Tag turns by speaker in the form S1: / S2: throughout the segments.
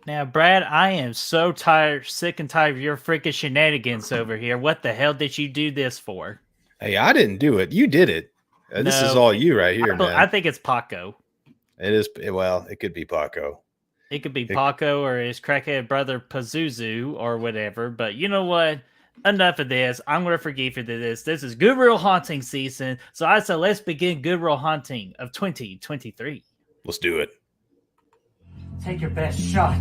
S1: Now, Brad, I am so tired, sick and tired of your freaking shenanigans over here. What the hell did you do this for?
S2: Hey, I didn't do it. You did it. This is
S1: No,
S2: all you right here,
S1: I
S2: man.
S1: think it's Paco.
S2: It is. Well, it could be Paco.
S1: It could be
S2: It,
S1: Paco or his crackhead brother Pazuzu or whatever. But you know what? Enough of this. I'm going to forgive you to this. This is Good Real Haunting season. So I said, let's begin Good Real Haunting of 2023.
S2: let's do it.
S1: Take your best shot.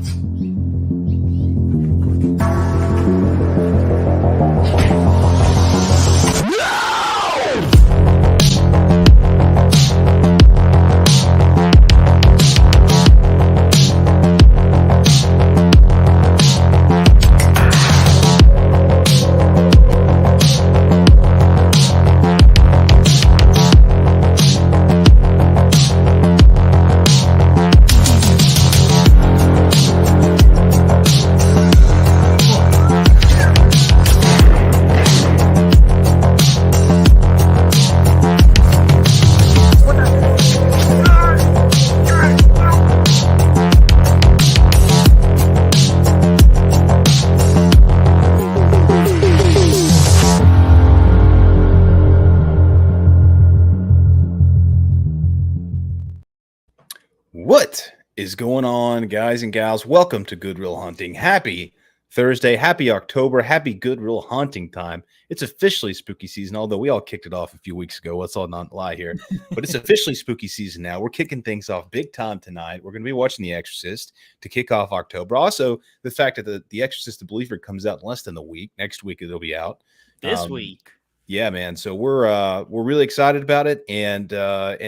S2: What is going on, guys and gals? Welcome to Good Real Hunting. Happy Thursday, happy October, happy Good Real Hunting time. It's officially spooky season, although we all kicked it off a few weeks ago. Let's all not lie here. But it's officially spooky season now. We're kicking things off big time tonight. We're going to be watching The Exorcist to kick off October. Also, the fact that the Exorcist the Believer comes out in less than a week. Next week it'll be out.
S1: This week.
S2: Yeah, man. So we're really excited about it, and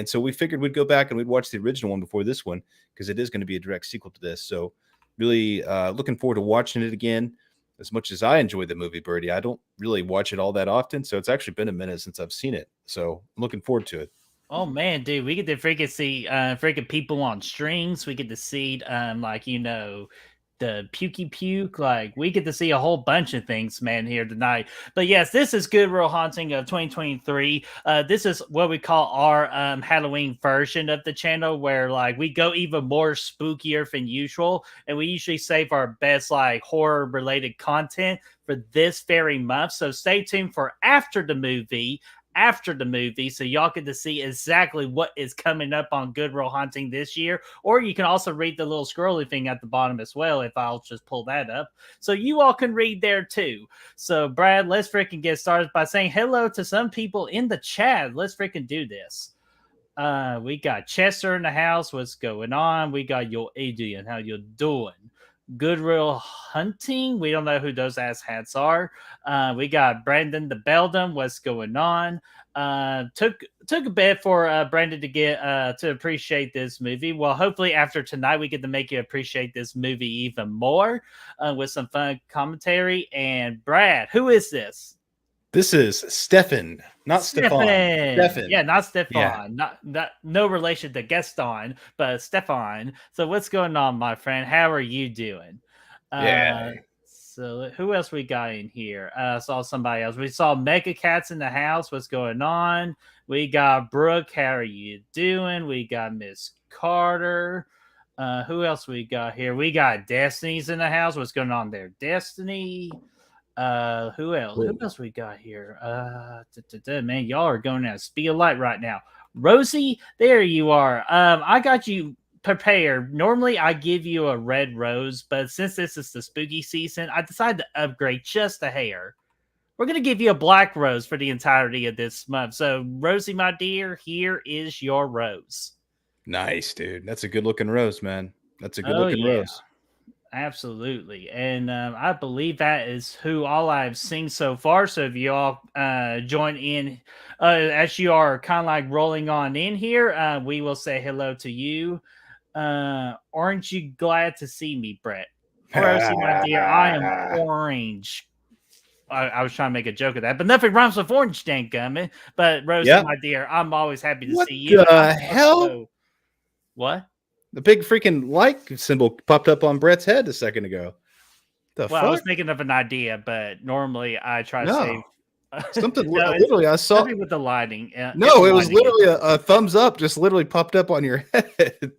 S2: so we figured we'd go back and we'd watch the original one before this one because it is going to be a direct sequel to this. So really looking forward to watching it again. As much as I enjoy the movie Birdie, I don't really watch it all that often, so it's actually been a minute since I've seen it. So I'm looking forward to it.
S1: Oh man, dude, we get to freaking see freaking people on strings. We get to see the pukey puke. Like we get to see a whole bunch of things, man, here tonight. But yes, this is Good Real Haunting of 2023. This is what we call our Halloween version of the channel, where like we go even more spookier than usual, and we usually save our best like horror related content for this very month. So stay tuned for after the movie, so y'all get to see exactly what is coming up on Good Real Haunting this year. Or you can also read the little scrolly thing at the bottom as well, if I'll just pull that up. So you all can read there too. So Brad, let's freaking get started by saying hello to some people in the chat. Let's freaking do this. We got Chester in the house. What's going on? We got your Adrian. How you doing? Good Real Hunting. We don't know who those ass hats are. We got Brandon the Beldam. What's going on? Took a bit for Brandon to get to appreciate this movie. Well, hopefully after tonight we get to make you appreciate this movie even more with some fun commentary. And Brad, who is this?
S2: This is Stefan, not Stefan.
S1: Stefan. Yeah, not Stefan.
S2: Yeah.
S1: Not no relation to Gaston, but Stefan. So what's going on, my friend? How are you doing?
S2: Yeah.
S1: So who else we got in here? Saw somebody else. We saw Mega Cats in the house. What's going on? We got Brooke. How are you doing? We got Miss Carter. Who else we got here? We got Destiny's in the house. What's going on there? Destiny. Who else? Who else we got here? Man, y'all are going at speed of light right now. Rosie, there you are. I got you prepared. Normally I give you a red rose, but since this is the spooky season, I decided to upgrade just a hair. We're gonna give you a black rose for the entirety of this month. So, Rosie, my dear, here is your rose.
S2: Nice, dude. That's a good looking rose, man. That's a good looking rose.
S1: Absolutely. And I believe that is who all I've seen so far. So if you all join in as you are kind of like rolling on in here, we will say hello to you. Aren't you glad to see me, Brett? Rosie, my dear, I am orange. I was trying to make a joke of that, but nothing rhymes with orange, dang gummit. But Rosie, my dear, I'm always happy to see you.
S2: What the hell?
S1: What?
S2: The big freaking like symbol popped up on Brett's head a second ago.
S1: Fuck? I was thinking of an idea, but normally I try to save
S2: something. Literally, I saw
S1: with the lighting.
S2: No, it was literally a thumbs up, just literally popped up on your head.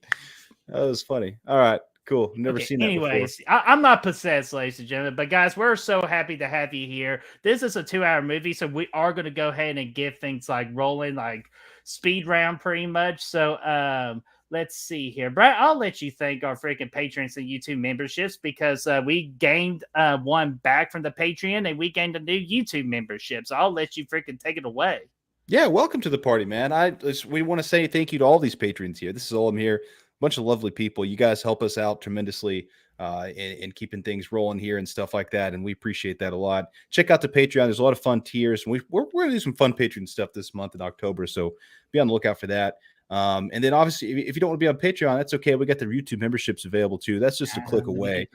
S2: That was funny. All right, Cool. Never
S1: Okay,
S2: seen that before.
S1: anyways, I'm not possessed, ladies and gentlemen, but guys, we're so happy to have you here. This is a 2-hour movie, so we are going to go ahead and get things like rolling, like speed round pretty much. So, let's see here. Brad, I'll let you thank our freaking patrons and YouTube memberships because we gained one back from the Patreon and we gained a new YouTube membership. So I'll let you freaking take it away.
S2: Yeah, welcome to the party, man. We want to say thank you to all these patrons here. This is all I'm here. A bunch of lovely people. You guys help us out tremendously in keeping things rolling here and stuff like that, and we appreciate that a lot. Check out the Patreon. There's a lot of fun tiers, and we're going to do some fun Patreon stuff this month in October, so be on the lookout for that. And then obviously, if you don't want to be on Patreon, that's okay. We got the YouTube memberships available too. That's just a click away.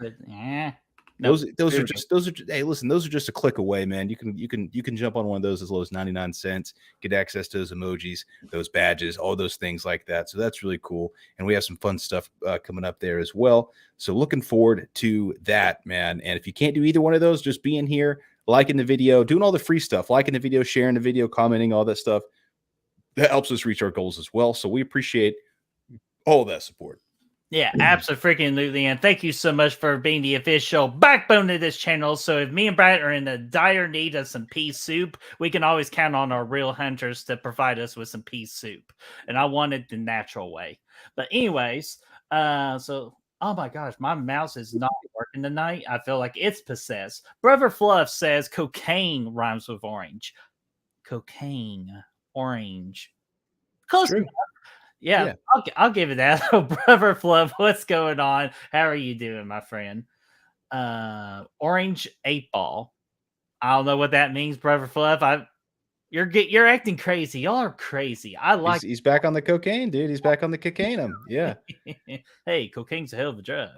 S1: Nope.
S2: Those are hey, listen, those are just a click away, man. You can jump on one of those as low as 99 cents, get access to those emojis, those badges, all those things like that. So that's really cool. And we have some fun stuff coming up there as well. So looking forward to that, man. And if you can't do either one of those, just being here, liking the video, doing all the free stuff, liking the video, sharing the video, commenting, all that stuff, that helps us reach our goals as well. So we appreciate all of that support.
S1: Yeah, absolutely. And thank you so much for being the official backbone of this channel. So if me and Brad are in a dire need of some pea soup, we can always count on our real hunters to provide us with some pea soup. And I want it the natural way. But anyways, so oh my gosh, my mouse is not working tonight. I feel like it's possessed. Brother Fluff says cocaine rhymes with orange. Cocaine, orange. Close enough. Yeah. I'll give it that. Brother Fluff, what's going on? How are you doing, my friend? Orange 8-ball. I don't know what that means, Brother Fluff. You're acting crazy. Y'all are crazy. I like.
S2: He's back on the cocaine, dude. He's back on the cocaine. Yeah.
S1: Hey, cocaine's a hell of a drug.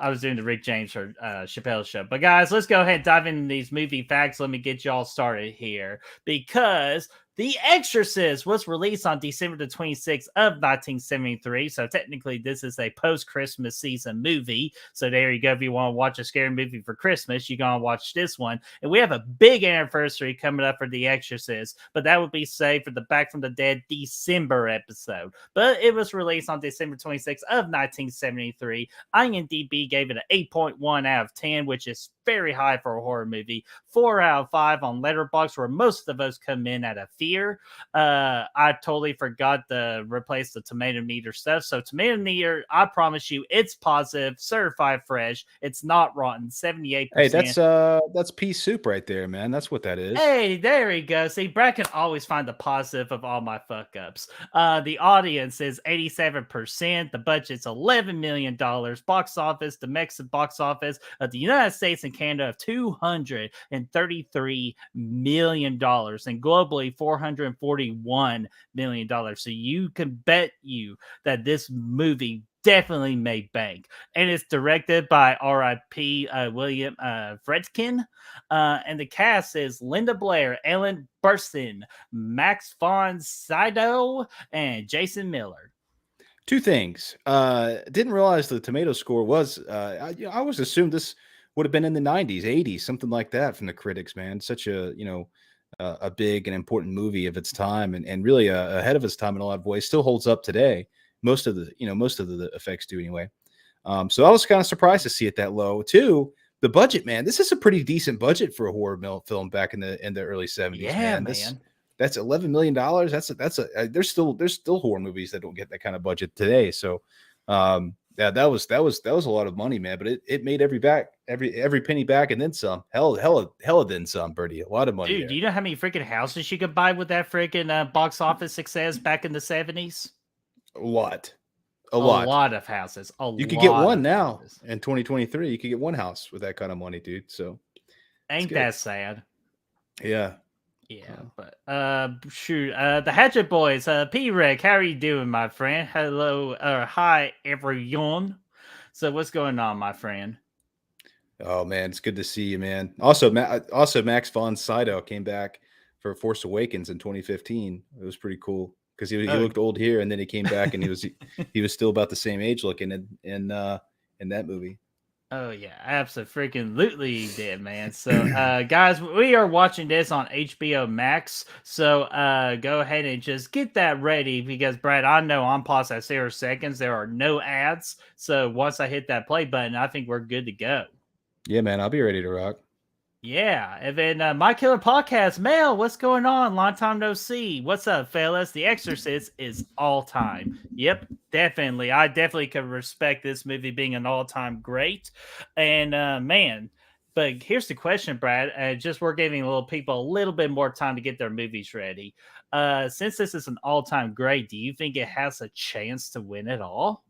S1: I was doing the Rick James or Chappelle show. But guys, let's go ahead and dive into these movie facts. Let me get y'all started here because The Exorcist was released on December the 26th of 1973. So technically, this is a post-Christmas season movie. So there you go. If you want to watch a scary movie for Christmas, you're going to watch this one. And we have a big anniversary coming up for The Exorcist. But that would be saved for the Back from the Dead December episode. But it was released on December 26th of 1973. IMDb gave it an 8.1 out of 10, which is very high for a horror movie. 4 out of 5 on Letterboxd, where most of us come in at a fear. I totally forgot to replace the tomato meter stuff. So tomato meter, I promise you, it's positive, certified fresh. It's not rotten. 78%.
S2: Hey, that's pea soup right there, man. That's what that is.
S1: Hey, there we go. See, Brad can always find the positive of all my fuck ups. The audience is 87%. The budget's $11 million. Box office, domestic box office of the United States and Canada of $233 million, and globally $441 million. So you can bet you that this movie definitely made bank. And it's directed by R.I.P. William Friedkin. And the cast is Linda Blair, Ellen Burstyn, Max von Sydow, and Jason Miller.
S2: Two things. Didn't realize the tomato score was. I always assumed this would have been in the 90s, 80s, something like that from the critics. Man, such a a big and important movie of its time, and really ahead of its time in a lot of ways. Still holds up today. Most of the effects do anyway. So I was kind of surprised to see it that low. Two, the budget, man. This is a pretty decent budget for a horror film back in the early 70s.
S1: Yeah, man.
S2: That's $11 million. There's still horror movies that don't get that kind of budget today. So yeah, that was a lot of money, man. But it made every penny back and then some. Hell then some, Birdie. A lot of money.
S1: Dude,
S2: there.
S1: do you know how many freaking houses you could buy with that freaking box office success back in the 70s?
S2: A lot
S1: of houses.
S2: You could get one now in 2023. You could get one house with that kind of money, dude. So
S1: ain't that sad?
S2: Yeah.
S1: Yeah, but shoot, the Hatchet Boys, P-Reg, how are you doing, my friend? Hello, hi everyone. So what's going on, my friend?
S2: Oh man, it's good to see you, man. Also Max von Sydow came back for Force Awakens in 2015. It was pretty cool because he looked old here, and then he came back and he was still about the same age looking in that movie.
S1: Oh yeah, absolutely did, man. So guys, we are watching this on HBO Max. So go ahead and just get that ready because Brad, I know I'm past at 0 seconds. There are no ads. So once I hit that play button, I think we're good to go.
S2: Yeah, man, I'll be ready to rock.
S1: Yeah, and then My Killer Podcast, Mel, what's going on? Long time no see. What's up, fellas? The Exorcist is all time. Yep, definitely. I definitely could respect this movie being an all time great. And man, but here's the question, Brad. Just we're giving little people a little bit more time to get their movies ready. Since this is an all time great, do you think it has a chance to win it all?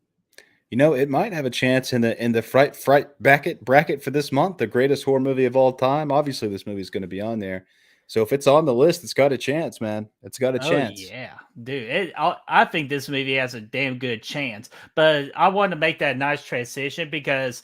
S2: You know, it might have a chance in the fright bracket for this month, the greatest horror movie of all time. Obviously, this movie is going to be on there. So if it's on the list, it's got a chance, man. It's got a
S1: Oh
S2: chance.
S1: yeah, dude. I think this movie has a damn good chance, but I want to make that nice transition because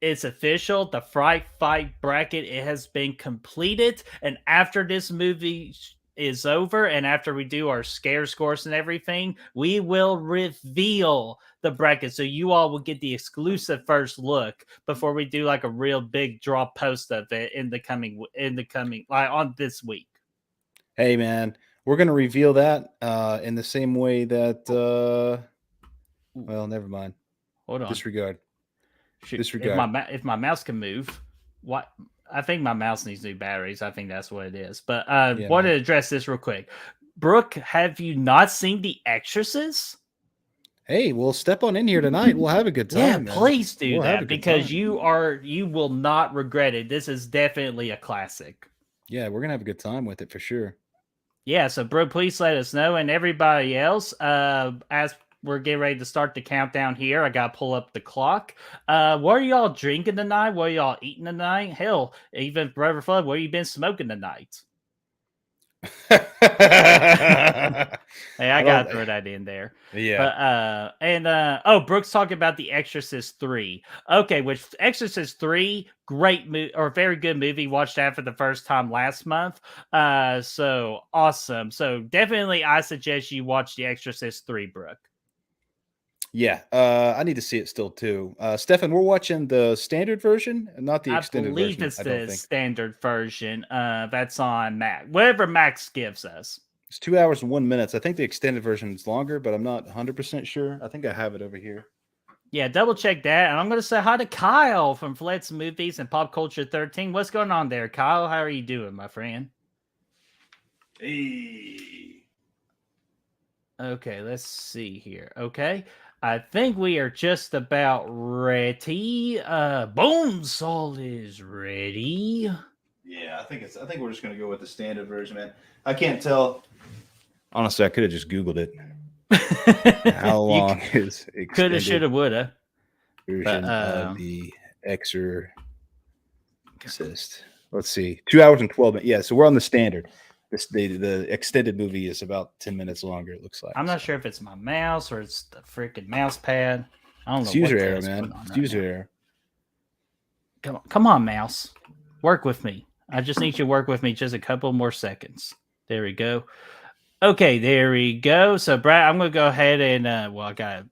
S1: it's official. The Fright Fight bracket it has been completed, and after this movie is over, and after we do our scare scores and everything, we will reveal the bracket, so you all will get the exclusive first look before we do like a real big draw post of it in the coming like on this week.
S2: Hey, man, we're going to reveal that in the same way that, well, never mind.
S1: Hold on.
S2: Disregard.
S1: Shoot,
S2: Disregard.
S1: if my mouse can move, what I think my mouse needs new batteries. I think that's what it is. But
S2: Yeah,
S1: wanted
S2: man.
S1: to address this real quick. Brooke, have you not seen The Exorcist?
S2: Hey, we'll step on in here tonight. We'll have a good
S1: Yeah,
S2: time, man.
S1: please do
S2: We'll have a
S1: that
S2: good
S1: because
S2: time.
S1: you will not regret it. This is definitely a classic.
S2: Yeah, we're going to have a good time with it for sure.
S1: Yeah, so Brooke, please let us know, and everybody else, as we're getting ready to start the countdown here. I gotta pull up the clock. What are y'all drinking tonight? What are y'all eating tonight? Hell, even Brother Flood, what you been smoking tonight? Hey, I
S2: I
S1: gotta
S2: don't.
S1: throw that in there.
S2: Yeah.
S1: But oh, Brooks talking about the Exorcist 3. Okay, which Exorcist 3, great movie or very good movie. Watched that for the first time last month. So awesome. So definitely I suggest you watch the Exorcist 3, Brooke.
S2: Yeah, I need to see it still too. Stefan, we're watching the standard version, and not the
S1: I
S2: extended
S1: believe
S2: version.
S1: it's
S2: I don't
S1: the
S2: think
S1: standard version. That's on Max. Whatever Max gives us.
S2: it's 2 hours and 1 minute. I think the extended version is longer, but I'm not 100% sure. I think I have it over here.
S1: Yeah, double check that. And I'm going to say hi to Kyle from Flet's Movies and Pop Culture 13. What's going on there, Kyle? How are you doing, my friend?
S2: Hey.
S1: Okay, let's see here. Okay. I think we are just about ready. Bonesaw is ready.
S2: Yeah, I think we're just gonna go with the standard version, man. I can't tell. Honestly, I could have just Googled it. How
S1: You
S2: long is
S1: coulda, shoulda,
S2: extended
S1: woulda.
S2: version
S1: But
S2: of the Exorcist? Let's see, 2 hours and 12 minutes. Yeah, so we're on the standard. The extended movie is about 10 minutes longer. It looks like.
S1: I'm not
S2: So.
S1: sure if it's my mouse or it's the freaking mouse pad. I don't
S2: It's
S1: know what
S2: user
S1: the
S2: error,
S1: hell's going
S2: man.
S1: on
S2: It's
S1: right
S2: user
S1: now.
S2: error.
S1: Come on, mouse. Work with me. I just need you to work with me just a couple more seconds. There we go. Okay, there we go. So, Brad, I'm going to go ahead and, I got to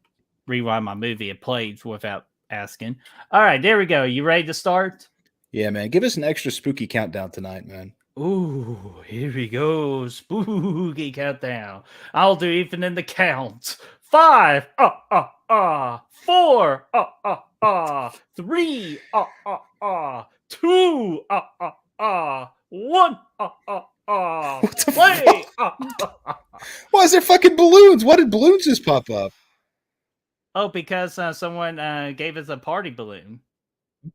S1: rewind my movie. It played without asking. All right, there we go. You ready to start?
S2: Yeah, man. Give us an extra spooky countdown tonight, man.
S1: Ooh, here we go. Spooky countdown. I'll do even in the count. 5, 4, 3, 2, 1,
S2: What the
S1: play.
S2: fuck? Why is there fucking balloons? Why did balloons just pop up?
S1: Oh, because someone gave us a party balloon.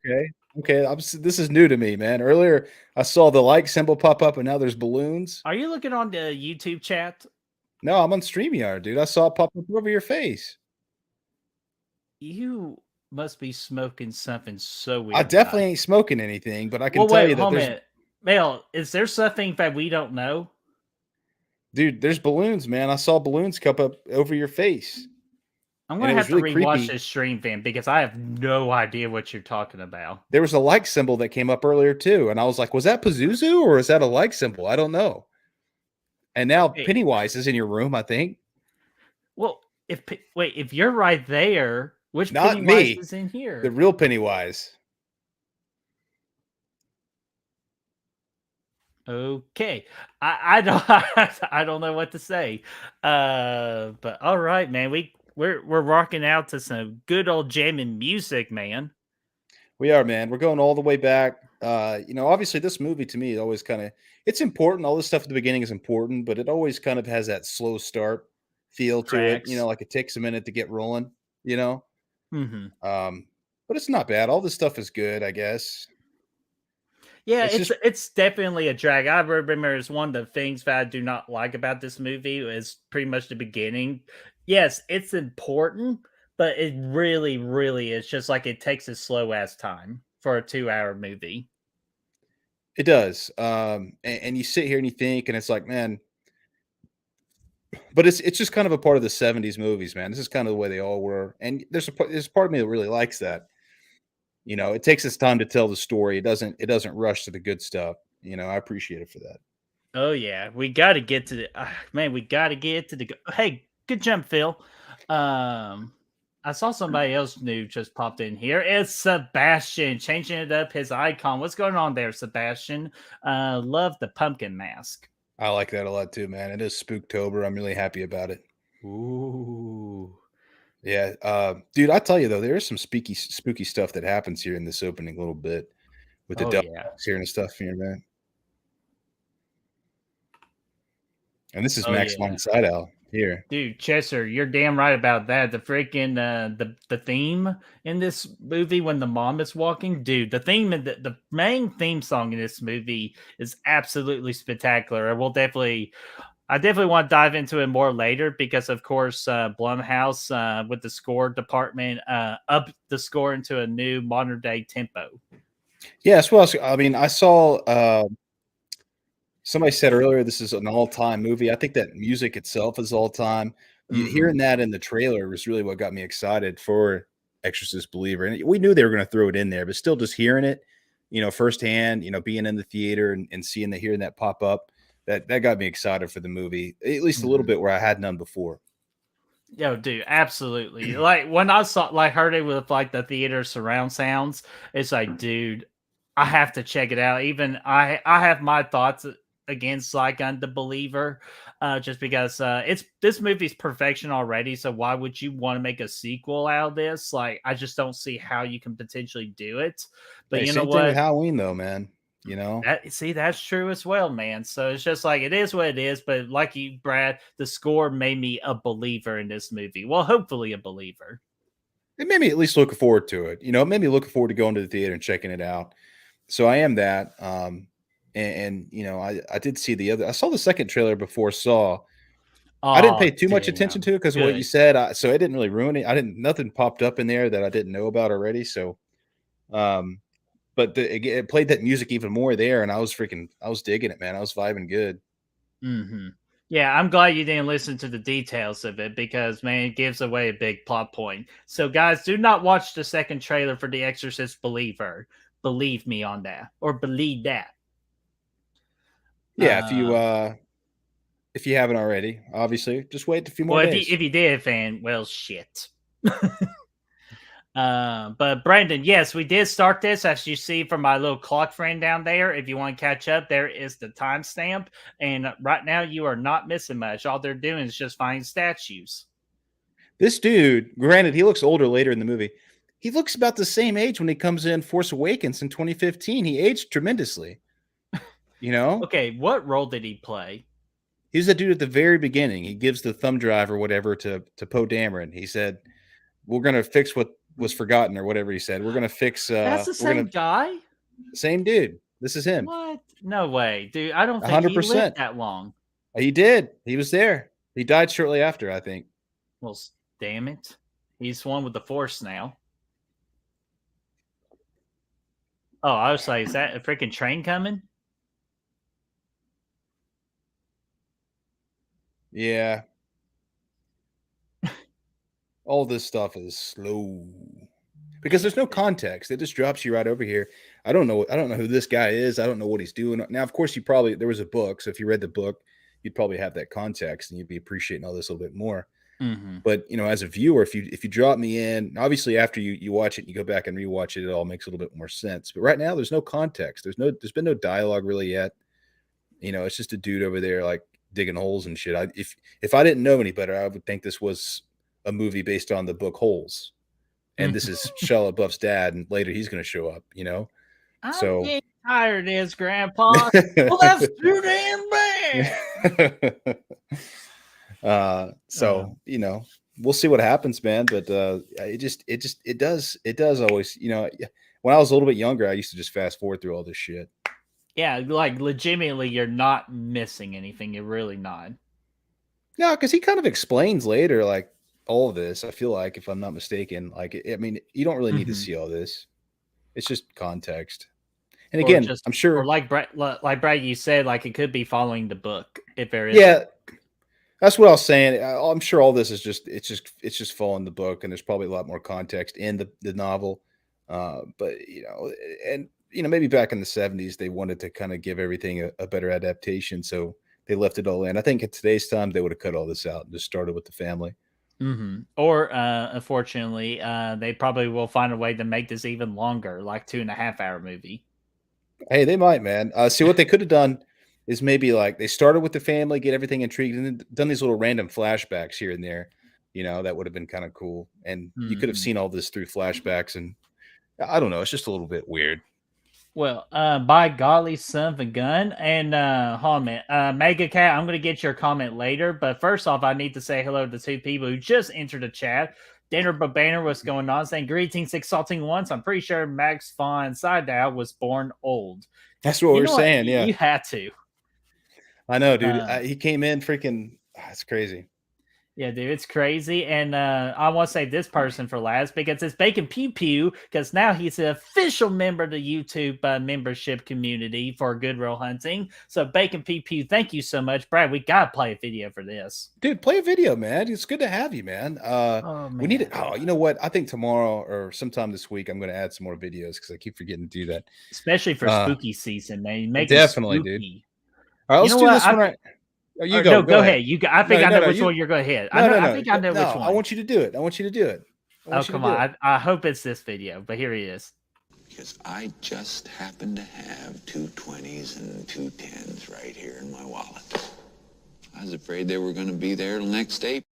S2: Okay. Okay. This is new to me, man. Earlier, I saw the like symbol pop up, and now there's balloons.
S1: Are you looking on the YouTube chat?
S2: No, I'm on StreamYard, dude. I saw it pop up over your face.
S1: You must be smoking something so weird.
S2: I definitely ain't smoking anything, but I can
S1: Well,
S2: tell
S1: wait,
S2: you that
S1: hold a
S2: there's,
S1: minute. Mel, is there something that we don't know?
S2: dude, there's balloons, man. I saw balloons come up over your face.
S1: I'm
S2: And
S1: going
S2: it
S1: to
S2: was
S1: have to
S2: really
S1: rewatch
S2: creepy.
S1: this stream, Van, because I have no idea what you're talking about.
S2: There was a like symbol that came up earlier too, and I was like, was that Pazuzu or is that a like symbol? I don't know. And now
S1: Hey,
S2: Pennywise is in your room, I think.
S1: well, if you're right there, which
S2: Not
S1: Pennywise
S2: me,
S1: is in
S2: the
S1: here?
S2: real Pennywise.
S1: Okay, I don't I don't know what to say, but all right, man. We're rocking out to some good old jamming music, man.
S2: We are, man. We're going all the way back. Obviously, this movie to me is always kind of it's important. All this stuff at the beginning is important, but it always kind of has that slow start feel to it.
S1: Tracks.
S2: Like it takes a minute to get rolling. You know,
S1: Hmm.
S2: um, but it's not bad. All this stuff is good, I guess.
S1: Yeah,
S2: It's just
S1: it's definitely a drag. I remember it's one of the things that I do not like about this movie is pretty much the beginning. Yes, it's important, but it really, really is just like it takes a slow ass time for a 2 hour movie.
S2: it does. And you sit here and you think, and it's like, man, but it's just kind of a part of the '70s movies, man. This is kind of the way they all were, and there's a part of me that really likes that. It takes its time to tell the story. It doesn't rush to the good stuff. I appreciate it for that.
S1: Oh yeah, we got to get to the man. We got to get to the. Hey, good jump, Phil. Um, I saw somebody else new just popped in here. It's Sebastian changing it up. His icon. What's going on there, Sebastian? Love the pumpkin mask.
S2: I like that a lot too, man. It is Spooktober. I'm really happy about it.
S1: Ooh.
S2: Yeah, dude. I tell you though, there is some spooky stuff that happens here in this opening little bit with the
S1: Oh
S2: dogs
S1: yeah.
S2: here and stuff here, man. And this is
S1: Oh
S2: Max
S1: yeah.
S2: von Sydow here.
S1: Dude, Chester, you're damn right about that. The freaking the theme in this movie when the mom is walking, dude, the theme in the main theme song in this movie is absolutely spectacular. I definitely want to dive into it more later because of course Blumhouse with the score department up the score into a new modern day tempo.
S2: Yes, well, I mean, I saw somebody said earlier this is an all-time movie. I think that music itself is all-time.
S1: Mhm.
S2: Hearing that in the trailer was really what got me excited for Exorcist Believer, and we knew they were going to throw it in there, but still, just hearing it, firsthand, being in the theater and hearing that pop up, that got me excited for the movie, at least a little
S1: Mhm.
S2: bit where I had none before.
S1: Yo, dude, absolutely. Like when I saw, like, heard it with like the theater surround sounds, it's like, dude, I have to check it out. Even I have my thoughts against like on the believer, just because it's this movie's perfection already. So why would you want to make a sequel out of this? Like, I just don't see how you can potentially do it. But
S2: Hey,
S1: you know
S2: same thing with
S1: what?
S2: Halloween, though, man. You know,
S1: That's true as well, man. So it's just like it is what it is. But like you, Brad, the score made me a believer in this movie. Well, hopefully a believer.
S2: it made me at least looking forward to it. It made me looking forward to going to the theater and checking it out. So I am that. I did see the other. I saw the second trailer before Saw. I didn't
S1: Oh
S2: pay too much attention
S1: damn.
S2: to it because of what you
S1: Good.
S2: said. So it didn't really ruin it. I didn't nothing popped up in there that I didn't know about already. So, um, but it played that music even more there, and I was digging it, man. I was vibing good.
S1: Hmm. Yeah, I'm glad you didn't listen to the details of it because man, it gives away a big plot point. So guys, do not watch the second trailer for The Exorcist Believer. Believe me on that. Or believe that.
S2: Yeah,
S1: Um
S2: if you haven't already, obviously, just wait a few more
S1: well
S2: days.
S1: if you did, fan, well shit. But Brandon, yes, we did start this as you see from my little clock friend down there. If you want to catch up, there is the timestamp. And right now, you are not missing much. All they're doing is just finding statues.
S2: This dude, granted, he looks older later in the movie. He looks about the same age when he comes in Force Awakens in 2015. He aged tremendously. You know,
S1: Okay, what role did he play?
S2: he's the dude at the very beginning. He gives the thumb drive or whatever to Poe Dameron. He said, "We're gonna fix what was forgotten," or whatever he said. We're gonna fix.
S1: That's the
S2: We're gonna
S1: same guy?
S2: same dude. This is him.
S1: What? No way, dude. I don't think he lived
S2: 100%.
S1: that long.
S2: He did. He was there. He died shortly after, I think.
S1: Well, damn it. He's one with the Force now. Oh, I was like, is that a freaking train coming?
S2: Yeah. All this stuff is slow because there's no context. It just drops you right over here. I don't know who this guy is. I don't know what he's doing. Now, of course, there was a book. So if you read the book, you'd probably have that context and you'd be appreciating all this a little bit more.
S1: Mm-hmm.
S2: But as a viewer, if you drop me in, obviously after you watch it and you go back and rewatch it, it all makes a little bit more sense. But right now, there's no context. There's been no dialogue really yet. It's just a dude over there like digging holes and shit. If I didn't know any better, I would think this was a movie based on the book Holes, and this is Shia LaBeouf's dad, and later he's going to show up.
S1: I'm
S2: So
S1: getting tired of this, Grandpa. Well, that's too damn bad.
S2: So we'll see what happens, man. But it does always, when I was a little bit younger, I used to just fast forward through all this shit.
S1: Yeah, like legitimately, you're not missing anything. You're really not.
S2: No, because he kind of explains later, like all of this. I feel like, if I'm not mistaken, like I mean, you don't really need to see all this. It's just context. And
S1: Or
S2: again,
S1: just,
S2: I'm sure,
S1: or like Brad, you said, like it could be following the book if there is.
S2: yeah, that's what I was saying. I'm sure all this is it's just following the book, and there's probably a lot more context in the novel. But and maybe back in the 70s they wanted to kind of give everything a better adaptation, so they left it all in. I think at today's time they would have cut all this out and just started with the family.
S1: Or unfortunately, they probably will find a way to make this even longer, like 2.5 hour movie.
S2: Hey, they might, man. See, what they could have done is maybe like they started with the family, get everything intrigued, and then done these little random flashbacks here and there. That would have been kind of cool. And you could have seen all this through flashbacks. And I don't know, it's just a little bit weird.
S1: Well, by golly, son of a gun. And hold on a minute. Mega Cat, I'm going to get your comment later. But first off, I need to say hello to two people who just entered the chat. Danner Banner, what's going on? Saying greetings, exalting ones. I'm pretty sure Max von Sydow was born old.
S2: That's what we're saying. Yeah,
S1: You had to.
S2: I know, dude. He came in freaking. It's crazy.
S1: Yeah, dude, it's crazy. And I want to say this person for last because it's Bacon Pew Pew, because now he's an official member of the YouTube membership community for Good Real Hunting. So, Bacon Pew Pew, thank you so much. Brad, we got to play a video for this.
S2: Dude, play a video, man. It's good to have you, man.
S1: Oh, man.
S2: We need it. Oh, you know what? I think tomorrow or sometime this week, I'm going to add some more videos because I keep forgetting to do that.
S1: Especially for spooky season, man. Make
S2: definitely, dude. All right, let's do this one right.
S1: You go. No, go ahead. You go. I think I know which one you're going to hit. I think I know which one.
S2: I want you to do it. I want you to do it.
S1: Oh, come on. I hope it's this video, but here he is.
S3: Because I just happen to have 2 20s and 2 10s right here in my wallet. I was afraid they were going to be there till next April.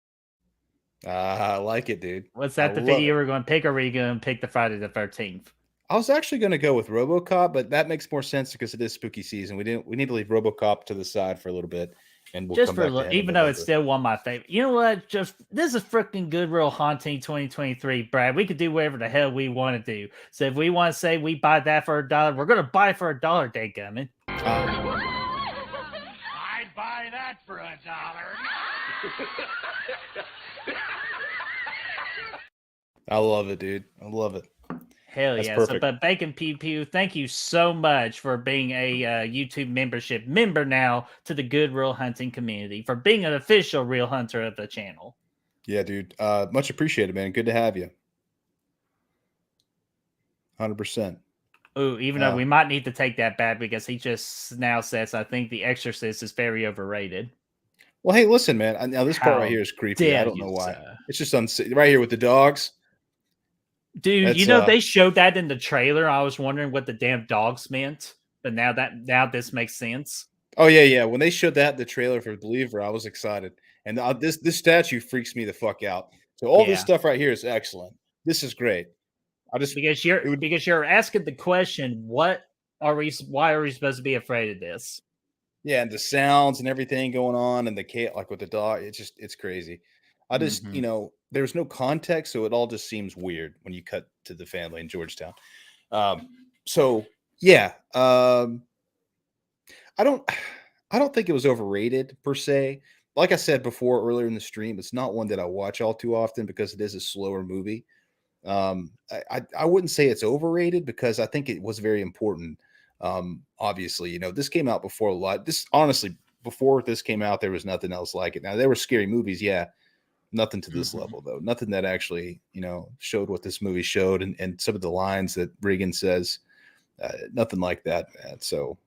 S2: I like it, dude.
S1: Was that the video we're going to pick, or were you going to pick the Friday the 13th?
S2: I was actually going to go with RoboCop, but that makes more sense because it is spooky season. We need to leave RoboCop to the side for a little bit. And we'll
S1: just for a little, even though it's still one of my favorite. You know what? Just this is freaking Good Real Haunting 2023, Brad. We could do whatever the hell we want to do. So if we want to say we buy that for $1, we're gonna buy it for $1, dadgummit.
S4: I'd buy that for $1.
S2: I love it, dude. I love it.
S1: Hell yeah. So, but Bacon Pew Pew, thank you so much for being a YouTube membership member now to the Good Real Hunting community, for being an official real hunter of the channel.
S2: Yeah, dude. Much appreciated, man. Good to have you. 100%.
S1: Oh, even though we might need to take that back because he just now says, I think The Exorcist is very overrated.
S2: Well, hey, listen, man. Now this part right here is creepy. I don't know why. It's just right here with the dogs.
S1: Dude, they showed that in the trailer. I was wondering what the damn dogs meant, but now this makes sense.
S2: Oh yeah. When they showed that in the trailer for Believer, I was excited, and this statue freaks me the fuck out. So all this stuff right here is excellent. This is great.
S1: Because you're asking the question, why are we supposed to be afraid of this?
S2: Yeah, and the sounds and everything going on, and the cat like with the dog, it's crazy. I just, there's no context, so it all just seems weird when you cut to the family in Georgetown. So yeah, I don't think it was overrated per se. Like I said before earlier in the stream, it's not one that I watch all too often because it is a slower movie. I wouldn't say it's overrated because I think it was very important. Obviously, this came out before a lot. Before this came out, there was nothing else like it. Now there were scary movies, yeah. Nothing to this level, though. Nothing that actually, showed what this movie showed, and some of the lines that Regan says, nothing like that, man. So,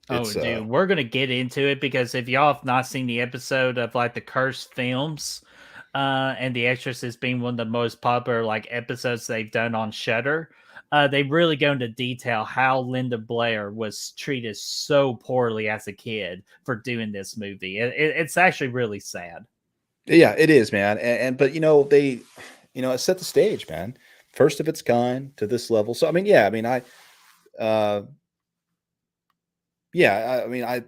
S1: dude, we're gonna get into it because if y'all have not seen the episode of like the cursed films, and The Exorcist being one of the most popular like episodes they've done on Shudder, they really go into detail how Linda Blair was treated so poorly as a kid for doing this movie. It's actually really sad.
S2: Yeah, it is, man. And but they, it set the stage, man. First of its kind to this level. So I mean, yeah, I mean, uh, yeah, I mean, I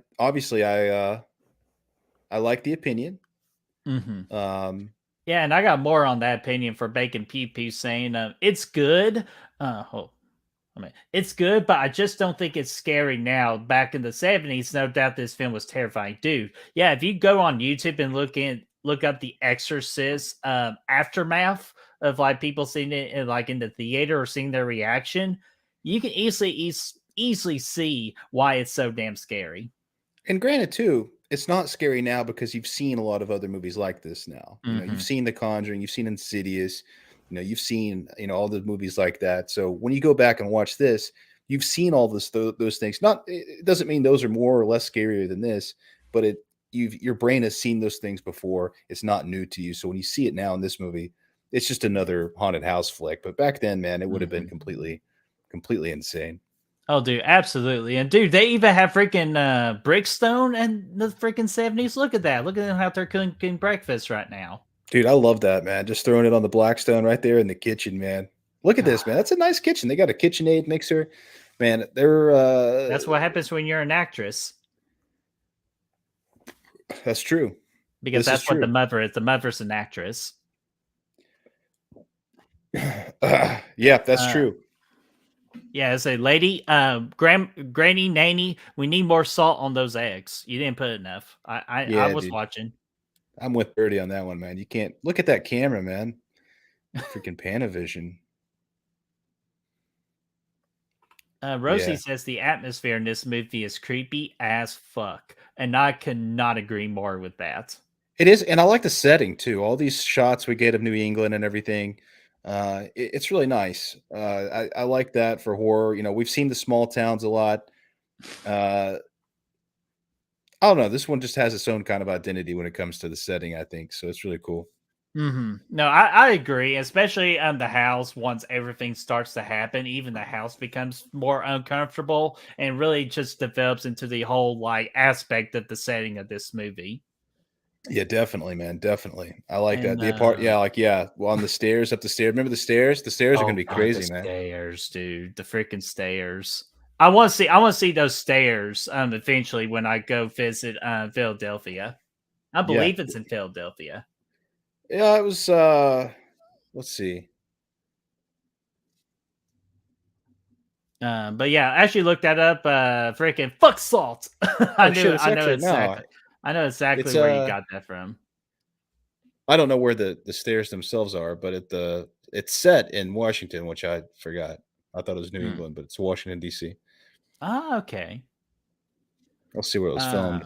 S2: like the opinion.
S1: Mm-hmm.
S2: Um,
S1: Yeah, and I got more on that opinion for Bacon Pew Pew saying it's good. It's good, but I just don't think it's scary now. Back in the 70s, no doubt this film was terrifying. Dude, yeah, if you go on YouTube and look up the Exorcist aftermath of like people seeing it in the theater or seeing their reaction, you can easily see why it's so damn scary.
S2: and granted, too, it's not scary now because you've seen a lot of other movies like this now. You've
S1: Mm-hmm.
S2: seen The Conjuring, you've seen Insidious, you've seen all the movies like that. So when you go back and watch this, you've seen all those things. Not it doesn't mean those are more or less scarier than this, but your brain has seen those things before. It's not new to you. So when you see it now in this movie, it's just another haunted house flick. But back then, man, it would have been
S1: Mm-hmm.
S2: completely insane.
S1: Oh, dude, absolutely. And dude, they even have freaking Brickstone and the freaking 70s. Look at that. Look at them out there cooking breakfast right now.
S2: Dude, I love that, man. Just throwing it on the Blackstone right there in the kitchen, man. Look at this, man. That's a nice kitchen. They got a KitchenAid mixer. Man,
S1: That's what happens when you're an actress.
S2: that's true.
S1: Because
S2: This is
S1: that's what the
S2: true.
S1: mother is. The mother's an actress.
S2: Yeah, that's
S1: Uh,
S2: true.
S1: yeah, it's a lady, Granny Nanny. We need more salt on those eggs. You didn't put enough. I
S2: Yeah,
S1: was
S2: dude.
S1: watching.
S2: I'm with Birdie on that one, man. You can't look at that camera, man. Freaking Panavision.
S1: Rosie
S2: Yeah.
S1: says the atmosphere in this movie is creepy as fuck, and I cannot agree more with that.
S2: It is, and I like the setting too. All these shots we get of New England and everything. It's really nice. I like that for horror. We've seen the small towns a lot. Uh, I don't know. This one just has its own kind of identity when it comes to the setting, I think. So it's really cool.
S1: Mm-hmm. No, I agree, especially the house. Once everything starts to happen, even the house becomes more uncomfortable and really just develops into the whole like aspect of the setting of this movie.
S2: Yeah, definitely, man. Definitely. I like that.
S1: And
S2: The apart, yeah, well, on the stairs, up the stairs. Remember the stairs? The stairs are gonna
S1: oh
S2: be
S1: god, the
S2: crazy, man.
S1: stairs, dude, the freaking stairs. I want to see those stairs eventually when I go visit Philadelphia. I
S2: Yeah.
S1: believe it's in Philadelphia.
S2: Yeah, it was let's see.
S1: But yeah, I actually looked that up. Freaking fuck salt.
S2: Oh shit, it's
S1: I know
S2: actually no.
S1: exactly. I know exactly
S2: It's
S1: where you got that from.
S2: I don't know where the stairs themselves are, but it's set in Washington, which I forgot. I thought it was New
S1: Hmm.
S2: England, but it's Washington D.C.
S1: Ah, okay.
S2: I'll see where it was
S1: Uh,
S2: filmed.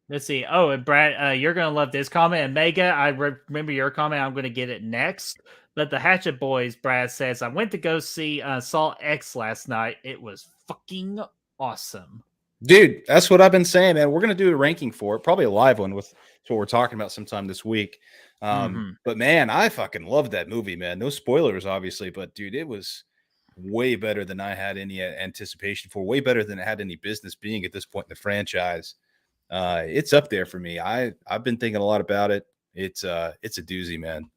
S1: let's see. Oh, and Brad, you're gonna love this comment. And Mega, I remember your comment. I'm gonna get it next. But the Hatchet Boys, Brad says, I went to go see Saw X last night. It was fucking awesome.
S2: Dude, that's what I've been saying, man. We're gonna do a ranking for it, probably a live one with what we're talking about sometime this week.
S1: Mm-hmm.
S2: But man, I fucking loved that movie, man. No spoilers, obviously, but dude, it was way better than I had any anticipation for. Way better than it had any business being at this point in the franchise. It's up there for me. I've been thinking a lot about it. It's a doozy, man.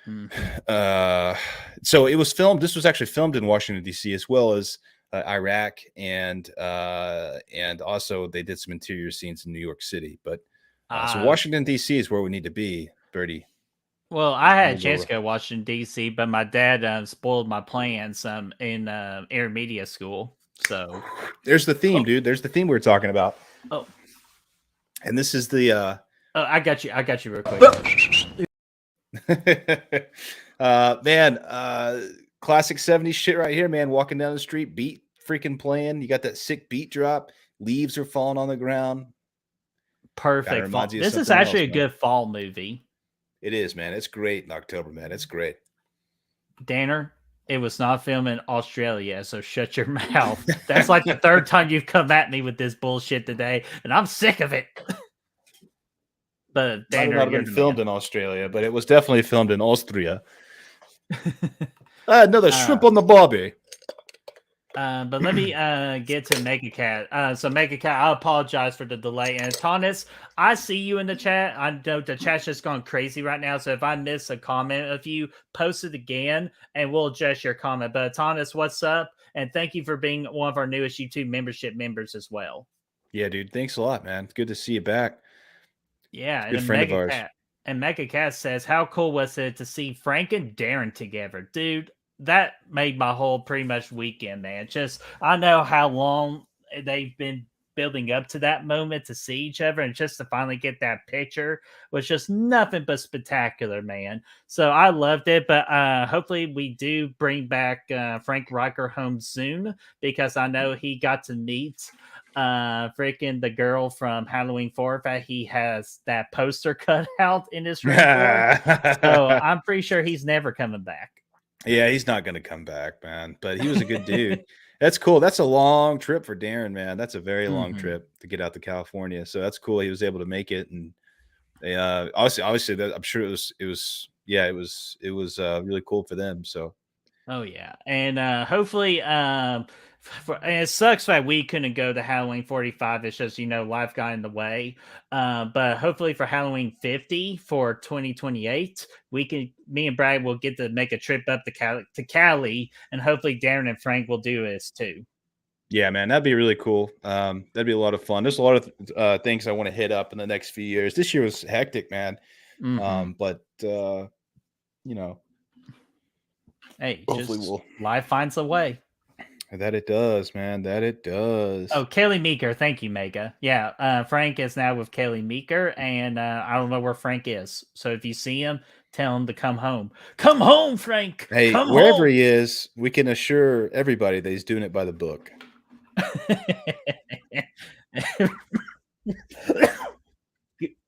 S1: Mm-hmm.
S2: So it was filmed. This was actually filmed in Washington D.C. as well as Iraq, and also they did some interior scenes in New York City. But so Washington D.C. is where we need to be, Birdie.
S1: Well, I had a
S2: We'll
S1: chance
S2: go.
S1: to go Washington D.C., but my dad spoiled my plans in air media school. So
S2: There's the theme,
S1: oh,
S2: dude. There's the theme we were talking about,
S1: oh,
S2: and this is the.
S1: I got you real quick.
S2: Man, classic 70s shit right here, man. Walking down the street, beat freaking playing. You got that sick beat drop. Leaves are falling on the ground. Kind of
S1: Perfect fall.
S2: reminds you of
S1: This is
S2: something
S1: actually
S2: else,
S1: a
S2: man.
S1: good fall movie.
S2: It is, man. It's great in October, man. It's great.
S1: Danner, it was not filmed in Australia, so shut your mouth. That's like the third time you've come at me with this bullshit today, and I'm sick of it. But
S2: Might have
S1: Danner,
S2: not
S1: you're
S2: been
S1: the
S2: filmed
S1: man.
S2: in Australia, but it was definitely filmed in Austria. Another shrimp on the barbie.
S1: But let me get to Mega Cat. So Mega Cat, I apologize for the delay. And Thomas, I see you in the chat. I know the chat's just gone crazy right now. So if I miss a comment of you, post it again and we'll adjust your comment. But Thomas, what's up? And thank you for being one of our newest YouTube membership members as well.
S2: Yeah, dude. Thanks a lot, man. It's good to see you back.
S1: Yeah,
S2: Good friend of ours.
S1: And Mega Cat says, "How cool was it to see Frank and Darren together, dude? That made my whole pretty much weekend, man. Just I know how long they've been building up to that moment to see each other, and just to finally get that picture was just nothing but spectacular, man. So I loved it. But hopefully we do bring back Frank Riker home soon because I know he got to meet." Freaking the girl from Halloween 4 that he has that poster cut out in his room for. So I'm pretty sure he's never coming back.
S2: Yeah, he's not going to come back, man. But he was a good dude. That's cool. That's a long trip for Darren, man. That's a very long trip to get out to California. So that's cool. He was able to make it, and they obviously that I'm sure it was really cool for them. So
S1: Oh yeah, and hopefully, and it sucks that we couldn't go to Halloween 45. It's just life got in the way. But hopefully for Halloween 50 for 2028, me and Brad will get to make a trip up to Cali, and hopefully Darren and Frank will do this too.
S2: Yeah, man, that'd be really cool. That'd be a lot of fun. There's a lot of things I want to hit up in the next few years. This year was hectic, man. But
S1: hey, life finds a way.
S2: That it does, man. That it does.
S1: Oh, Kaylee Meeker. Thank you, Mega. Yeah, Frank is now with Kaylee Meeker, and I don't know where Frank is. So if you see him, tell him to come home. Come home, Frank.
S2: Hey,
S1: come
S2: wherever
S1: home.
S2: he is, we can assure everybody that he's doing it by the book.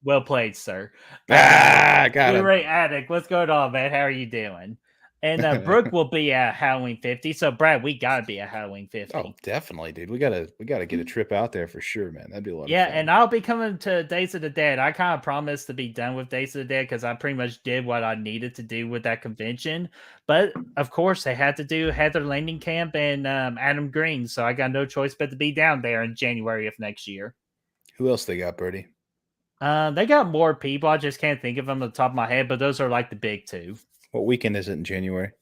S1: Well played, sir.
S2: Got him.
S1: Blu-ray Addict, what's going on, man? How are you doing? And Brooke will be at Halloween 50. So Brad, we gotta be at Halloween 50.
S2: Oh, definitely, dude. We gotta get a trip out there for sure, man. That'd be a lot of fun.
S1: Yeah, and I'll be coming to Days of the Dead. I kind of promised to be done with Days of the Dead because I pretty much did what I needed to do with that convention. But of course, they had to do Heather Landing Camp and Adam Green, so I got no choice but to be down there in January of next year.
S2: Who else they got, Birdie?
S1: They got more people. I just can't think of them on the top of my head, but those are like the big two.
S2: What weekend is it in January?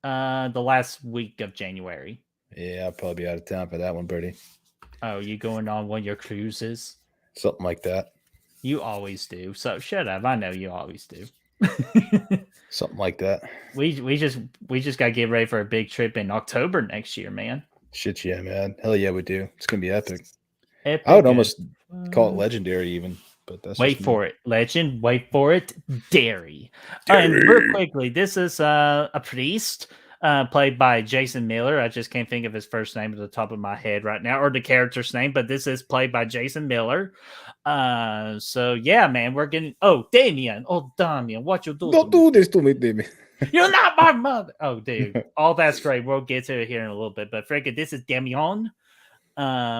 S1: The last week of January.
S2: Yeah, I'll probably be out of town for that one, Birdie.
S1: Oh, you going on one of your cruises?
S2: Something like that.
S1: You always do. So shut up. I know you always do.
S2: Something like that.
S1: We just gotta get ready for a big trip in October next year, man.
S2: Shit, yeah, man. Hell yeah, we do. It's gonna be epic.
S1: Epic.
S2: I would almost call it legendary, even. But that's
S1: wait for it, legend. Wait for it, dairy. And real quickly, this is a priest played by Jason Miller. I just can't think of his first name at the top of my head right now, or the character's name, but this is played by Jason Miller. So yeah, man, we're getting. Oh, Damien. Oh, Damien, what you do?
S2: Don't do this to me, Damien.
S1: You're not my mother. Oh, dude, all that's great. We'll get to it here in a little bit, but freaking, this is Damien.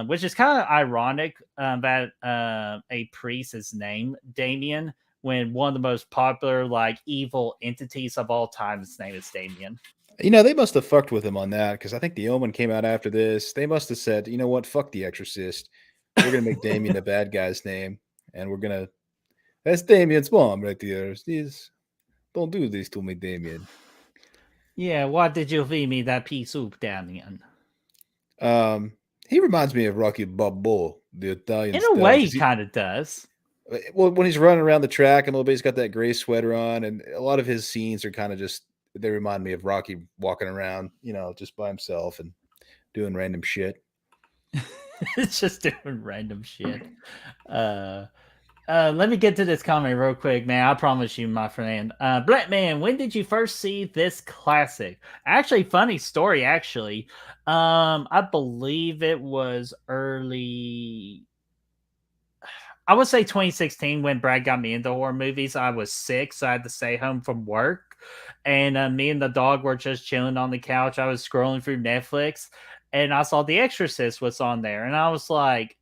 S1: Which is kind of ironic that a priest is named Damien when one of the most popular evil entities of all time, his name is Damien.
S2: They must have fucked with him on that because I think The Omen came out after this. They must have said, you know what, fuck The Exorcist. We're gonna make Damien the bad guy's name, and that's Damien's mom right there. Don't do this to me, Damien.
S1: Yeah, why did you feed me that pea soup, Damien?
S2: He reminds me of Rocky Balboa, the Italian.
S1: In a way, he kind of does.
S2: Well, when he's running around the track a little bit, he's got that gray sweater on, and a lot of his scenes are kind of they remind me of Rocky walking around, just by himself and doing random shit.
S1: It's just doing random shit. Let me get to this comment real quick, man. I promise you, my friend. Black man, when did you first see this classic? Actually, funny story, actually. I believe it was early. I would say 2016 when Brad got me into horror movies. I was sick, so I had to stay home from work. And me and the dog were just chilling on the couch. I was scrolling through Netflix, and I saw The Exorcist was on there. And I was like,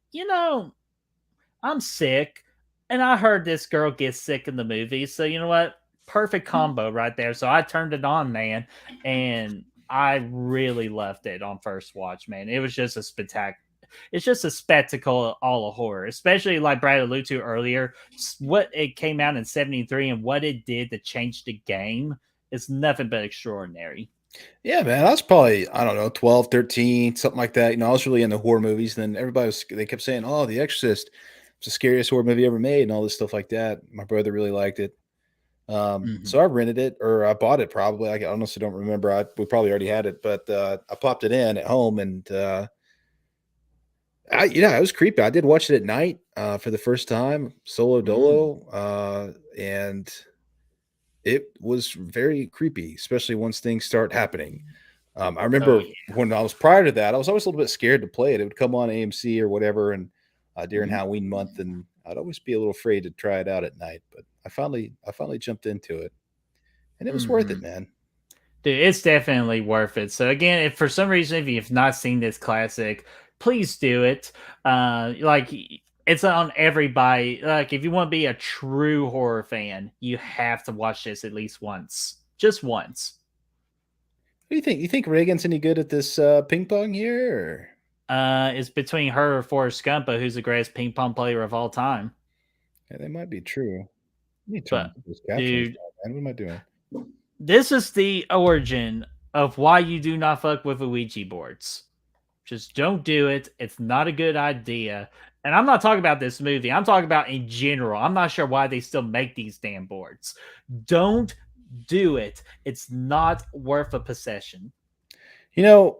S1: I'm sick. And I heard this girl get sick in the movie. So you know what? perfect combo right there. So I turned it on, man, and I really loved it on first watch, man. It was just a spectacular. It's just a spectacle, all of horror, especially like Brad alluded to earlier. What it came out in '73 and what it did to change the game is nothing but extraordinary.
S2: Yeah, man, I was probably, I don't know, 12, 13, something like that. I was really into horror movies. Then they kept saying, "Oh, The Exorcist, it's the scariest horror movie ever made," and all this stuff like that. My brother really liked it.
S1: Mm-hmm.
S2: So I rented it, or I bought it probably. I honestly don't remember. We probably already had it, but I popped it in at home, and it was creepy. I did watch it at night for the first time, solo dolo, and it was very creepy, especially once things start happening. I
S1: Oh
S2: remember
S1: yeah.
S2: when I was prior to that, I was always a little bit scared to play it. It would come on AMC or whatever, and during
S1: Mhm.
S2: Halloween month, and I'd always be a little afraid to try it out at night. But I finally jumped into it, and it was worth it,
S1: Mm-hmm.
S2: man.
S1: Dude, it's definitely worth it. So again, if for some reason if you've not seen this classic, please do it. Like it's on everybody. Like if you want to be a true horror fan, you have to watch this at least once, just once.
S2: What do you think? You think Reagan's any good at this ping pong here? Or?
S1: It's between her or Forrest Gump, who's the greatest ping pong player of all time.
S2: Yeah, that might be true. Let me turn
S1: But
S2: those captions
S1: dude,
S2: on, man. What am I doing?
S1: this is the origin of why you do not fuck with Ouija boards. Just don't do it. It's not a good idea. And I'm not talking about this movie. I'm talking about in general. I'm not sure why they still make these damn boards. Don't do it. It's not worth a possession.
S2: You know,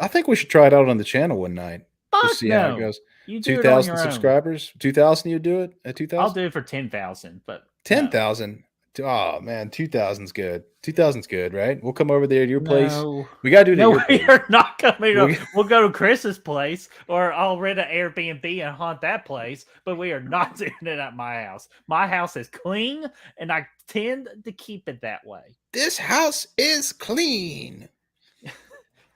S2: I think we should try it out on the channel one night. Just
S1: Fuck
S2: see how it
S1: no.
S2: goes.
S1: You do it on
S2: 2,000
S1: your own.
S2: subscribers? 2,000 you do it at
S1: I'll
S2: 2,000?
S1: do it for 10,000, but no.
S2: 10,000. Oh man, 2,000's good. 2,000's good, right? We'll come over there to your place.
S1: No.
S2: We gotta do it at
S1: No,
S2: your
S1: we
S2: place.
S1: are not coming.
S2: We
S1: We'll go to Chris's place, or I'll rent an Airbnb and haunt that place. But we are not doing it at my house. My house is clean, and I tend to keep it that way.
S2: This house is clean.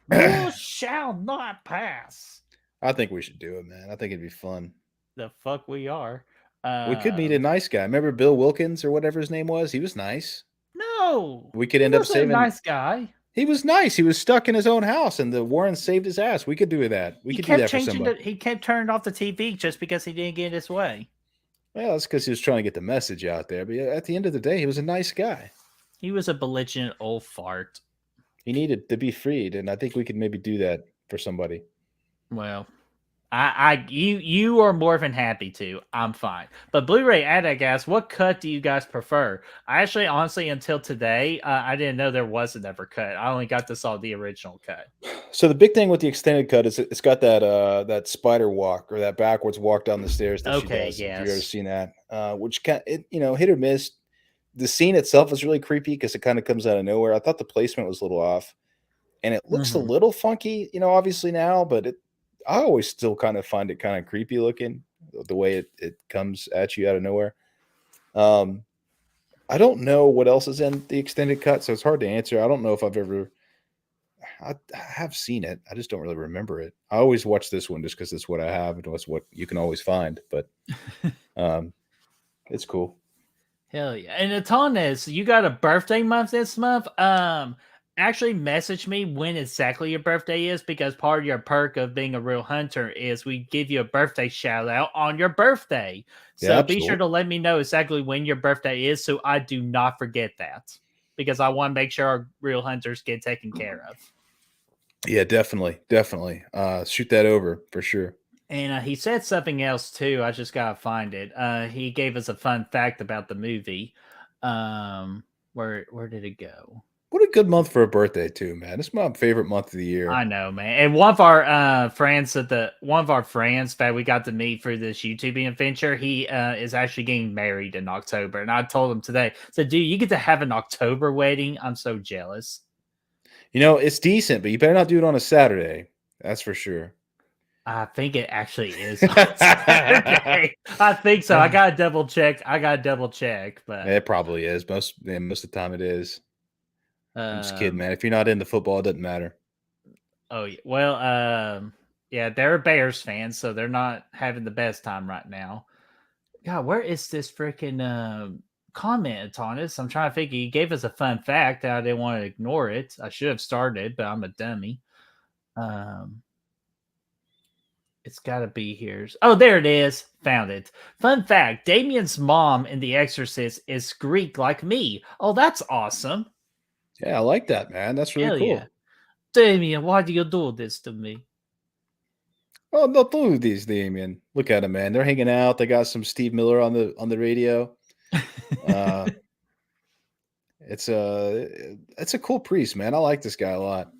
S1: Rule shall not pass.
S2: I think we should do it, man. I think it'd be fun.
S1: The fuck we are.
S2: We could meet a nice guy. Remember Bill Wilkins or whatever his name was? He was nice.
S1: No,
S2: We could
S1: he
S2: end up
S1: wasn't a
S2: saving.
S1: nice guy.
S2: He was nice. He was stuck in his own house, and the Warrens saved his ass. We could do that. We
S1: He
S2: could do
S1: kept
S2: that for
S1: changing
S2: somebody.
S1: He kept turning off the TV just because he didn't get his way.
S2: Well, that's because he was trying to get the message out there. But at the end of the day, he was a nice guy.
S1: He was a belligerent old fart.
S2: He needed to be freed, and I think we could maybe do that for somebody.
S1: Well, you are more than happy to. I'm fine. But Blu-ray addict asks, what cut do you guys prefer? I actually, honestly, until today, I didn't know there was another cut. I only got to saw the original cut.
S2: So the big thing with the extended cut is it's got that spider walk or that backwards walk down the stairs that she
S1: Okay,
S2: does. If you've ever
S1: yes.
S2: seen that, which hit or miss. The scene itself is really creepy because it kind of comes out of nowhere. I thought the placement was a little off, and it looks a
S1: Mhm.
S2: little funky, obviously now, but I always still kind of find it kind of creepy looking the way it comes at you out of nowhere. I don't know what else is in the extended cut, so it's hard to answer. I don't know if I have seen it. I just don't really remember it. I always watch this one just because it's what I have and it's what you can always find. But it's cool.
S1: Hell yeah. And Atanes, you got a birthday month this month? Actually message me when exactly your birthday is, because part of your perk of being a real hunter is we give you a birthday shout out on your birthday.
S2: Yeah,
S1: So be sure
S2: absolutely.
S1: to let me know exactly when your birthday is so I do not forget that, because I want to make sure our real hunters get taken care of.
S2: Yeah, definitely. Definitely. Shoot that over for sure.
S1: And he said something else too. I just gotta find it. He gave us a fun fact about the movie. Where did it go?
S2: What a good month for a birthday, too, man. It's my favorite month of the year.
S1: I know, man. And one of our friends that we got to meet for this YouTubing adventure, he is actually getting married in October. And I told him today, said, dude, you get to have an October wedding. I'm so jealous.
S2: It's decent, but you better not do it on a Saturday. That's for sure.
S1: I think it actually is on Saturday. I think so. I gotta double check. But
S2: It probably is. Most of the time it is. I'm just kidding,
S1: um,
S2: man. If you're not into football, it doesn't matter.
S1: oh yeah. Well, yeah, they're Bears fans, so they're not having the best time right now. God, where is this freaking commented on this. I'm trying to figure. He gave us a fun fact, and I didn't want to ignore it. I should have started, but I'm a dummy. It's got to be here. Oh, there it is. Found it. Fun fact: Damien's mom in The Exorcist is Greek like me. Oh, that's awesome.
S2: Yeah, I like that, man. That's really
S1: Hell
S2: cool.
S1: yeah. Damien, why do you do this to me?
S2: Oh, don't do these, Damien. Look at them, man. They're hanging out. They got some Steve Miller on the radio. Uh, it's a cool priest, man. I like this guy a lot.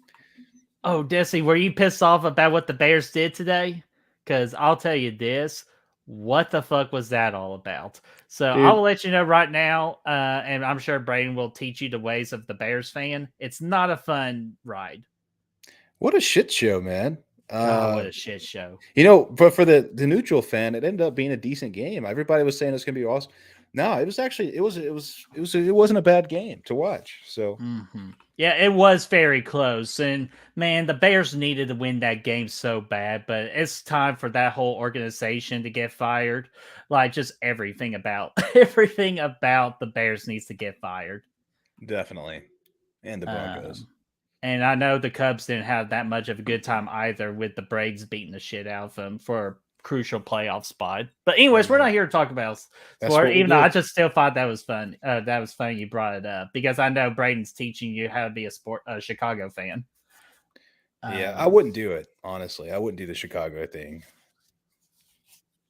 S1: Oh, Desi, were you pissed off about what the Bears did today? Because I'll tell you this. What the fuck was that all about? So I
S2: Dude,
S1: will let you know right now, and I'm sure Braden will teach you the ways of the Bears fan. It's not a fun ride.
S2: what a shit show, man.
S1: God, what a shit show.
S2: But for the neutral fan, it ended up being a decent game. Everybody was saying it's gonna be awesome. No, it was actually it wasn't a bad game to watch. So
S1: Yeah, it was very close. And man, the Bears needed to win that game so bad, but it's time for that whole organization to get fired. Like just everything about everything about the Bears needs to get fired.
S2: definitely. And the Broncos.
S1: And I know the Cubs didn't have that much of a good time either with the Braves beating the shit out of them for a crucial playoff spot. But anyways, we're not here to talk about sport, even though I just still thought that was fun. That was funny you brought it up because I know Braden's teaching you how to be a Chicago fan.
S2: Yeah, I wouldn't do it, honestly. I wouldn't do the Chicago thing.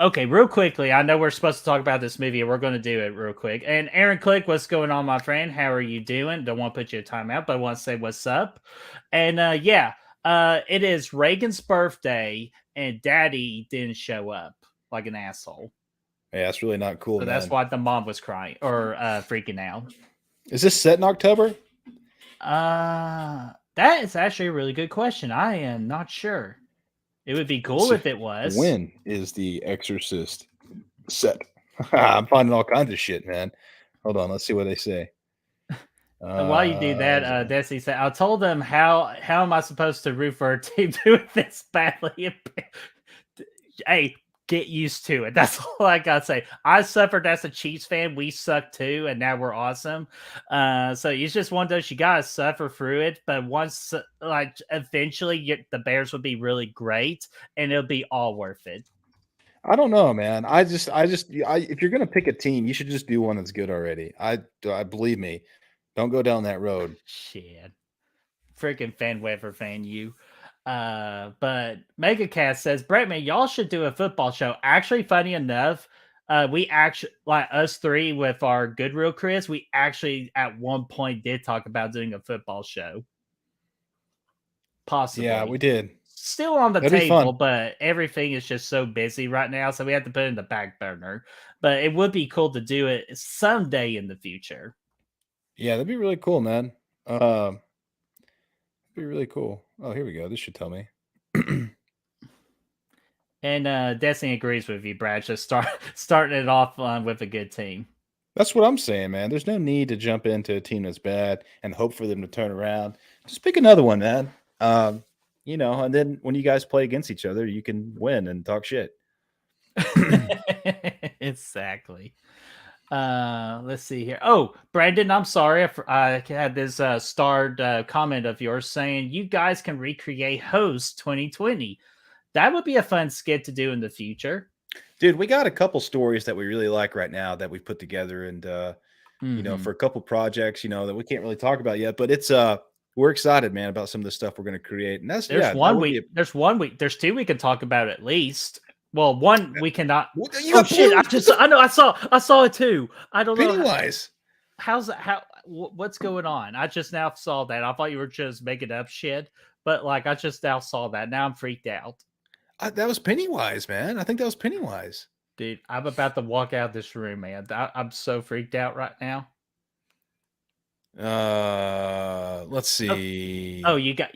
S1: Okay, real quickly, I know we're supposed to talk about this movie, and we're going to do it real quick. And Aaron Click, what's going on, my friend? How are you doing? Don't want to put you a timeout, but I want to say what's up. And it is Reagan's birthday, and Daddy didn't show up like an asshole.
S2: Yeah, that's really not cool,
S1: So
S2: man.
S1: that's why the mom was crying or freaking out.
S2: Is this set in October?
S1: That is actually a really good question. I am not sure. It would be cool if it was.
S2: When is The Exorcist set? I'm finding all kinds of shit, man. Hold on, let's see what they say.
S1: While you do that, Desi said, "I told them how am I supposed to root for a team doing this badly?" Hey, get used to it. That's all I gotta say. I suffered as a Chiefs fan. We suck too, and now we're awesome. So it's just one of those you gotta suffer through it. But once, like, eventually, the Bears would be really great, and it'll be all worth it.
S2: I don't know, man. If you're gonna pick a team, you should just do one that's good already. I believe me. Don't go down that road.
S1: Shit, freaking fan you. But MegaCast says, Brett, y'all should do a football show. Actually, funny enough, we actually, like us three with our Good Real Chris, we actually at one point did talk about doing a football show. Possibly.
S2: Yeah, we did.
S1: Still on the table, but everything is just so busy right now, so we have to put it in the back burner. But it would be cool to do it someday in the future.
S2: Yeah, that'd be really cool, man. Be really cool. Oh, here we go. This should tell me.
S1: And Destiny agrees with you, Brad. Just starting it off with a good team.
S2: That's what I'm saying, man. There's no need to jump into a team that's bad and hope for them to turn around. Just pick another one, man. And then when you guys play against each other, you can win and talk shit.
S1: Exactly. Let's see here. Oh, Brandon, I'm sorry. I had this starred comment of yours saying you guys can recreate Host 2020. That would be a fun skit to do in the future.
S2: Dude, we got a couple stories that we really like right now that we've put together and for a couple projects, that we can't really talk about yet, but it's we're excited, man, about some of the stuff we're going to create. And that's
S1: there's 2 we can talk about at least. Well, one we cannot. Shit! I saw it too. I don't know.
S2: Pennywise.
S1: What's going on? I just now saw that. I thought you were just making up shit, but like I just now saw that. Now I'm freaked out.
S2: That was Pennywise, man. I think that was Pennywise.
S1: Dude, I'm about to walk out this room, man. I'm so freaked out right now.
S2: Let's see.
S1: Oh, you got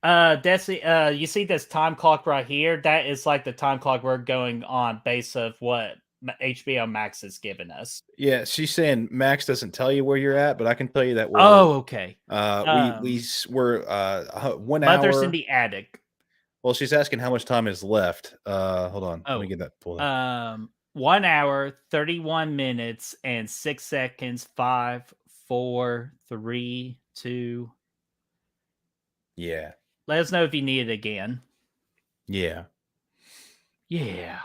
S1: Desi, you see this time clock right here? That is like the time clock we're going on base of what HBO Max has given us.
S2: Yeah, she's saying Max doesn't tell you where you're at, but I can tell you that we're
S1: okay.
S2: We're 1
S1: Mother's
S2: hour
S1: in the attic.
S2: Well, she's asking how much time is left. Hold on. Let me get that pulled up.
S1: 1 hour, 31 minutes, and 6 seconds. 5, 4, 3, 2.
S2: Yeah.
S1: Let us know if you need it again.
S2: Yeah.
S1: Yeah.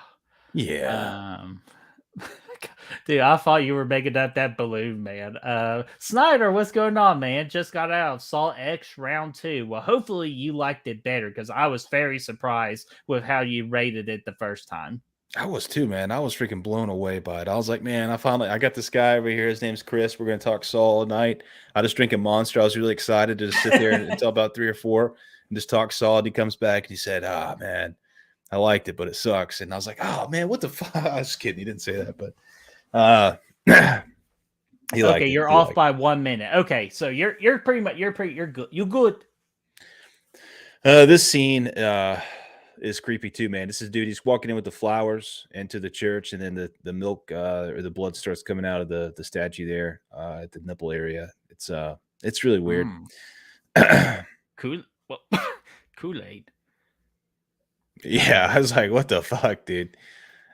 S2: Yeah.
S1: Um, dude, I thought you were making up that balloon, man. Snyder, what's going on, man? Just got out of Saw X Round 2. Well, hopefully you liked it better because I was very surprised with how you rated it the first time.
S2: I was too, man. I was freaking blown away by it. I was like, man, I got this guy over here. His name's Chris. We're gonna talk Saul all night. I just drink a Monster. I was really excited to just sit there until about 3 or 4 and just talk Saul. And he comes back and he said, "Ah, man, I liked it, but it sucks." And I was like, "Oh man, what the fuck?" I was kidding. He didn't say that, but he liked
S1: Okay,
S2: it.
S1: you're
S2: He
S1: off
S2: liked
S1: by 1 minute. Okay, so you're pretty much you're good. You good.
S2: it. This scene is creepy too, man. This is dude. He's walking in with the flowers into the church, and then the milk or the blood starts coming out of the statue there at the nipple area. It's really weird.
S1: Cool. Well, Kool-Aid.
S2: Yeah, I was like, what the fuck, dude?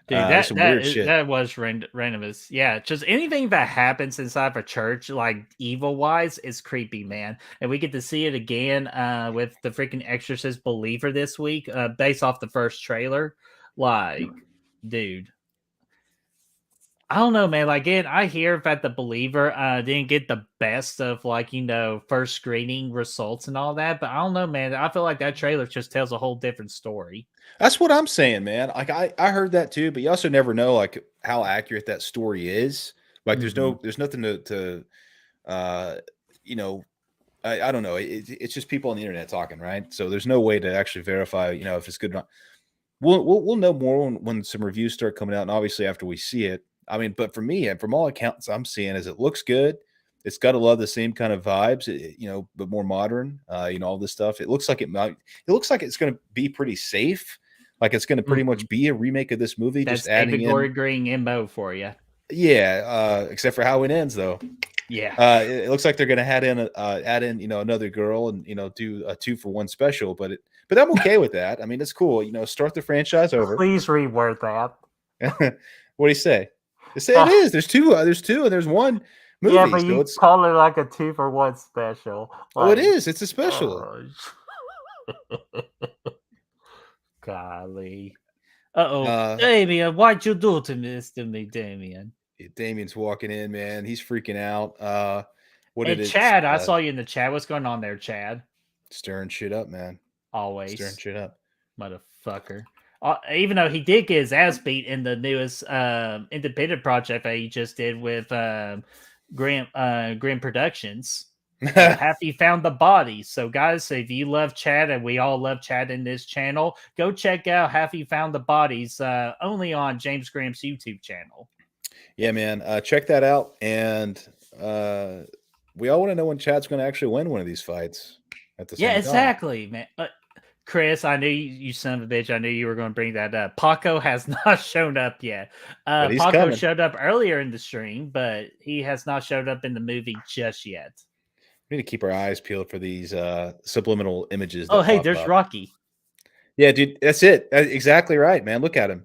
S1: Dude,
S2: There's some weird shit.
S1: that was randomous. Yeah, just anything that happens inside of a church, like evil wise, is creepy, man. And we get to see it again with the freaking Exorcist Believer this week, based off the first trailer. Like, dude, I don't know, man. Like, again, I hear that the Believer didn't get the best of first screening results and all that, but I don't know, man. I feel like that trailer just tells a whole different story.
S2: That's what I'm saying, man. Like I heard that too, but you also never know like how accurate that story is. Like
S1: Hmm.
S2: there's nothing to uh you know I don't know. It's just people on the internet talking, right? So there's no way to actually verify, if it's good or not. We'll know more when some reviews start coming out, and obviously after we see it. I mean, but for me, and from all accounts I'm seeing, is it looks good. It's got a lot of the same kind of vibes, but more modern. All this stuff. It looks like it might. It looks like it's going to be pretty safe. Like it's going to pretty
S1: Hmm.
S2: much be a remake of this movie, just
S1: That's
S2: adding
S1: David
S2: in.
S1: Gordon MO for you.
S2: Yeah, except for how it ends, though.
S1: Yeah.
S2: It looks like they're going to add in another girl and do a 2-for-1 special, but I'm okay with that. I mean, it's cool. Start the franchise over.
S1: Please reword that.
S2: What do you say? They say it is. There's two. There's two, and there's one
S1: Yeah,
S2: movie.
S1: but
S2: So
S1: you
S2: it's
S1: call it like a 2-for-1 special.
S2: it
S1: Like,
S2: is. It's a special.
S1: oh, golly. Uh-oh.
S2: Uh,
S1: Damien, why'd you do this to me, Damien?
S2: Damien's walking in, man. He's freaking out. What did
S1: And
S2: it?
S1: Chad, I saw you in the chat. What's going on there, Chad?
S2: Stirring shit up, man. Stirring
S1: Always.
S2: shit up.
S1: Motherfucker. Even though he did get his ass beat in the newest independent project that he just did with Grim Productions. Happy found the body. So, guys, if you love Chad, and we all love Chad in this channel, go check out Happy Found the Bodies only on James Graham's YouTube channel.
S2: Yeah, man. Check that out. And we all want to know when Chad's going to actually win one of these fights at the same time.
S1: Exactly, man. Chris, I knew you son of a bitch. I knew you were going to bring that up. Paco has not shown up yet.
S2: But he's
S1: Paco
S2: coming.
S1: showed up earlier in the stream, but he has not showed up in the movie just yet.
S2: We need to keep our eyes peeled for these subliminal images.
S1: Oh, hey, there's Rocky.
S2: Yeah, dude, that's it. That's exactly right, man. Look at him.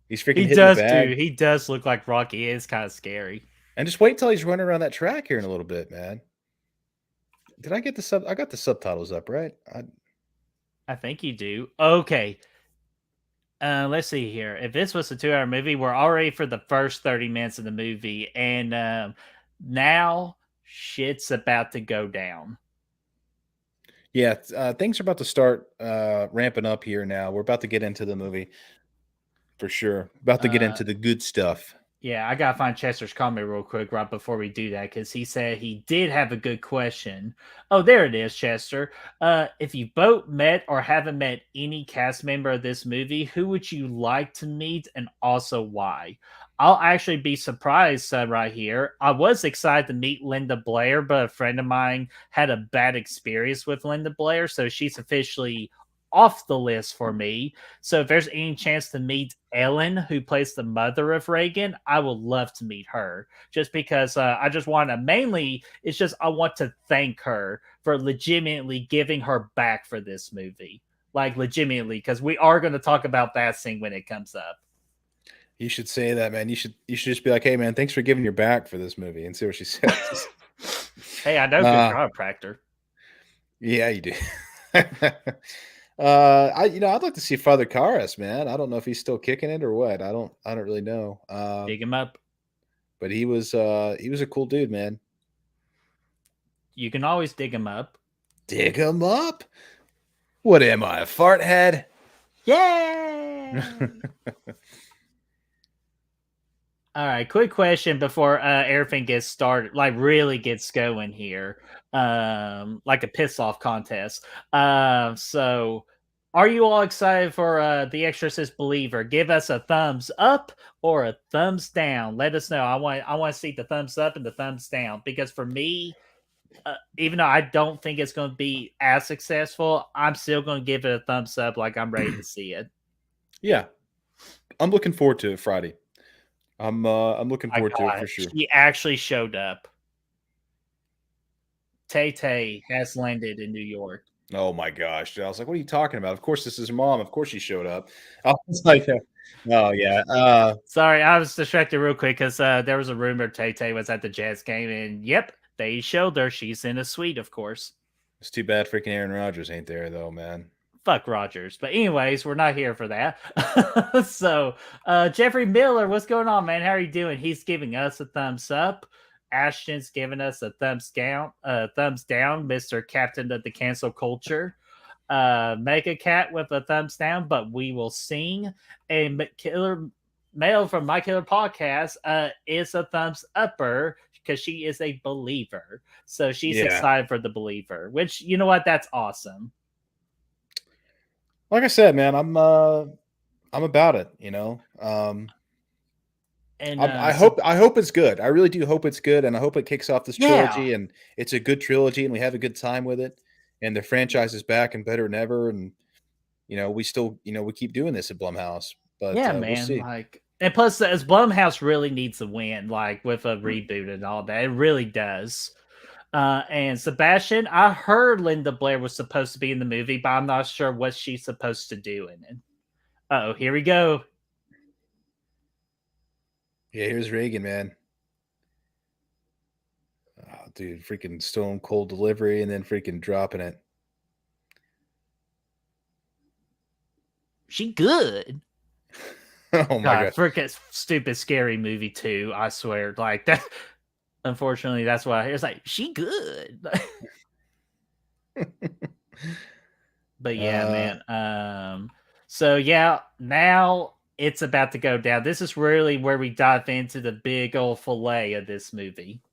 S2: He's freaking
S1: He
S2: hitting
S1: does,
S2: the bag.
S1: dude. He does look like Rocky. It is kind of scary.
S2: And just wait until he's running around that track here in a little bit, man. Did I get the sub? I got the subtitles up, right?
S1: I think you do. Okay. Let's see here. If this was a 2-hour movie, we're already for the first 30 minutes of the movie, and now shit's about to go down.
S2: Yeah, things are about to start ramping up here now. We're about to get into the movie for sure. About to get into the good stuff.
S1: Yeah, I gotta find Chester's comment real quick right before we do that because he said he did have a good question. Oh, there it is, Chester. If you both met or haven't met any cast member of this movie, who would you like to meet and also why? I'll actually be surprised right here. I was excited to meet Linda Blair, but a friend of mine had a bad experience with Linda Blair, so she's officially off the list for me. So if there's any chance to meet Ellen, who plays the mother of Reagan, I would love to meet her. Just because I just want to mainly, it's just I want to thank her for legitimately giving her back for this movie, like legitimately, because we are going to talk about that scene when it comes up.
S2: You should say that, man. You should just be like, "Hey, man, thanks for giving your back for this movie," and see what she says.
S1: Hey, I know good chiropractor.
S2: Yeah, you do. I'd like to see Father Karras, man. I don't know if he's still kicking it or what. I don't really know.
S1: Dig him up.
S2: But he was a cool dude, man.
S1: You can always dig him up.
S2: Dig him up. What am I, a fart head?
S1: Yeah. All right, quick question before everything gets started, like really gets going here, like a piss off contest. So, are you all excited for the Exorcist Believer? Give us a thumbs up or a thumbs down. Let us know. I want to see the thumbs up and the thumbs down because for me, even though I don't think it's going to be as successful, I'm still going to give it a thumbs up. Like I'm ready to see it.
S2: Yeah, I'm looking forward to it Friday. I'm looking
S1: My
S2: forward to it
S1: God,
S2: for sure.
S1: she actually showed up. Tay Tay has landed in New York.
S2: Oh my gosh. I was like, what are you talking about? Of course, this is her mom. Of course she showed up. I was like, oh yeah.
S1: Sorry, I was distracted real quick because there was a rumor Tay Tay was at the Jazz game, and yep, they showed her. She's in a suite, of course.
S2: It's too bad freaking Aaron Rodgers ain't there though, man.
S1: Fuck Rogers. But anyways, we're not here for that. So, Jeffrey Miller, what's going on, man? How are you doing? He's giving us a thumbs up. Ashton's giving us a thumbs down. Mr. Captain of the Cancel Culture. Mega Cat with a thumbs down, but we will sing. And Killer Mail from My Killer Podcast is a thumbs upper because she is a believer. So she's excited for the believer, which you know what? That's awesome.
S2: Like I said, man, I'm about it, you know.
S1: And
S2: I hope it's good. I really do hope it's good, and I hope it kicks off this trilogy, and it's a good trilogy, and we have a good time with it, and the franchise is back and better than ever, and we still we keep doing this at Blumhouse, but
S1: yeah, man,
S2: we'll see.
S1: like, and plus, as Blumhouse really needs a win, like with a reboot and all that, it really does. And Sebastian, I heard Linda Blair was supposed to be in the movie, but I'm not sure what she's supposed to do in it. Oh, here we go.
S2: Yeah, here's Reagan, man. Oh, dude, freaking stone cold delivery, and then freaking dropping it.
S1: She good.
S2: Oh my god,
S1: freaking stupid scary movie too. I swear, like that. Unfortunately, that's why it's like she good. But yeah, man. So yeah, now it's about to go down. This is really where we dive into the big old fillet of this movie.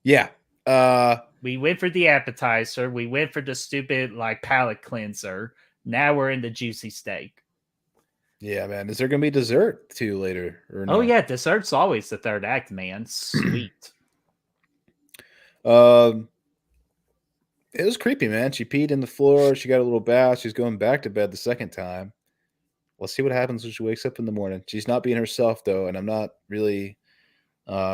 S2: Yeah.
S1: We went for the appetizer. We went for the stupid like palate cleanser. Now we're in the juicy steak.
S2: Yeah, man. Is there gonna be dessert too later? Or no?
S1: Oh yeah, dessert's always the third act, man. Sweet.
S2: It was creepy, man. She peed in the floor. She got a little bath. She's going back to bed the second time. Let's see what happens when she wakes up in the morning. She's not being herself though, and I'm not really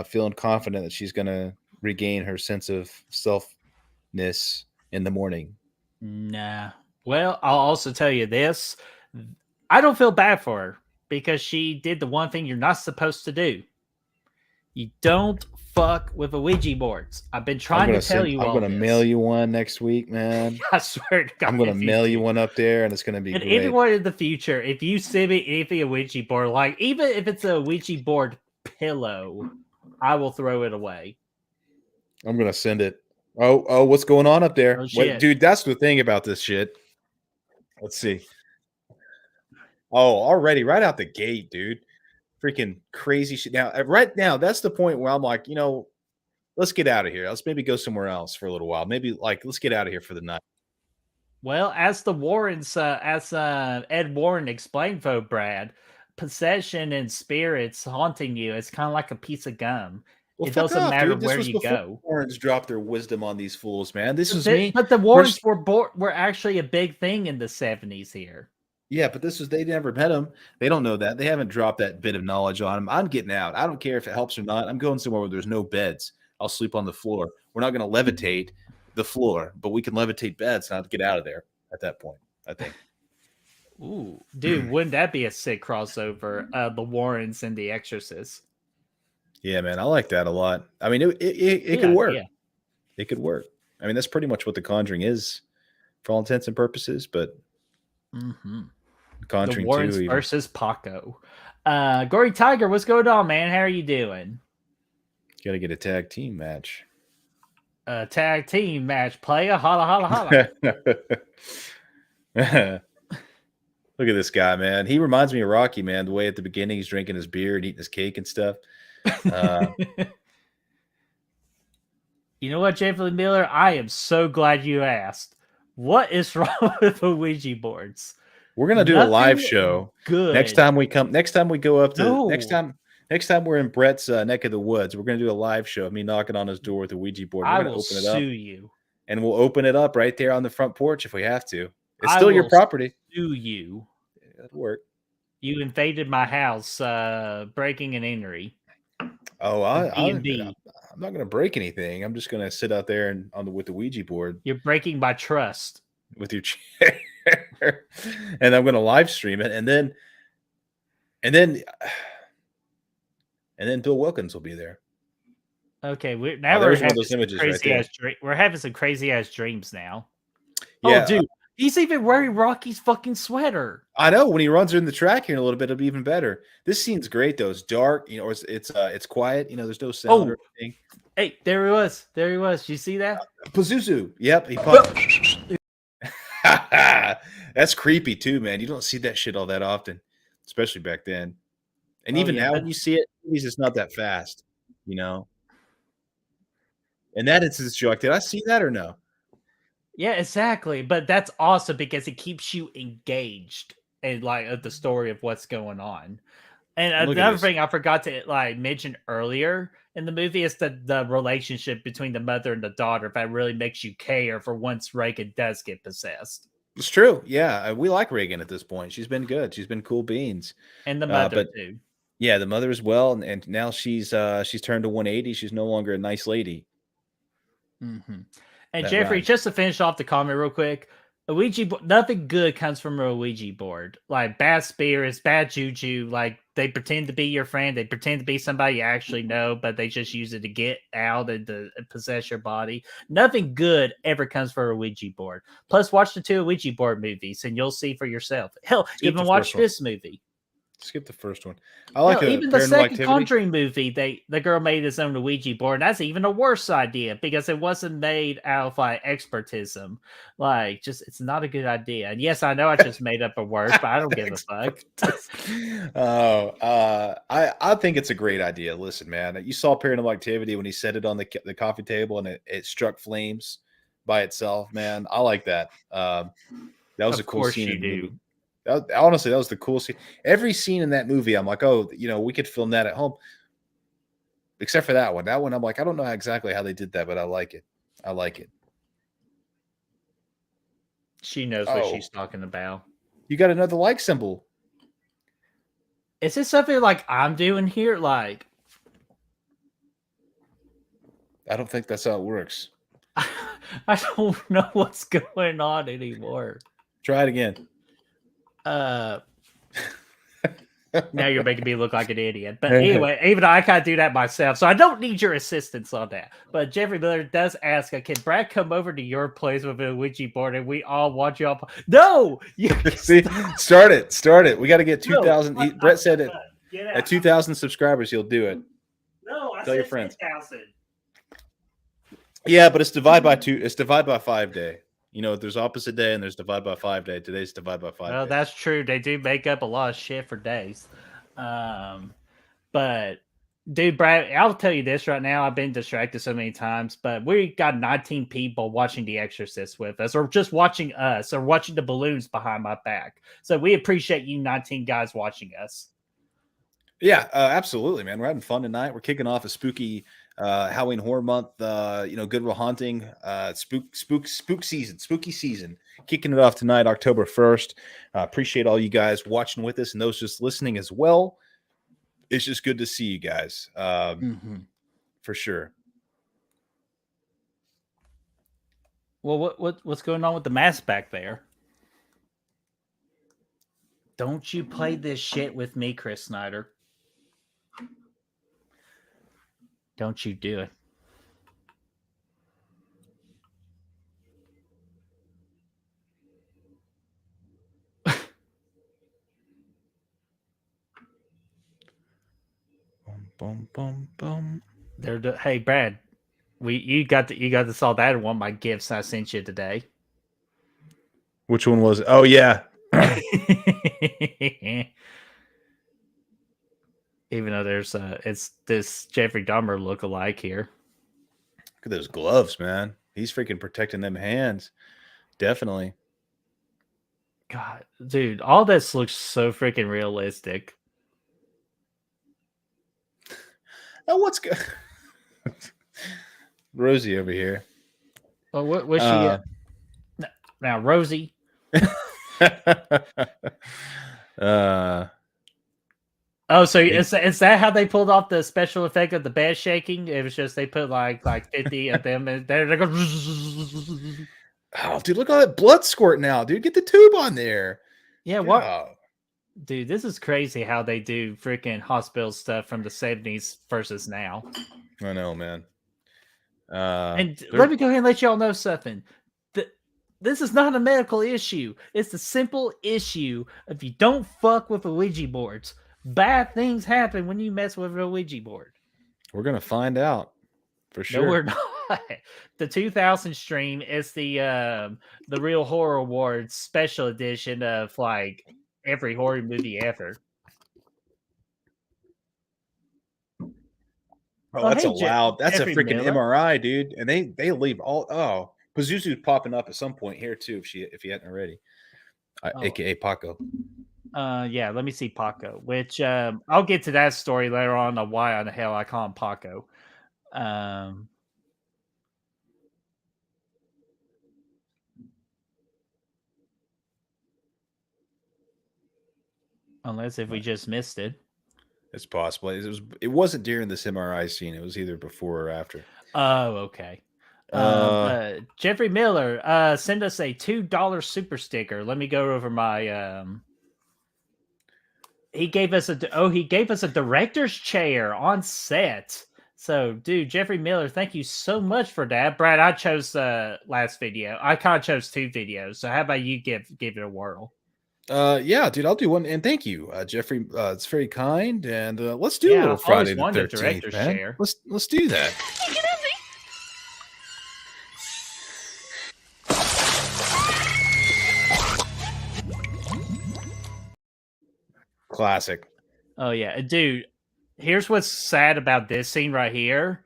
S2: feeling confident that she's gonna regain her sense of selfness in the morning.
S1: Nah. Well, I'll also tell you this. I don't feel bad for her because she did the one thing you're not supposed to do. You don't fuck with Ouija boards. I've been trying to tell you all
S2: I'm going to mail you one next week, man.
S1: I swear to God.
S2: I'm going to mail you one up there, and it's going to be great.
S1: Anyone in the future, if you send me anything a Ouija board, like even if it's a Ouija board pillow, I will throw it away.
S2: I'm going to send it. Oh, what's going on up there?
S1: Oh, shit.
S2: Dude, that's the thing about this shit. Let's see. Oh, already right out the gate, dude. Freaking crazy shit. Now, right now, that's the point where I'm like, let's get out of here. Let's maybe go somewhere else for a little while. Maybe let's get out of here for the night.
S1: Well, as the Warrens, as Ed Warren explained, for Brad, possession and spirits haunting you is kind of like a piece of gum.
S2: Well,
S1: it doesn't matter
S2: dude.
S1: where you go.
S2: The Warrens dropped their wisdom on these fools, man. This was me.
S1: But the Warrens were actually a big thing in the 70s here.
S2: Yeah, but they never met him. They don't know that. They haven't dropped that bit of knowledge on him. I'm getting out. I don't care if it helps or not. I'm going somewhere where there's no beds. I'll sleep on the floor. We're not going to levitate the floor, but we can levitate beds and I'll get out of there at that point, I think.
S1: Ooh, dude, wouldn't that be a sick crossover? The Warrens and the Exorcist.
S2: Yeah, man, I like that a lot. I mean, it
S1: Good
S2: could work.
S1: idea.
S2: It could work. I mean, that's pretty much what The Conjuring is for all intents and purposes. But
S1: Mm-hmm. The
S2: Conjuring 2,
S1: Warrens
S2: even.
S1: versus Paco. Gory Tiger, what's going on, man? How are you doing?
S2: Got to get a tag team match.
S1: Tag team match, player. Holla, holla, holla.
S2: Look at this guy, man. He reminds me of Rocky, man. The way at the beginning he's drinking his beer and eating his cake and stuff.
S1: You know what, Jeffrey Miller? I am so glad you asked. What is wrong with the Ouija boards?
S2: We're gonna do a live show
S1: good.
S2: next time we come. Next time we go up to
S1: No.
S2: next time we're in Brett's neck of the woods. We're gonna do a live show of me knocking on his door with a Ouija board. We're
S1: I
S2: gonna
S1: will
S2: open it up,
S1: sue you.
S2: and we'll open it up right there on the front porch if we have to. It's
S1: I
S2: still your
S1: will
S2: property.
S1: Sue you.
S2: It'll work.
S1: You invaded my house, breaking and entry.
S2: Oh, I'm
S1: B&B.
S2: not gonna break anything. I'm just gonna sit out there and with the Ouija board
S1: You're breaking my trust.
S2: with your chair, and I'm gonna live stream it, and then Bill Wilkins will be there.
S1: Okay, we're
S2: There's one of
S1: having
S2: those
S1: some
S2: images right
S1: crazy
S2: there.
S1: ass we're having some crazy ass dreams now.
S2: Yeah,
S1: Oh, dude, he's even wearing Rocky's fucking sweater.
S2: I know. When he runs in the track here in a little bit, it'll be even better. This scene's great though. It's dark, you know, it's quiet, you know, there's no sound or anything.
S1: Hey, there he was. There he was. You see that?
S2: Pazuzu. Yep, he popped. That's creepy too, man. You don't see that shit all that often, especially back then. And even now, when you see it, it's just not that fast, you know. And that instance, you're like, did I see that or no?
S1: Yeah, exactly. But that's awesome because it keeps you engaged and like the story of what's going on. And another thing I forgot to like mention earlier in the movie is the relationship between the mother and the daughter. If that really makes you care for once Reagan does get possessed.
S2: It's true. Yeah, we like Reagan at this point. She's been good. She's been cool beans.
S1: And the mother too.
S2: Yeah, the mother as well, and now she's turned to 180. She's no longer a nice lady.
S1: Mm-hmm. And Jeffrey, just to finish off the comment real quick, nothing good comes from a Ouija board. Like bad spirits, bad juju. Like they pretend to be your friend, they pretend to be somebody you actually know, but they just use it to get out and to possess your body. Nothing good ever comes from a Ouija board. Plus, watch the 2 Ouija board movies, and you'll see for yourself. Hell, even watch this movie.
S2: Skip the first one. I like
S1: even the second Conjuring movie. The girl made his own Ouija board. And that's even a worse idea because it wasn't made out of like expertism. Like, just it's not a good idea. And yes, I know I just made up a word, but I don't give a fuck.
S2: I think it's a great idea. Listen, man, you saw Paranormal Activity when he set it on the coffee table and it struck flames by itself. Man, I like that. That was a cool scene in the movie. Honestly, that was the coolest scene. Every scene in that movie, I'm like, oh, you know, we could film that at home. Except for that one. That one, I'm like, I don't know exactly how they did that, but I like it. I like it.
S1: She knows what she's talking about.
S2: You got another like symbol.
S1: Is this something like I'm doing here? Like,
S2: I don't think that's how it works.
S1: I don't know what's going on anymore.
S2: Try it again.
S1: Now you're making me look like an idiot. But anyway, even I can't do that myself, so I don't need your assistance on that. But Jeffrey Miller does ask, can Brad come over to your place with a Ouija board and we all watch you all? No!
S2: See, start it. We got to get 2,000. Brett said it. At 2,000 subscribers, he'll do it.
S1: No, I
S2: Tell
S1: said
S2: your friends.
S1: 10,000.
S2: Yeah, but it's divide by 2. It's divide by 5 day. You know, there's opposite day and there's divide by 5 day. Today's divide by 5
S1: Well,
S2: day.
S1: that's true. They do make up a lot of shit for days. But dude, Brad, I'll tell you this right now. I've been distracted so many times, but we got 19 people watching The Exorcist with us, or just watching us, or watching the balloons behind my back. So we appreciate you 19 guys watching us.
S2: Yeah, absolutely, man. We're having fun tonight. We're kicking off a spooky Halloween horror month. You know, Good Will Haunting, spooky season. Kicking it off tonight, October 1st. Appreciate all you guys watching with us and those just listening as well. It's just good to see you guys, for sure.
S1: Well, what's going on with the mask back there? Don't you play this shit with me, Chris Snyder. Don't you do it.
S2: Boom, boom, boom.
S1: Hey, Brad, you got to saw that in one of my gifts I sent you today.
S2: Which one was it? Oh yeah.
S1: Even though there's it's this Jeffrey Dahmer look-alike here.
S2: Look at those gloves, man. He's freaking protecting them hands. Definitely.
S1: God, dude, all this looks so freaking realistic.
S2: Oh, what's good? Rosie over here.
S1: Well, what was she? Now, Rosie. Oh, so is that how they pulled off the special effect of the bed shaking? It was just they put like 50 of them and there they go.
S2: Oh, dude, look at all that blood squirting out, dude. Get the tube on there.
S1: Yeah, what? Dude, this is crazy how they do freaking hospital stuff from the 70s versus now.
S2: I know, man.
S1: And let me go ahead and let y'all know something. This is not a medical issue. It's a simple issue of you don't fuck with Ouija boards. Bad things happen when you mess with a Ouija board.
S2: We're gonna find out for sure.
S1: No, we're not. The 2000 stream is the Real Horror Awards special edition of like every horror movie ever.
S2: Oh, that's loud. That's
S1: Jeffrey
S2: a freaking
S1: Miller.
S2: MRI, dude. And they leave all. Oh, Pazuzu's popping up at some point here too. If he hadn't already, aka Paco.
S1: Yeah. Let me see Paco. Which I'll get to that story later on. Of why on the hell I call him Paco. Unless if we just missed it.
S2: It's possible. It wasn't during this MRI scene. It was either before or after.
S1: Oh, okay. Jeffrey Miller, send us a $2 super sticker. Let me go over my. He gave us a director's chair on set. So, dude, Jeffrey Miller, thank you so much for that. Brad, I chose the last video. I kind of chose 2 videos. So, how about you give it a whirl?
S2: Yeah, dude, I'll do one. And thank you, Jeffrey. It's very kind. And let's do a little Friday the 13th, man.
S1: Chair.
S2: Let's do that. Classic.
S1: Oh yeah, dude. Here's what's sad about this scene right here.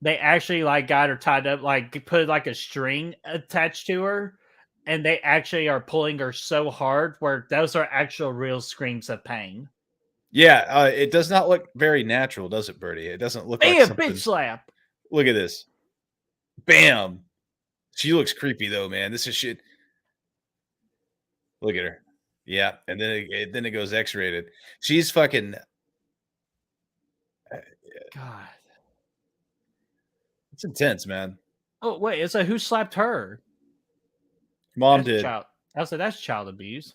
S1: They actually like got her tied up, like put like a string attached to her, and they actually are pulling her so hard where those are actual real screams of pain.
S2: Yeah, it does not look very natural, does it, Birdie? It doesn't look like something.
S1: Bitch slap.
S2: Look at this. Bam. She looks creepy though, man. This is shit. Look at her. Yeah, and then it goes X-rated. She's fucking.
S1: God,
S2: it's intense, man.
S1: Oh wait, so who slapped her?
S2: Mom did.
S1: That's child abuse.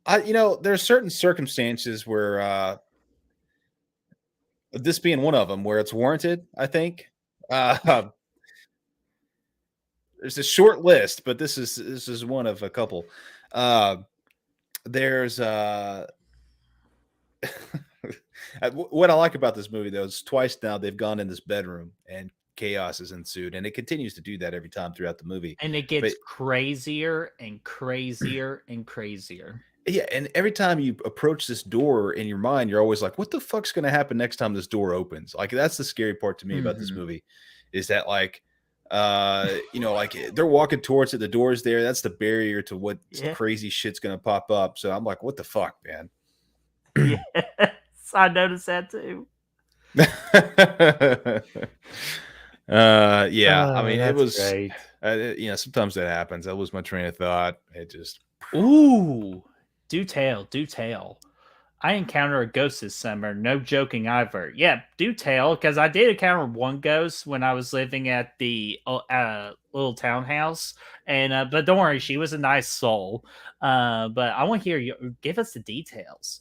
S2: There's certain circumstances where this being one of them where it's warranted, I think. There's a short list, but this is one of a couple. There's what I like about this movie though is twice now they've gone in this bedroom and chaos has ensued, and it continues to do that every time throughout the movie.
S1: And it gets crazier and crazier and crazier.
S2: Yeah, and every time you approach this door in your mind, you're always like, what the fuck's going to happen next time this door opens? Like, that's the scary part to me about this movie is that, like, like they're walking towards it, the door's there. That's the barrier to what crazy shit's going to pop up. So I'm like, what the fuck, man?
S1: Yes, I noticed that too.
S2: Yeah, I mean, it was
S1: great.
S2: Sometimes that happens. I lose my train of thought. It just
S1: do tell. I encountered a ghost this summer. No joking either. Yeah, do tell, because I did encounter one ghost when I was living at the little townhouse, and but don't worry, she was a nice soul. But I want to hear you give us the details.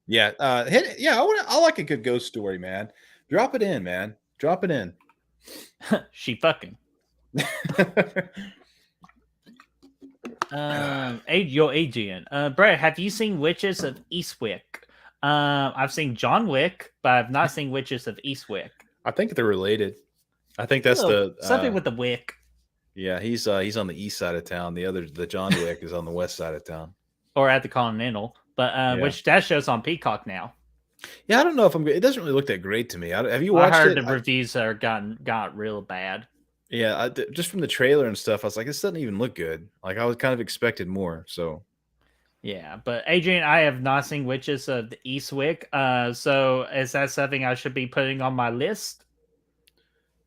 S2: Yeah, I like a good ghost story, man. Drop it in, man. Drop it in.
S1: She fucking. Adrian. Brett, have you seen Witches of Eastwick? I've seen John Wick, but I've not seen Witches of Eastwick.
S2: I think they're related. I think that's
S1: Something with the wick.
S2: Yeah, he's on the east side of town. The John Wick is on the west side of town.
S1: Or at the Continental, but
S2: Yeah.
S1: which that show's on Peacock now.
S2: Yeah, I don't know if it doesn't really look that great to me. Have you
S1: I
S2: watched
S1: heard
S2: it?
S1: the reviews got real bad.
S2: Yeah, just from the trailer and stuff, I was like, this doesn't even look good. Like I was kind of expected more. So
S1: Yeah, but Adrian, I have not seen Witches of the Eastwick. So is that something I should be putting on my list?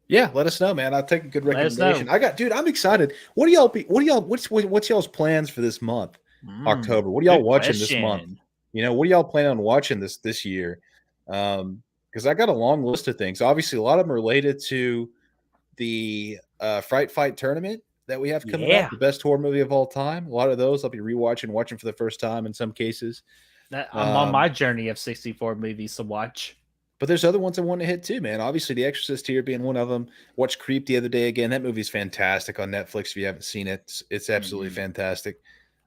S2: yeah, let us know, man. I'll take a good
S1: Let us know.
S2: recommendation. Dude, I'm excited. What's y'all's plans for this month, October? What are y'all
S1: good
S2: watching this month?
S1: question.
S2: You know, what do y'all plan on watching this year? Because I got a long list of things. Obviously, a lot of them are related to the Fright Fight tournament that we have coming
S1: Yeah.
S2: up, the best horror movie of all time. A lot of those I'll be rewatching, watching for the first time in some cases.
S1: I'm on my journey of 64 movies to watch.
S2: But there's other ones I want to hit too, man. Obviously, The Exorcist here being one of them. Watched Creep the other day again. That movie's fantastic on Netflix. If you haven't seen it, it's absolutely fantastic.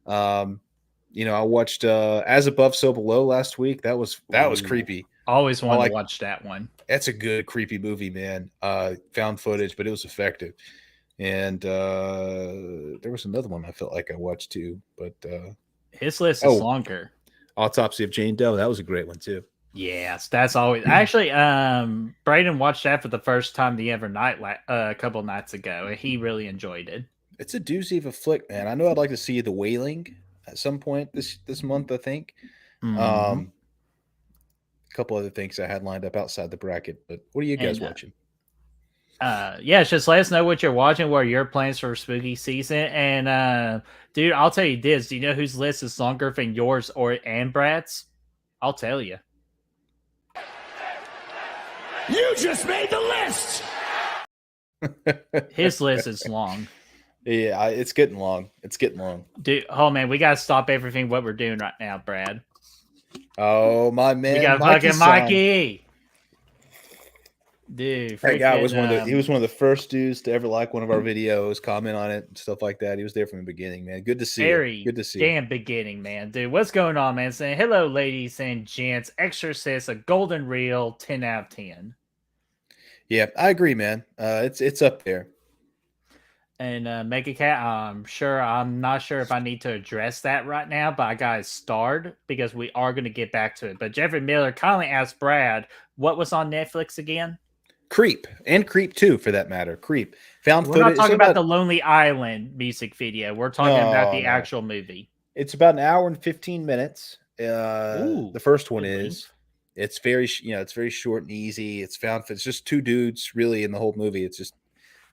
S2: You know, I watched As Above, So Below last week. That was creepy.
S1: Always wanted to watch that one.
S2: That's a good creepy movie, man. Found footage, but it was effective. And there was another one I felt like I watched too, but
S1: his list is longer.
S2: Autopsy of Jane Doe. That was a great one too.
S1: Yes, that's always actually. Brayden watched that for the first time the other night, a couple nights ago, and he really enjoyed it.
S2: It's a doozy of a flick, man. I know I'd like to see The Wailing at some point this month. I think. A couple other things I had lined up outside the bracket, but what are you guys watching?
S1: Yeah, just let us know what you're watching, what are your plans for spooky season, and dude, I'll tell you this: do you know whose list is longer than yours and Brad's? I'll tell you.
S4: You just made the list.
S1: His list is long.
S2: Yeah, it's getting long. It's getting long.
S1: Dude, oh man, we gotta stop everything what we're doing right now, Brad.
S2: Oh my man,
S1: we got fucking Mikey. Dude,
S2: that guy was he was one of the first dudes to ever like one of our videos, comment on it, and stuff like that. He was there from the beginning, man. Good to see you. Good to see
S1: damn beginning, man. Dude, what's going on, man? Saying hello, ladies and gents. Exorcist, a golden reel, 10 out of 10.
S2: Yeah, I agree, man. It's up there.
S1: And Mega Cat, I'm not sure if I need to address that right now, but I got it starred because we are going to get back to it. But Jeffrey Miller kindly asked Brad, what was on Netflix again?
S2: Creep, and Creep 2 for that matter. Creep. Found
S1: We're
S2: footage.
S1: not talking about the Lonely Island music video. We're talking about the actual movie.
S2: It's about an hour and 15 minutes. The first one is. It's very, it's very short and easy. It's just two dudes really in the whole movie. It's just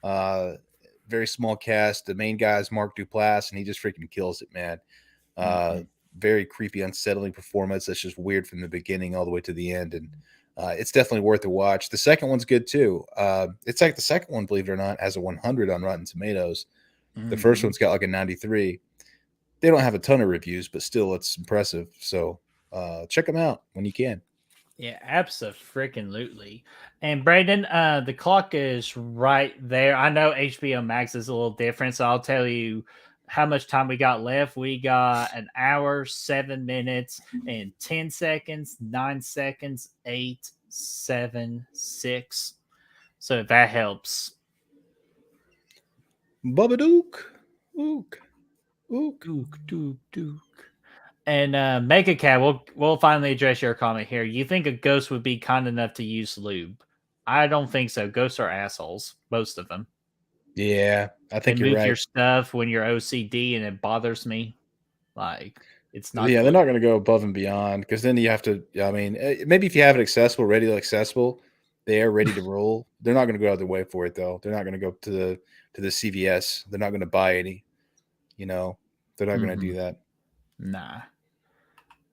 S2: very small cast. The main guy is Mark Duplass, and he just freaking kills it, man. Very creepy, unsettling performance. That's just weird from the beginning all the way to the end, and it's definitely worth a watch. The second one's good too. It's like the second one, believe it or not, has a 100 on Rotten Tomatoes. The first one's got like a 93. They don't have a ton of reviews, but still, it's impressive. So check them out when you can.
S1: Yeah, abso-freaking-lutely. And Brandon, the clock is right there. I know HBO Max is a little different, so I'll tell you how much time we got left. We got an hour, 7 minutes, and 10 seconds, 9 seconds, 8, 7, 6. So if that helps.
S2: Babadook. Ook. Ook.
S1: Dook, dook, dook. And Mega Cat, we'll finally address your comment here. You think a ghost would be kind enough to use lube? I don't think so. Ghosts are assholes, most of them.
S2: Yeah, I think
S1: they
S2: you're
S1: move
S2: right.
S1: Your stuff when you're OCD, and it bothers me. Like it's not.
S2: Yeah, they're not going to go above and beyond because then you have to. I mean, maybe if you have it accessible, ready accessible, they are ready to roll. They're not going to go out of their way for it though. They're not going to go to the CVS. They're not going to buy any. They're not going to do that.
S1: Nah.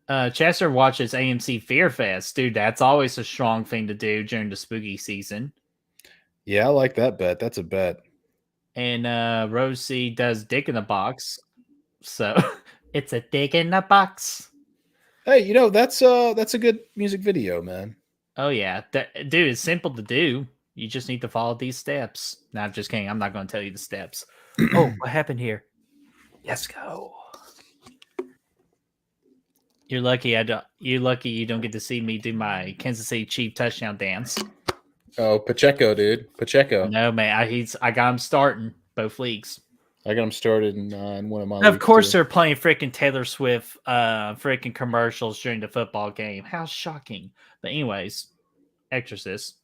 S1: Chester watches AMC Fear Fest. Dude, that's always a strong thing to do during the spooky season.
S2: Yeah, I like that bet. That's a bet.
S1: And Rosie does Dick in the Box. So it's a dick in the box.
S2: Hey, that's a good music video, man.
S1: Oh yeah, dude, it's simple to do. You just need to follow these steps. No, I'm just kidding. I'm not going to tell you the steps. Oh, what happened here? Let's go. You're lucky. You're lucky you don't get to see me do my Kansas City Chief touchdown dance.
S2: Oh, Pacheco, dude. Pacheco.
S1: No man, I got him starting both leagues.
S2: I got him started in one of my
S1: Of
S2: leagues,
S1: course,
S2: too.
S1: they're playing freaking Taylor Swift, freaking commercials during the football game. How shocking! But anyways, Exorcist.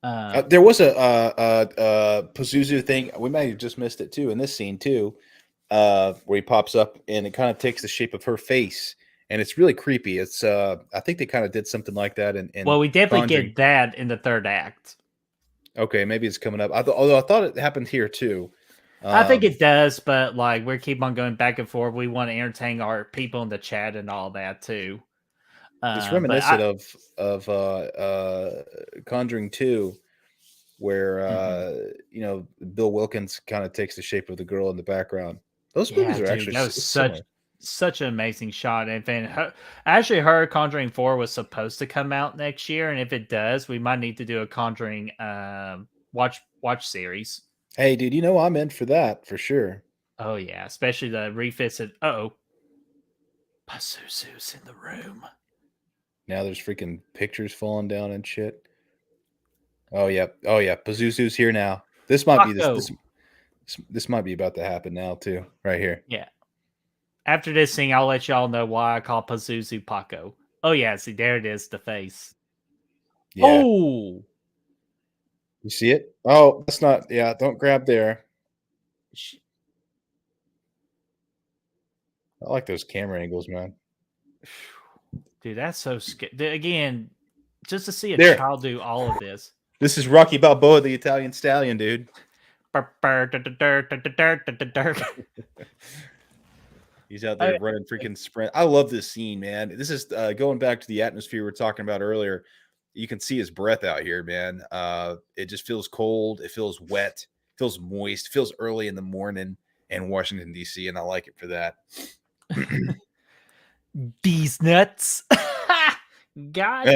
S2: There was a Pazuzu thing. We might have just missed it too in this scene too, where he pops up and it kind of takes the shape of her face, and it's really creepy. It's I think they kind of did something like that in
S1: Well, we definitely
S2: Conjuring.
S1: get that in the third act.
S2: Okay, maybe it's coming up. Although I thought it happened here too.
S1: I think it does, but like we keep on going back and forth. We want to entertain our people in the chat and all that too.
S2: It's
S1: But
S2: reminiscent of Conjuring 2, where Bill Wilkins kind of takes the shape of the girl in the background. Those movies are
S1: dude,
S2: actually
S1: that was
S2: similar.
S1: such an amazing shot. And then I actually heard Conjuring 4 was supposed to come out next year, and if it does, we might need to do a Conjuring watch series.
S2: Hey, dude, I'm in for that for sure.
S1: Oh yeah, especially the refits. Pazuzu's in the room.
S2: Now there's freaking pictures falling down and shit. Oh yeah, Pazuzu's here now. This might be this might be about to happen now too, right here.
S1: Yeah. After this thing, I'll let y'all know why I call Pazuzu Paco. Oh yeah, see there it is, the face.
S2: Yeah.
S1: Oh,
S2: you see it? Oh, that's not. Yeah, don't grab there. I like those camera angles, man.
S1: Dude, that's so scary. Again, just to see a
S2: There.
S1: child do all of this.
S2: This is Rocky Balboa, the Italian stallion, dude. He's out there running freaking sprint. I love this scene, man. This is going back to the atmosphere we were talking about earlier. You can see his breath out here, man. It just feels cold. It feels wet. It feels moist. It feels early in the morning in Washington, D.C., and I like it for that.
S1: These nuts. God.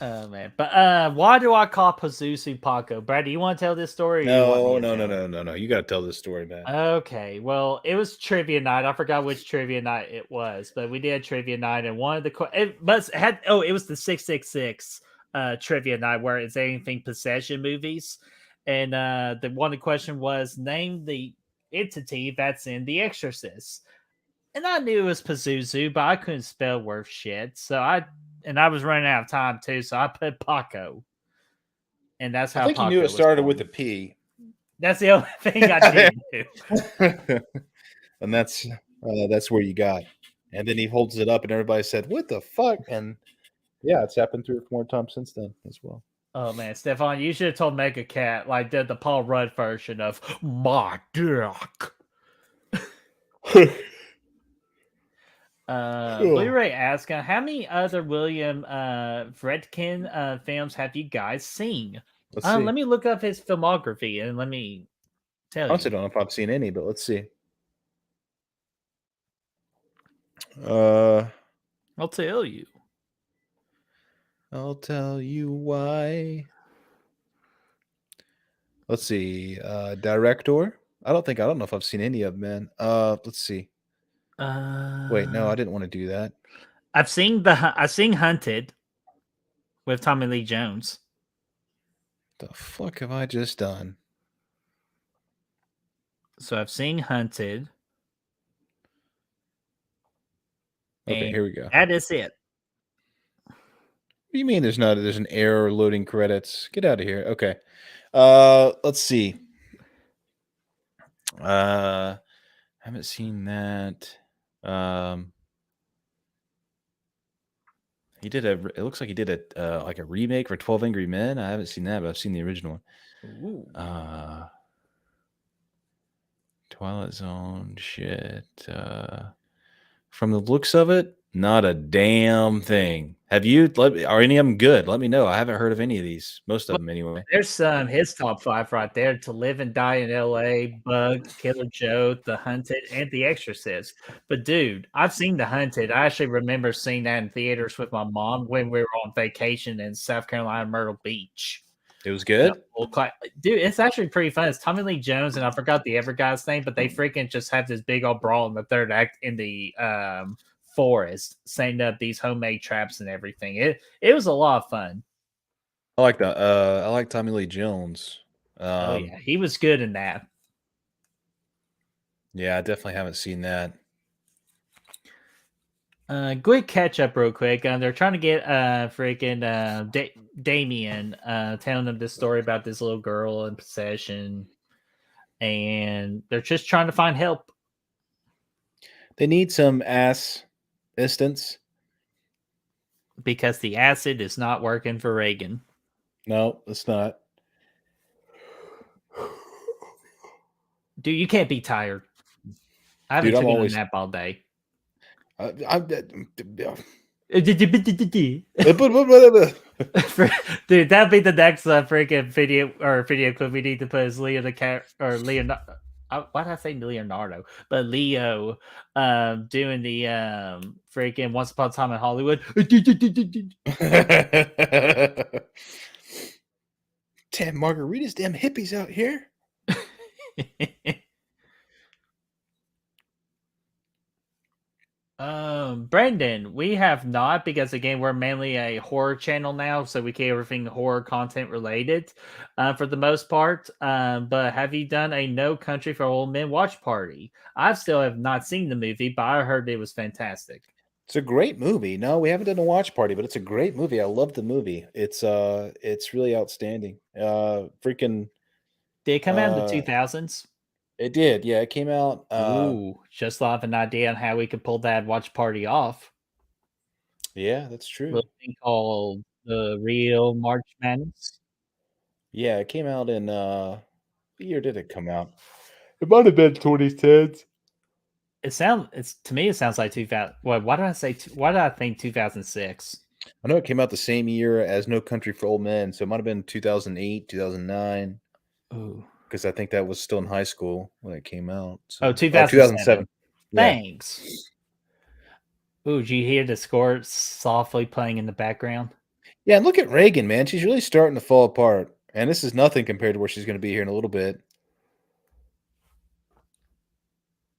S1: Oh man, but why do I call Pazuzu Paco? Brad, do you want to tell this story?
S2: No. You got to tell this story, man.
S1: Okay, well, it was trivia night. I forgot which trivia night it was, but we did trivia night, and one of the it was the 666 trivia night where it's anything possession movies, and the one question was name the entity that's in The Exorcist. And I knew it was Pazuzu, but I couldn't spell worth shit. So I was running out of time too, so I put Paco. And that's how
S2: I think
S1: Paco
S2: you knew it started
S1: born.
S2: with a P.
S1: That's the only thing I did do.
S2: And that's where you got. And then he holds it up and everybody said, "What the fuck?" And yeah, it's happened 3 or 4 times since then as well.
S1: Oh man, Stefan, you should have told Mega Cat like did the Paul Rudd version of my dick. Blu-ray asking, how many other William Friedkin films have you guys seen?
S2: Let's see.
S1: Let me look up his filmography and let me tell
S2: I honestly don't know if I've seen any, but let's see.
S1: I'll tell you.
S2: I'll tell you why. Let's see. Director. I don't know if I've seen any of them, man. Let's see. Wait, no, I didn't want to do that.
S1: I've seen Hunted with Tommy Lee Jones.
S2: The fuck have I just done?
S1: So I've seen Hunted.
S2: Okay, here we go.
S1: That is it.
S2: What do you mean there's an error loading credits? Get out of here. Okay. Let's see. I haven't seen that. It looks like he did like a remake for 12 Angry Men. I haven't seen that, but I've seen the original one.
S1: Ooh.
S2: Twilight Zone shit. From the looks of it, not a damn thing. Are any of them good? Let me know. I haven't heard of any of these. Most of them, anyway.
S1: There's his top 5 right there: To Live and Die in L.A., Bug, Killer Joe, The Hunted, and The Exorcist. But dude, I've seen The Hunted. I actually remember seeing that in theaters with my mom when we were on vacation in South Carolina, Myrtle Beach.
S2: It was good.
S1: Dude, it's actually pretty fun. It's Tommy Lee Jones, and I forgot the other guy's name, but they freaking just have this big old brawl in the third act in the forest, setting up these homemade traps and everything. It was a lot of fun.
S2: I like that. I like Tommy Lee Jones.
S1: Oh yeah, he was good in that.
S2: Yeah, I definitely haven't seen that.
S1: Quick catch up, real quick. They're trying to get freaking Damien, telling them this story about this little girl in possession, and they're just trying to find help.
S2: They need some assistance
S1: because the acid is not working for Reagan.
S2: No, it's not.
S1: Dude, you can't be tired. I haven't taken a nap all day. Dude, that'd be the next freaking video clip we need to put is Leonardo. Why did I say Leonardo? But Leo doing the freaking Once Upon a Time in Hollywood.
S2: Damn margaritas, damn hippies out here.
S1: Brendan, we have not, because again we're mainly a horror channel now, so we keep everything horror content related for the most part. But have you done a No Country for Old Men watch party? I still have not seen the movie, but I heard it was fantastic.
S2: It's a great movie. No, we haven't done a watch party, but it's a great movie. I love the movie. It's really outstanding. Freaking
S1: Did it come out in the 2000s?
S2: It did, yeah. It came out.
S1: Ooh, just have an idea on how we could pull that watch party off.
S2: Yeah, that's true.
S1: A thing called The Real March Madness.
S2: Yeah, it came out in what year did it come out? It might have been 2010s.
S1: To me it sounds like 2000. Why did I say? Why did I think 2006?
S2: I know it came out the same year as No Country for Old Men, so it might have been 2008, 2009.
S1: Ooh.
S2: Because I think that was still in high school when it came out.
S1: So. 2007.
S2: Yeah.
S1: Thanks. Ooh, did you hear the score softly playing in the background?
S2: Yeah, and look at Reagan, man. She's really starting to fall apart. And this is nothing compared to where she's going to be here in a little bit.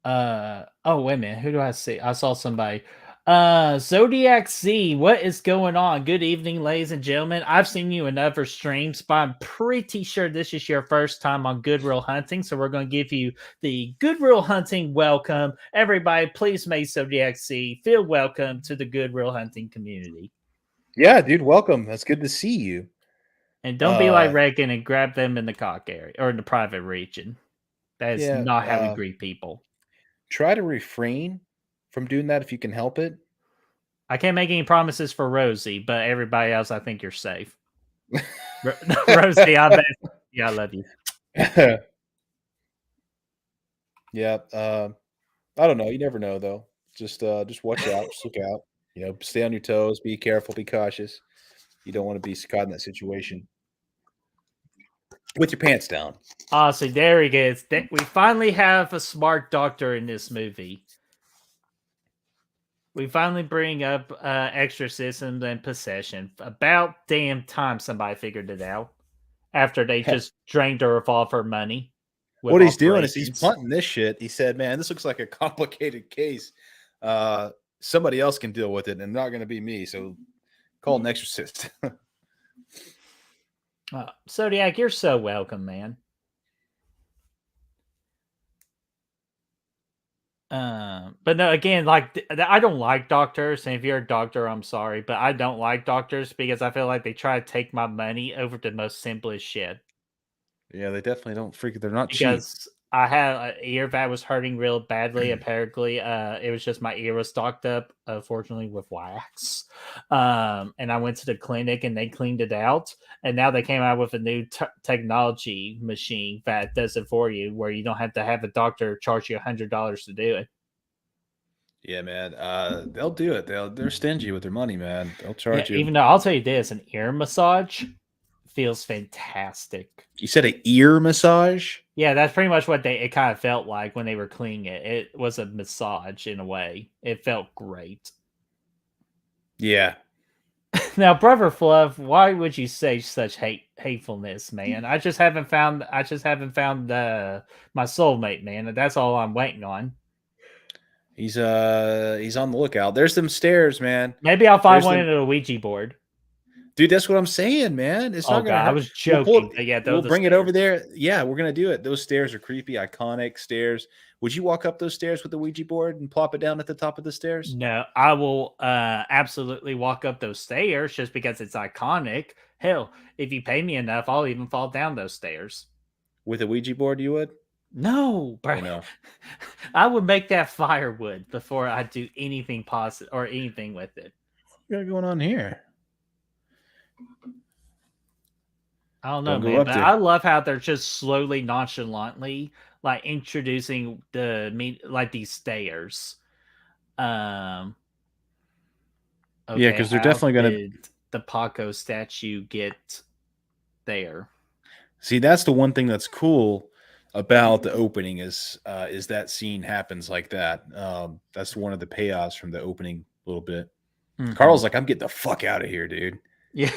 S1: Oh, wait a minute. Who do I see? I saw somebody. Zodiac Z, what is going on? Good evening, ladies and gentlemen. I've seen you in other streams, but I'm pretty sure this is your first time on Good Real Hunting, so we're going to give you the Good Real Hunting welcome. Everybody, please make Zodiac Z feel welcome to the Good Real Hunting community.
S2: Yeah, dude, welcome. That's good to see you.
S1: And don't be like Reagan and grab them in the cock area or in the private region. That is not how we greet people.
S2: Try to refrain from doing that if you can help it.
S1: I can't make any promises for Rosie, but everybody else, I think you're safe. Rosie, I bet. Yeah, I love you.
S2: Yeah. I don't know. You never know, though. Just watch out. Just look out. Stay on your toes. Be careful. Be cautious. You don't want to be caught in that situation with your pants down.
S1: So there he is. We finally have a smart doctor in this movie. We finally bring up exorcism and possession. About damn time somebody figured it out after they just drained her of all of her money.
S2: What he's doing is he's punting this shit. He said, man, this looks like a complicated case. Somebody else can deal with it and not going to be me. So call an exorcist.
S1: Zodiac, you're so welcome, man. But no, again, like I don't like doctors, and if you're a doctor, I'm sorry, but I don't like doctors because I feel like they try to take my money over the most simplest shit.
S2: Yeah, they definitely don't freak. They're not
S1: because
S2: cheap.
S1: I had an ear that was hurting real badly. Apparently, it was just my ear was stocked up, unfortunately, with wax. And I went to the clinic and they cleaned it out. And now they came out with a new technology machine that does it for you, where you don't have to have a doctor charge you $100 to do it.
S2: Yeah, man. They'll do it. They're stingy with their money, man. They'll
S1: Yeah,
S2: charge you.
S1: even though I'll tell you this, an ear massage feels fantastic.
S2: You said an ear massage?
S1: Yeah, that's pretty much what it kind of felt like when they were cleaning it. It was a massage in a way. It felt great.
S2: Yeah.
S1: Now, Brother Fluff, why would you say such hatefulness, man? I just haven't found my soulmate, man. And that's all I'm waiting on.
S2: He's on the lookout. There's them stairs, man.
S1: Maybe I'll find
S2: There's
S1: one
S2: them-
S1: in a Ouija board.
S2: Dude, that's what I'm saying, man. It's
S1: Oh
S2: not gonna
S1: god, I
S2: hurt.
S1: was
S2: We'll pull
S1: joking.
S2: it-
S1: But yeah,
S2: we'll
S1: those
S2: bring it
S1: stairs.
S2: over there. Yeah, we're gonna do it. Those stairs are creepy, iconic stairs. Would you walk up those stairs with the Ouija board and plop it down at the top of the stairs?
S1: No, I will absolutely walk up those stairs just because it's iconic. Hell, if you pay me enough, I'll even fall down those stairs.
S2: With a Ouija board, you would?
S1: No, bro.
S2: Oh, no.
S1: I would make that firewood before I do anything positive or anything with it.
S2: What's going on here?
S1: I don't know,
S2: Don't go
S1: man,
S2: up
S1: but
S2: there.
S1: I love how they're just slowly, nonchalantly, like introducing these stairs. Yeah,
S2: Yeah, 'cause they're definitely gonna-
S1: did the Paco statue get there.
S2: See, that's the one thing that's cool about the opening is that scene happens like that. That's one of the payoffs from the opening a little bit. Carl's like, I'm getting the fuck out of here, dude.
S1: Yeah.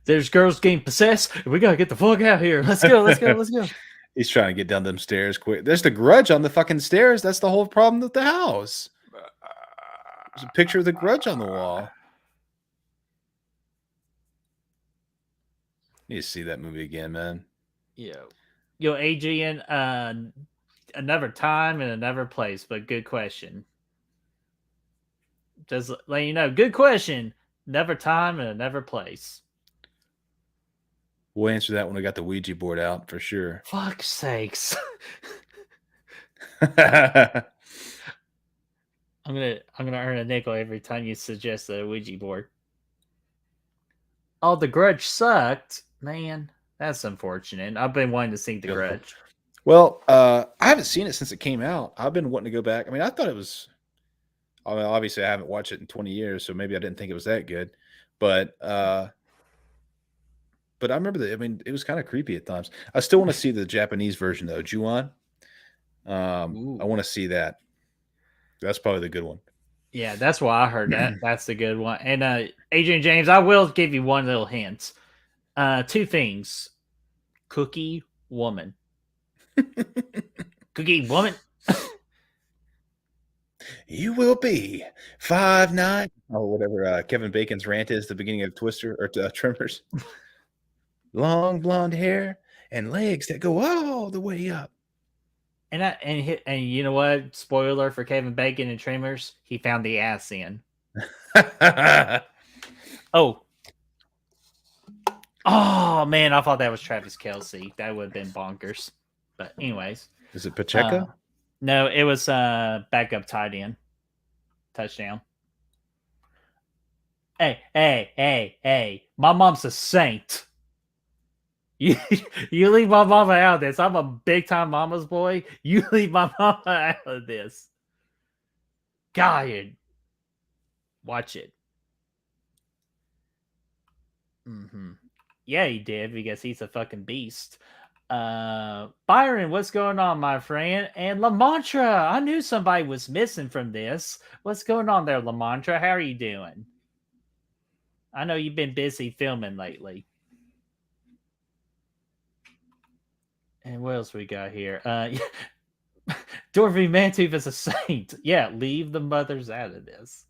S1: There's girls getting possessed. We gotta get the fuck out of here. Let's go. Let's go. Let's go.
S2: He's trying to get down them stairs quick. There's the Grudge on the fucking stairs. That's the whole problem with the house. There's a picture of the Grudge on the wall. Need to see that movie again, man.
S1: Yo, Adrian, another time and another place, but good question. Just letting you know, good question. Never time and another place.
S2: We'll answer that when we got the Ouija board out for sure.
S1: Fuck's sakes. I'm gonna earn a nickel every time you suggest a Ouija board. Oh, The Grudge sucked, man. That's unfortunate. I've been wanting to see The Grudge.
S2: Well, I haven't seen it since it came out. I've been wanting to go back. I mean, I thought it was. I mean, obviously, I haven't watched it in 20 years, so maybe I didn't think it was that good. But I remember that. I mean, it was kind of creepy at times. I still want to see the Japanese version though, Ju-on. I want to see that. That's probably the good one.
S1: Yeah, that's why I heard that. That's the good one. And Adrian James, I will give you one little hint. Two things. Cookie woman. Cookie woman.
S2: You will be 5'9" or whatever Kevin Bacon's rant is at the beginning of Twister or Tremors. Long blonde hair and legs that go all the way up.
S1: And you know what? Spoiler for Kevin Bacon and Tremors, he found the ass in. Oh man, I thought that was Travis Kelce. That would have been bonkers. But anyways,
S2: Is it Pacheco?
S1: No, it was backup tight end. Touchdown. Hey. My mom's a saint. You leave my mama out of this. I'm a big time mama's boy. You leave my mama out of this. God, watch it. Yeah, he did because he's a fucking beast. Byron, what's going on, my friend? And Lamantra, I knew somebody was missing from this. What's going on there, Lamantra? How are you doing? I know you've been busy filming lately. And what else we got here? Dorothy Mantooth is a saint. Yeah, leave the mothers out of this.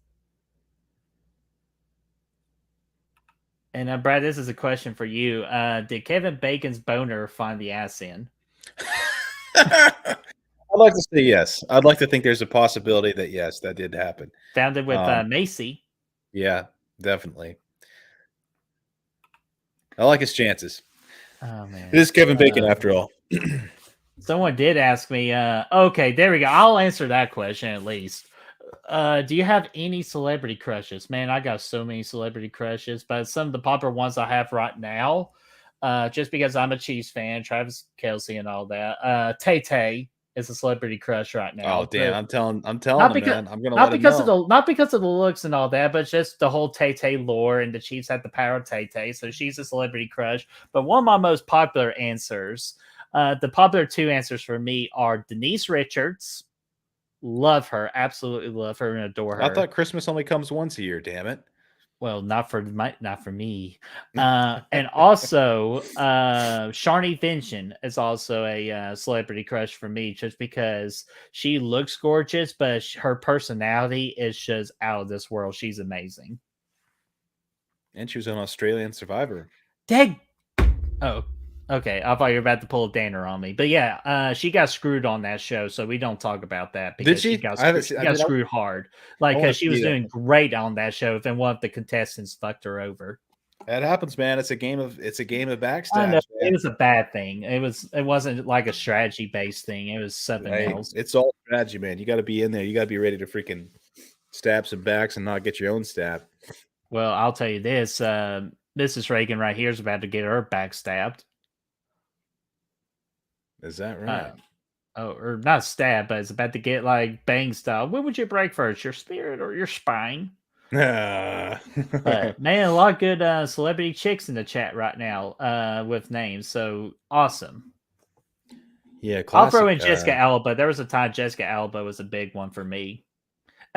S1: And Brad, this is a question for you. Did Kevin Bacon's boner find the ass in?
S2: I'd like to say yes. I'd like to think there's a possibility that yes, that did happen.
S1: Found it with Macy.
S2: Yeah, definitely. I like his chances.
S1: Oh man,
S2: It is Kevin Bacon after all.
S1: Someone did ask me. Okay, there we go. I'll answer that question at least. Do you have any celebrity crushes? Man, I got so many celebrity crushes, but some of the popular ones I have right now, just because I'm a Chiefs fan, Travis Kelsey and all that. Tay Tay is a celebrity crush right
S2: Oh
S1: now.
S2: damn! I'm telling
S1: Not
S2: him,
S1: because
S2: man. I'm gonna let him
S1: of
S2: know.
S1: the looks and all that, but just the whole Tay Tay lore, and the Chiefs have the power of Tay Tay, so she's a celebrity crush. But one of my most popular answers, the popular two answers for me are Denise Richards. Love her, absolutely love her and adore
S2: I
S1: her.
S2: thought Christmas only comes once a year. Damn it!
S1: Well, not for me. And also, Sharni Vinson is also a celebrity crush for me, just because she looks gorgeous, but her personality is just out of this world. She's amazing.
S2: And she was an Australian Survivor.
S1: Dag. Oh, okay. I thought you were about to pull a Danner on me, but yeah, she got screwed on that show, so we don't talk about that
S2: Did
S1: because she
S2: she?
S1: got
S2: I haven't
S1: screwed.
S2: seen.
S1: She
S2: I
S1: got
S2: did.
S1: screwed hard,
S2: I
S1: like
S2: want
S1: because
S2: to
S1: she was
S2: see that.
S1: doing great on that show. Then one of the contestants fucked her over.
S2: That happens, man. It's a game of
S1: I know
S2: backstabs,
S1: it
S2: man.
S1: was a bad thing. It wasn't like a strategy based thing. It was something
S2: Hey,
S1: else.
S2: it's all strategy, man. You got to be in there. You got to be ready to freaking stab some backs and not get your own stab.
S1: Well, I'll tell you this: Mrs. Reagan right here is about to get her back stabbed.
S2: Is that
S1: Uh,
S2: right?
S1: or not stabbed, but it's about to get like bang style. What would you break first, your spirit or your spine?
S2: Ah.
S1: But man, a lot of good celebrity chicks in the chat right now with names. So awesome.
S2: Yeah,
S1: I'll throw
S2: classic.
S1: in Jessica Alba. There was a time Jessica Alba was a big one for me.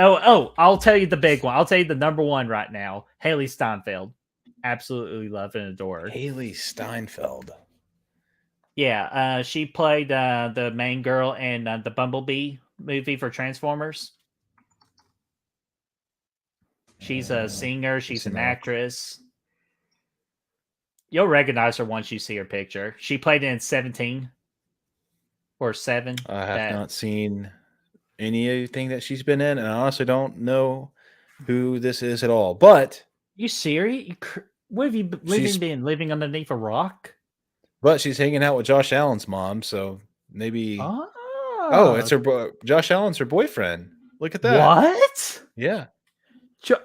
S1: Oh, I'll tell you the big one. I'll tell you the number one right now. Haley Steinfeld. Absolutely love and adore her.
S2: Haley Steinfeld.
S1: Yeah, she played the main girl in the Bumblebee movie for Transformers. She's a singer. She's an actress. You'll recognize her once you see her picture. She played in 17 or 7.
S2: I have
S1: That
S2: not seen anything that she's been in, and I honestly don't know who this is at all. But
S1: you serious? What have you
S2: she's
S1: been living underneath a rock?
S2: she's hanging out with Josh Allen's mom, so maybe. Oh,
S1: Oh,
S2: it's her. Josh Allen's her boyfriend. Look at that.
S1: what?
S2: Yeah,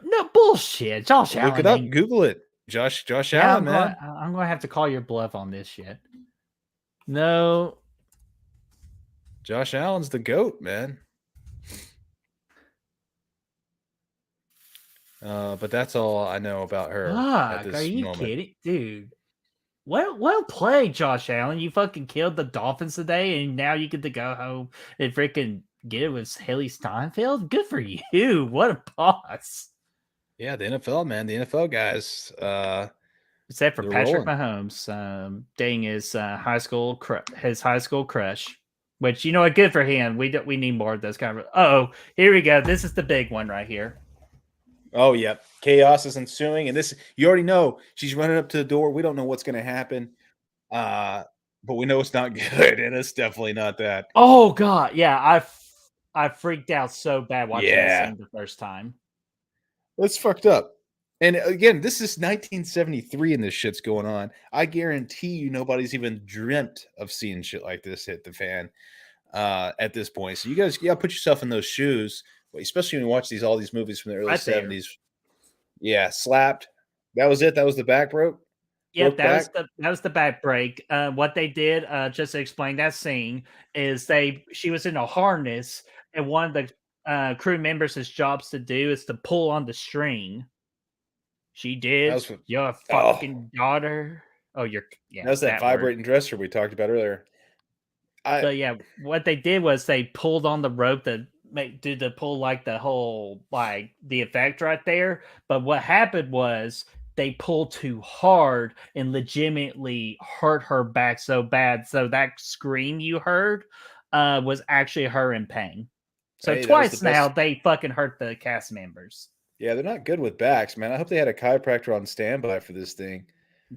S1: No bullshit. Josh
S2: look it
S1: Allen
S2: up.
S1: ain't.
S2: Google it. Josh
S1: Yeah,
S2: Allen, man.
S1: I'm going to have to call your bluff on this shit. No.
S2: Josh Allen's the GOAT, man. But that's all I know about her at
S1: Fuck, are
S2: this
S1: you
S2: moment.
S1: kidding? Dude. Well played, Josh Allen. You fucking killed the Dolphins today, and now you get to go home and freaking get it with Haley Steinfeld. Good for you. What a boss.
S2: Yeah, the NFL, man. The NFL guys.
S1: Except for
S2: They're
S1: Patrick
S2: rolling.
S1: Mahomes, dating his high school crush. Which, you know what, good for him. We need more of those kind of. Oh, here we go. This is the big one right here.
S2: Oh, yeah. Chaos is ensuing. And this, you already know she's running up to the door. We don't know what's going to happen. But we know it's not good. And it's definitely not that.
S1: Oh God, yeah, I freaked out so bad watching this
S2: Yeah.
S1: scene the first time.
S2: It's fucked up. And again, this is 1973 and this shit's going on. I guarantee you nobody's even dreamt of seeing shit like this hit the fan at this point. So you guys, yeah, put yourself in those shoes, especially when you watch all these movies from the early
S1: Right there.
S2: 70s. Yeah, slapped. That was it. That was the back broke.
S1: Yep,
S2: Broke back.
S1: that was the back break. What they did, just to explain that scene, is she was in a harness, and one of the crew members' jobs to do is to pull on the string. She
S2: That
S1: did.
S2: was
S1: Your fucking daughter. Oh,
S2: that was that
S1: that word.
S2: vibrating dresser we talked about earlier.
S1: But yeah, what they did was they pulled on the rope to pull like the whole like the effect right there. But what happened was they pulled too hard and legitimately hurt her back so bad. So that scream you heard was actually her in pain. So
S2: Hey, that was the
S1: twice now
S2: best.
S1: they fucking hurt the cast members.
S2: Yeah, they're not good with backs, man. I hope they had a chiropractor on standby for this thing.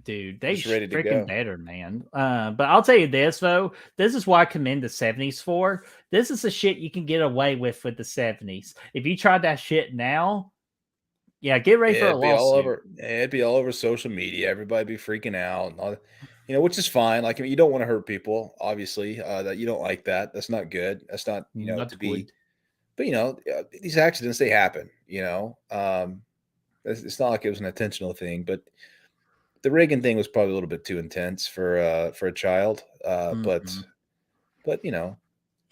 S1: Dude, they
S2: Just ready to
S1: freaking
S2: go.
S1: better, man. But I'll tell you this though, this is why I commend the 70s for. This is the shit you can get away with the 70s. If you tried that shit now, yeah, get ready for a
S2: It'd be all
S1: lawsuit.
S2: over. It'd be all over social media. Everybody be freaking out, and all, which is fine. Like, I mean, you don't want to hurt people, obviously. That you don't like that. That's not good. That's not,
S1: Not
S2: to be
S1: good.
S2: But these accidents, they happen. It's not like it was an intentional thing, but the Reagan thing was probably a little bit too intense for a child.
S1: Mhm.
S2: But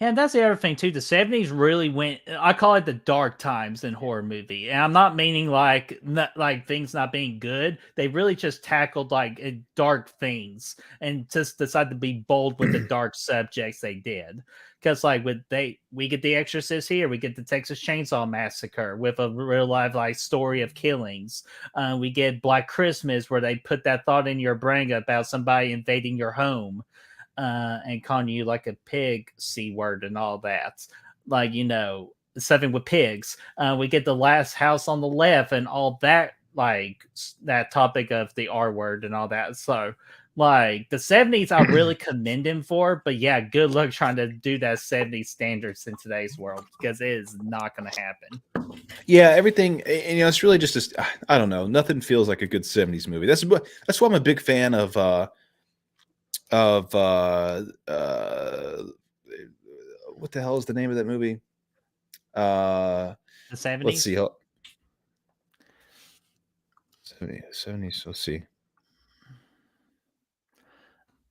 S1: And that's the other thing too. The 70s really went. I call it the dark times in horror movie, and I'm not meaning like like things not being good. They really just tackled like dark things and just decided to be bold with the dark subjects they did. Because like we get the Exorcist here, we get the Texas Chainsaw Massacre with a real life like story of killings. We get Black Christmas where they put that thought in your brain about somebody invading your home and calling you like a pig c word and all that, like something with pigs. We get the Last House on the Left and all that, like that topic of the R word and all that. So like the 70s I really commend him for, but yeah, good luck trying to do that 70s standards in today's world because it is not going to happen.
S2: yeah, everything, it's really just I don't know. Nothing feels like a good 70s movie. That's why I'm a big fan of what the hell is the name of that movie?
S1: The
S2: Let's
S1: 70s.
S2: see. 70s. Let's see.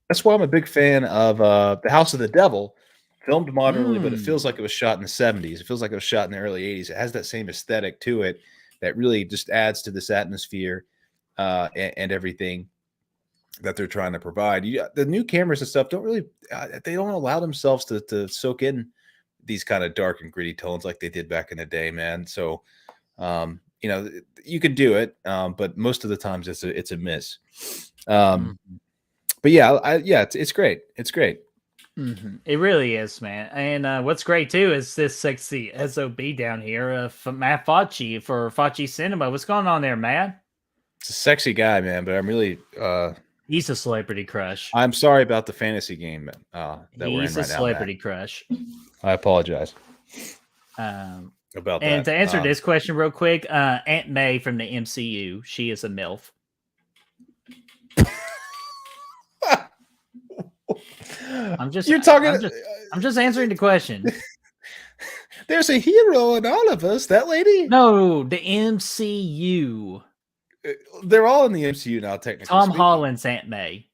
S2: That's why I'm a big fan of The House of the Devil, filmed modernly, but it feels like it was shot in the 70s. It feels like it was shot in the early 80s. It has that same aesthetic to it that really just adds to this atmosphere and everything that they're trying to provide. The new cameras and stuff don't really they don't allow themselves to soak in these kind of dark and gritty tones like they did back in the day, man. So you can do it, but most of the times it's a miss. But yeah, it's great. It's great.
S1: It really is, man. And what's great too is this sexy SOB down here, Matt Facci for Facci Cinema. What's going on there, Matt?
S2: It's a sexy guy, man, but I'm really
S1: He's a celebrity crush.
S2: I'm sorry about the fantasy game that we're in
S1: He's a
S2: right now, Matt.
S1: celebrity crush.
S2: I apologize
S1: And
S2: about that.
S1: to answer this question real quick, Aunt May from the MCU, she is a MILF. I'm just answering the question.
S2: There's a hero in all of us. That lady?
S1: No, the MCU.
S2: They're all in the MCU now, technically.
S1: Tom Holland's Aunt May.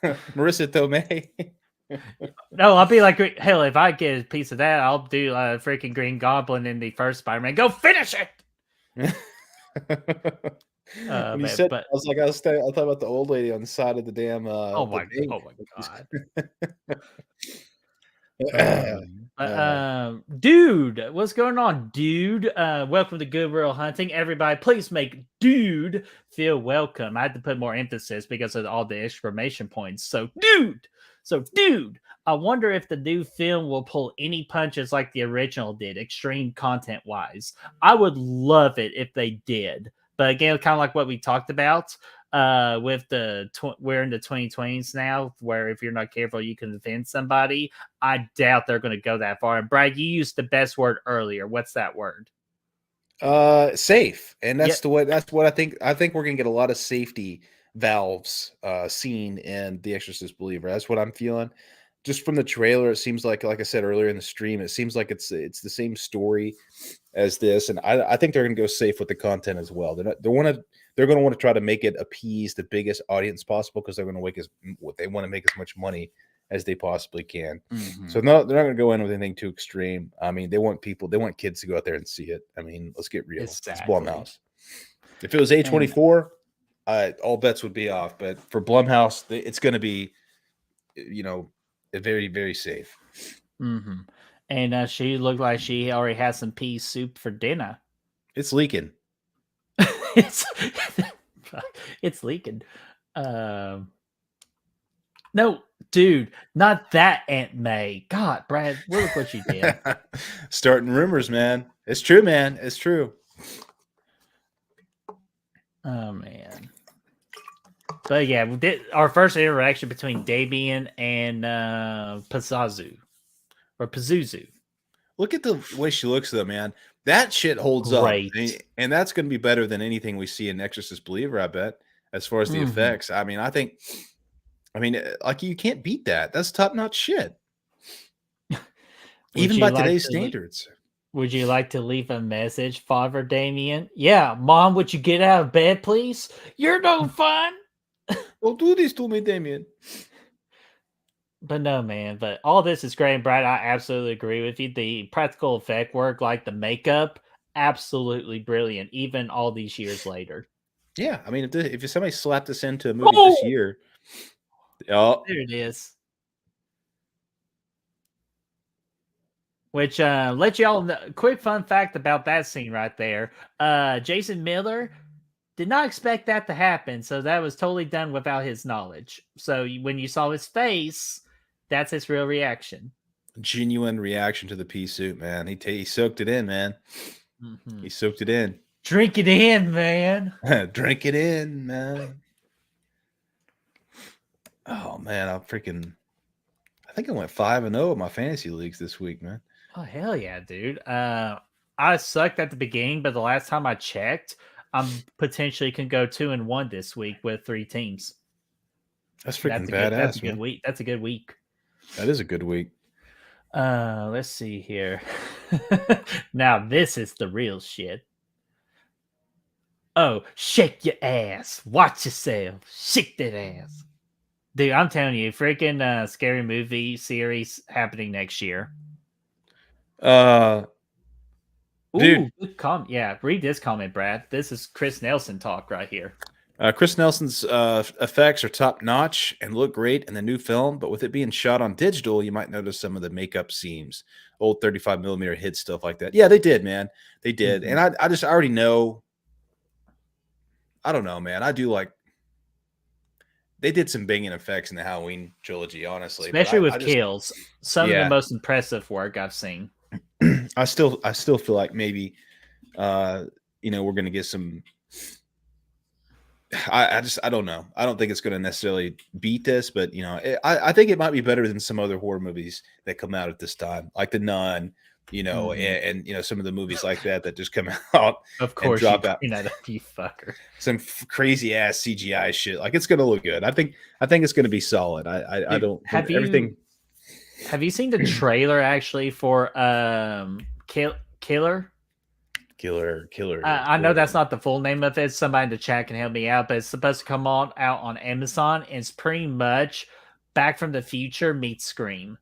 S2: Marissa Tomei.
S1: No, I'll be like, hell, if I get a piece of that, I'll do a freaking Green Goblin in the first Spider-Man. Go finish it!
S2: When you said, I was like, I thought about the old lady on the side of the damn.
S1: Oh my god. Dude, what's going on, dude? Welcome to Good Real Hunting. Everybody, please make dude feel welcome. I had to put more emphasis because of all the exclamation points. So, dude, I wonder if the new film will pull any punches like the original did, extreme content wise. I would love it if they did. But again, kind of like what we talked about, with we're in the 2020s now, where if you're not careful, you can offend somebody. I doubt they're going to go that far. And Brad, you used the best word earlier. What's that word?
S2: Safe, and that's what I think. I think we're going to get a lot of safety valves seen in The Exorcist Believer. That's what I'm feeling. Just from the trailer, it seems like I said earlier in the stream, it seems like it's the same story as this, and I think they're going to go safe with the content as well. They're going to want to try to make it appease the biggest audience possible because they want to make as much money as they possibly can. So they're not going to go in with anything too extreme. I mean, they want kids to go out there and see it. I mean, let's get real. Exactly. It's Blumhouse. If it was A24, all bets would be off. But for Blumhouse, it's going to be, very, very safe.
S1: And she looked like she already had some pea soup for dinner.
S2: It's leaking.
S1: it's leaking. No, dude, not that Aunt May. God, Brad, look what you did.
S2: Starting rumors, man. It's true, man. It's true.
S1: Oh, man. But yeah, we did our first interaction between Damien and Pazuzu. Or Pazuzu.
S2: Look at the way she looks, though, man. That shit holds up. And that's going to be better than anything we see in Exorcist Believer, I bet, as far as the effects. I mean, like, you can't beat that. That's top-notch shit. Even by today's standards.
S1: Would you like to leave a message, Father Damien? Yeah, Mom, would you get out of bed, please? You're no fun.
S2: Don't do this to me, Damien.
S1: But no, man. But all this is great, and Brad. I absolutely agree with you. The practical effect work, like the makeup, absolutely brilliant. Even all these years later.
S2: Yeah, I mean, if somebody slapped this into a movie this year, oh,
S1: There it is. Which let y'all know. Quick fun fact about that scene right there. Jason Miller did not expect that to happen, so that was totally done without his knowledge. So when you saw his face, that's his real reaction.
S2: genuine reaction to the pea soup, man. He soaked it in, man.
S1: Mm-hmm.
S2: He soaked it in.
S1: Drink it in, man.
S2: Drink it in, man. Oh man, I think I went 5-0 in my fantasy leagues this week, man.
S1: Oh hell yeah, dude. I sucked at the beginning, but the last time I checked, I'm potentially can go 2-1 this week with 3 teams.
S2: That's freaking badass, man.
S1: That's a good week. That's a good week.
S2: That is a good week.
S1: Let's see here. Now this is the real shit. Oh, shake your ass. Watch yourself. Shake that ass. Dude, I'm telling you, freaking scary movie series happening next year.
S2: Dude,
S1: Ooh, good yeah, read this comment, Brad. This is Chris Nelson talk right here.
S2: Chris Nelson's effects are top notch and look great in the new film, but with it being shot on digital, you might notice some of the makeup seams, old 35 millimeter hit stuff like that. Yeah, they did, man. They did.
S1: Mm-hmm.
S2: And I already know. I don't know, man. I do like. They did some banging effects in the Halloween trilogy, honestly.
S1: Especially with kills. Some of the most impressive work I've seen.
S2: I still feel like maybe we're gonna get some. I don't know. I don't think it's going to necessarily beat this, but I think it might be better than some other horror movies that come out at this time, like The Nun, and some of the movies like that just come out.
S1: Of course,
S2: and drop out.
S1: You fucker.
S2: Some crazy ass CGI shit. Like it's going to look good. I think it's going to be solid. I don't
S1: have
S2: everything.
S1: Have you seen the trailer actually for Killer?
S2: Killer.
S1: I know that's not the full name of it. Somebody in the chat can help me out, but it's supposed to come out on Amazon. And it's pretty much Back from the Future meets Scream.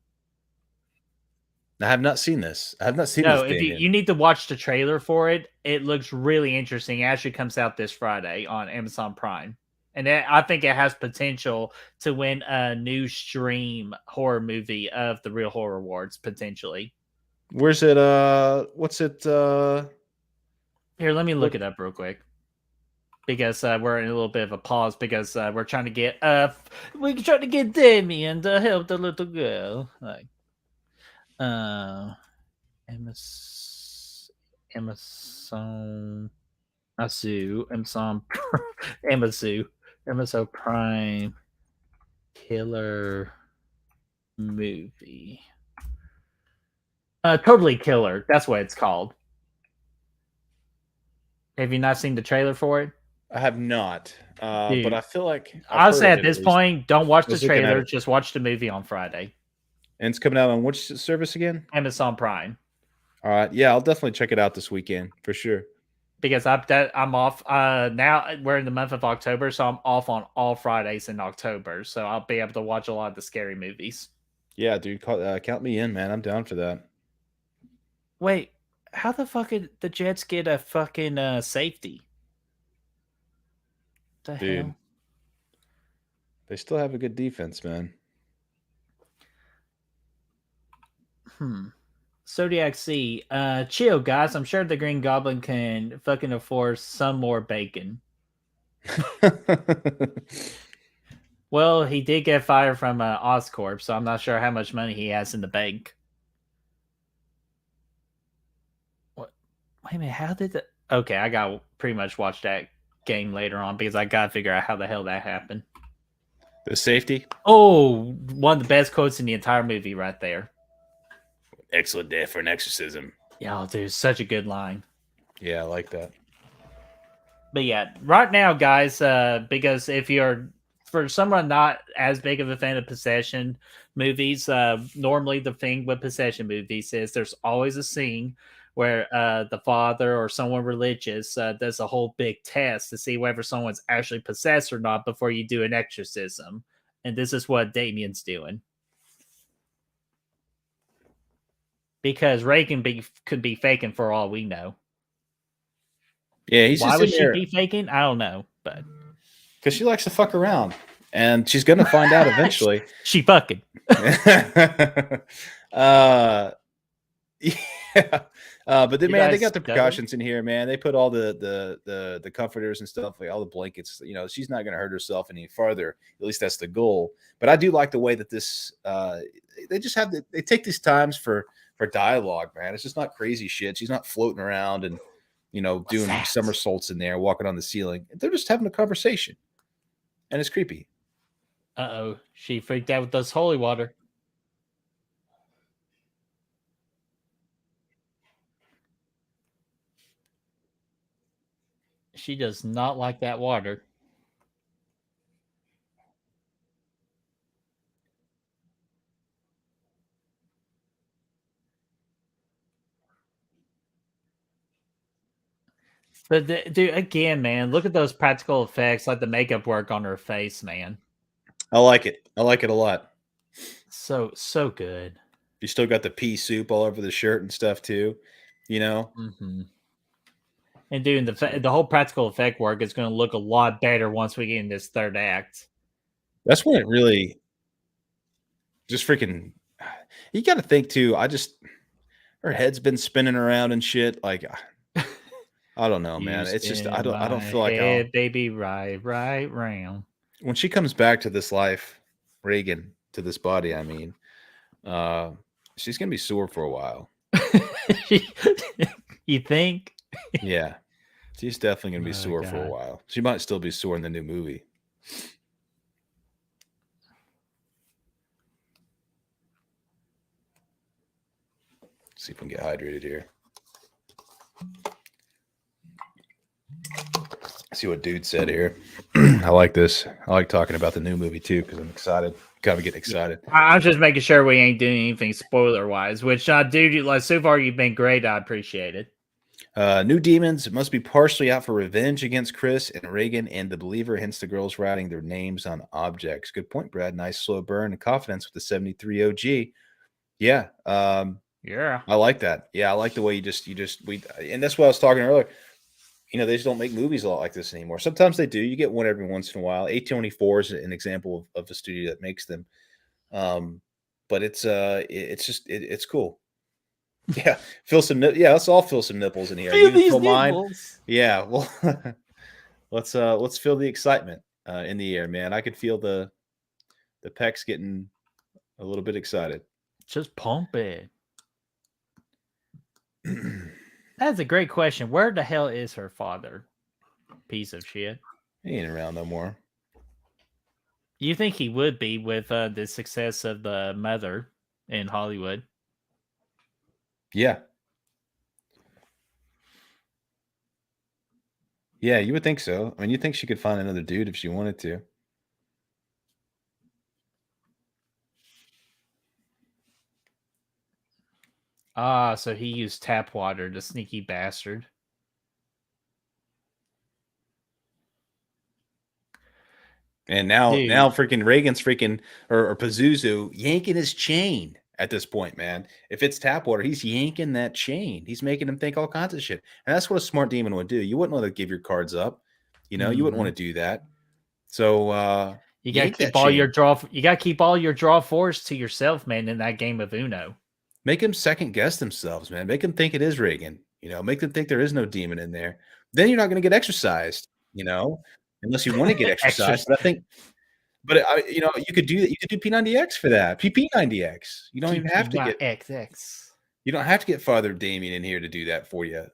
S2: I have not seen this. this.
S1: No, if you need to watch the trailer for it. It looks really interesting. It actually comes out this Friday on Amazon Prime. And I think it has potential to win a new stream horror movie of the Real Horror Awards, potentially.
S2: Where's it? What's it?
S1: Here, let me look it up real quick. Because we're in a little bit of a pause because we're trying to get Damien to help the little girl. Like Amazon Prime Killer movie. Totally Killer. That's what it's called. Have you not seen the trailer for it?
S2: I have not, but I feel like
S1: I'll say at this point, don't watch the trailer. Just watch the movie on Friday.
S2: And it's coming out on which service again?
S1: Amazon Prime.
S2: All right, yeah, I'll definitely check it out this weekend for sure.
S1: Because I'm off now. We're in the month of October, so I'm off on all Fridays in October. So I'll be able to watch a lot of the scary movies.
S2: Yeah, dude, count me in, man. I'm down for that.
S1: Wait, how the fuck did the Jets get a fucking safety? The
S2: dude,
S1: hell?
S2: They still have a good defense, man.
S1: Zodiac C. Chill, guys. I'm sure the Green Goblin can fucking afford some more bacon. Well, he did get fired from Oscorp, so I'm not sure how much money he has in the bank. What? Wait a minute, how did the... Okay, I got pretty much watch that game later on because I got to figure out how the hell that happened.
S2: The safety?
S1: Oh, one of the best quotes in the entire movie right there.
S2: Excellent day for an exorcism.
S1: Yeah, dude, such a good line.
S2: Yeah, I like that.
S1: But yeah, right now, guys, because if you're for someone not as big of a fan of possession movies, normally the thing with possession movies is there's always a scene where the father or someone religious does a whole big test to see whether someone's actually possessed or not before you do an exorcism. And this is what Damien's doing. Because Ray could be faking for all we know.
S2: Yeah, he's
S1: Why
S2: just
S1: would
S2: in
S1: she
S2: there
S1: be faking? I don't know, but
S2: because she likes to fuck around, and she's gonna find out eventually.
S1: she fucking.
S2: Yeah. But then,
S1: You
S2: man, they
S1: guys
S2: got the
S1: stutter?
S2: precautions in here, man. They put all the comforters and stuff, like all the blankets. You know, she's not going to hurt herself any farther. At least that's the goal. But I do like the way that this. They just have they take these times for dialogue, man. It's just not crazy shit. She's not floating around and doing somersaults in there, walking on the ceiling. They're just having a conversation, and it's creepy.
S1: Uh-oh, she freaked out with this holy water. She does not like that water. But dude, again, man, look at those practical effects, like the makeup work on her face, man.
S2: I like it. I like it a lot.
S1: So good.
S2: You still got the pea soup all over the shirt and stuff too,
S1: Mm-hmm. And doing the whole practical effect work is going to look a lot better once we get in this third act.
S2: That's when it really just freaking. You got to think too. Her head's been spinning around and shit. Like, I don't know, man. It's just I don't feel like
S1: baby, right round.
S2: When she comes back to this life, Reagan to this body. I mean, she's gonna be sore for a while.
S1: You think?
S2: Yeah, she's definitely gonna be sore for a while. She might still be sore in the new movie. See if we can get hydrated here. See what dude said here. I like this. I like talking about the new movie too because I'm excited. Kind of getting excited.
S1: I'm just making sure we ain't doing anything spoiler wise. Which, dude, like so far you've been great. I appreciate it.
S2: New demons must be partially out for revenge against Chris and Reagan and the believer. Hence the girls writing their names on objects. Good point, Brad. Nice slow burn and confidence with the 73 OG. Yeah.
S1: Yeah.
S2: I like that. Yeah, I like the way and that's what I was talking earlier. They just don't make movies a lot like this anymore. Sometimes they do. You get one every once in a while. A24 is an example of the studio that makes them. But it's cool. Yeah, feel some. Yeah, let's all feel some nipples in here.
S1: Feel these nipples. Mine?
S2: Yeah. Well, let's feel the excitement in the air, man. I could feel the pecs getting a little bit excited.
S1: Just pump it. That's a great question. Where the hell is her father? Piece of shit.
S2: He ain't around no more.
S1: You think he would be with the success of the mother in Hollywood?
S2: Yeah. Yeah, you would think so. I mean, you think she could find another dude if she wanted to.
S1: Ah, so he used tap water, the sneaky bastard.
S2: And now freaking Reagan's freaking or Pazuzu yanking his chain at this point, man. If it's tap water, he's yanking that chain. He's making him think all kinds of shit. And that's what a smart demon would do. You wouldn't want to give your cards up. You wouldn't want to do that. So
S1: you gotta keep all your draw. You gotta keep all your draw force to yourself, man. In that game of Uno,
S2: make them second guess themselves, man. Make them think it is Reagan. Make them think there is no demon in there. Then you're not going to get exercised. Unless you want to get exercised. But I think, you could do that. You could do P90X for that. PP90X. You don't even have to get
S1: XX.
S2: You don't have to get Father Damien in here to do that for you.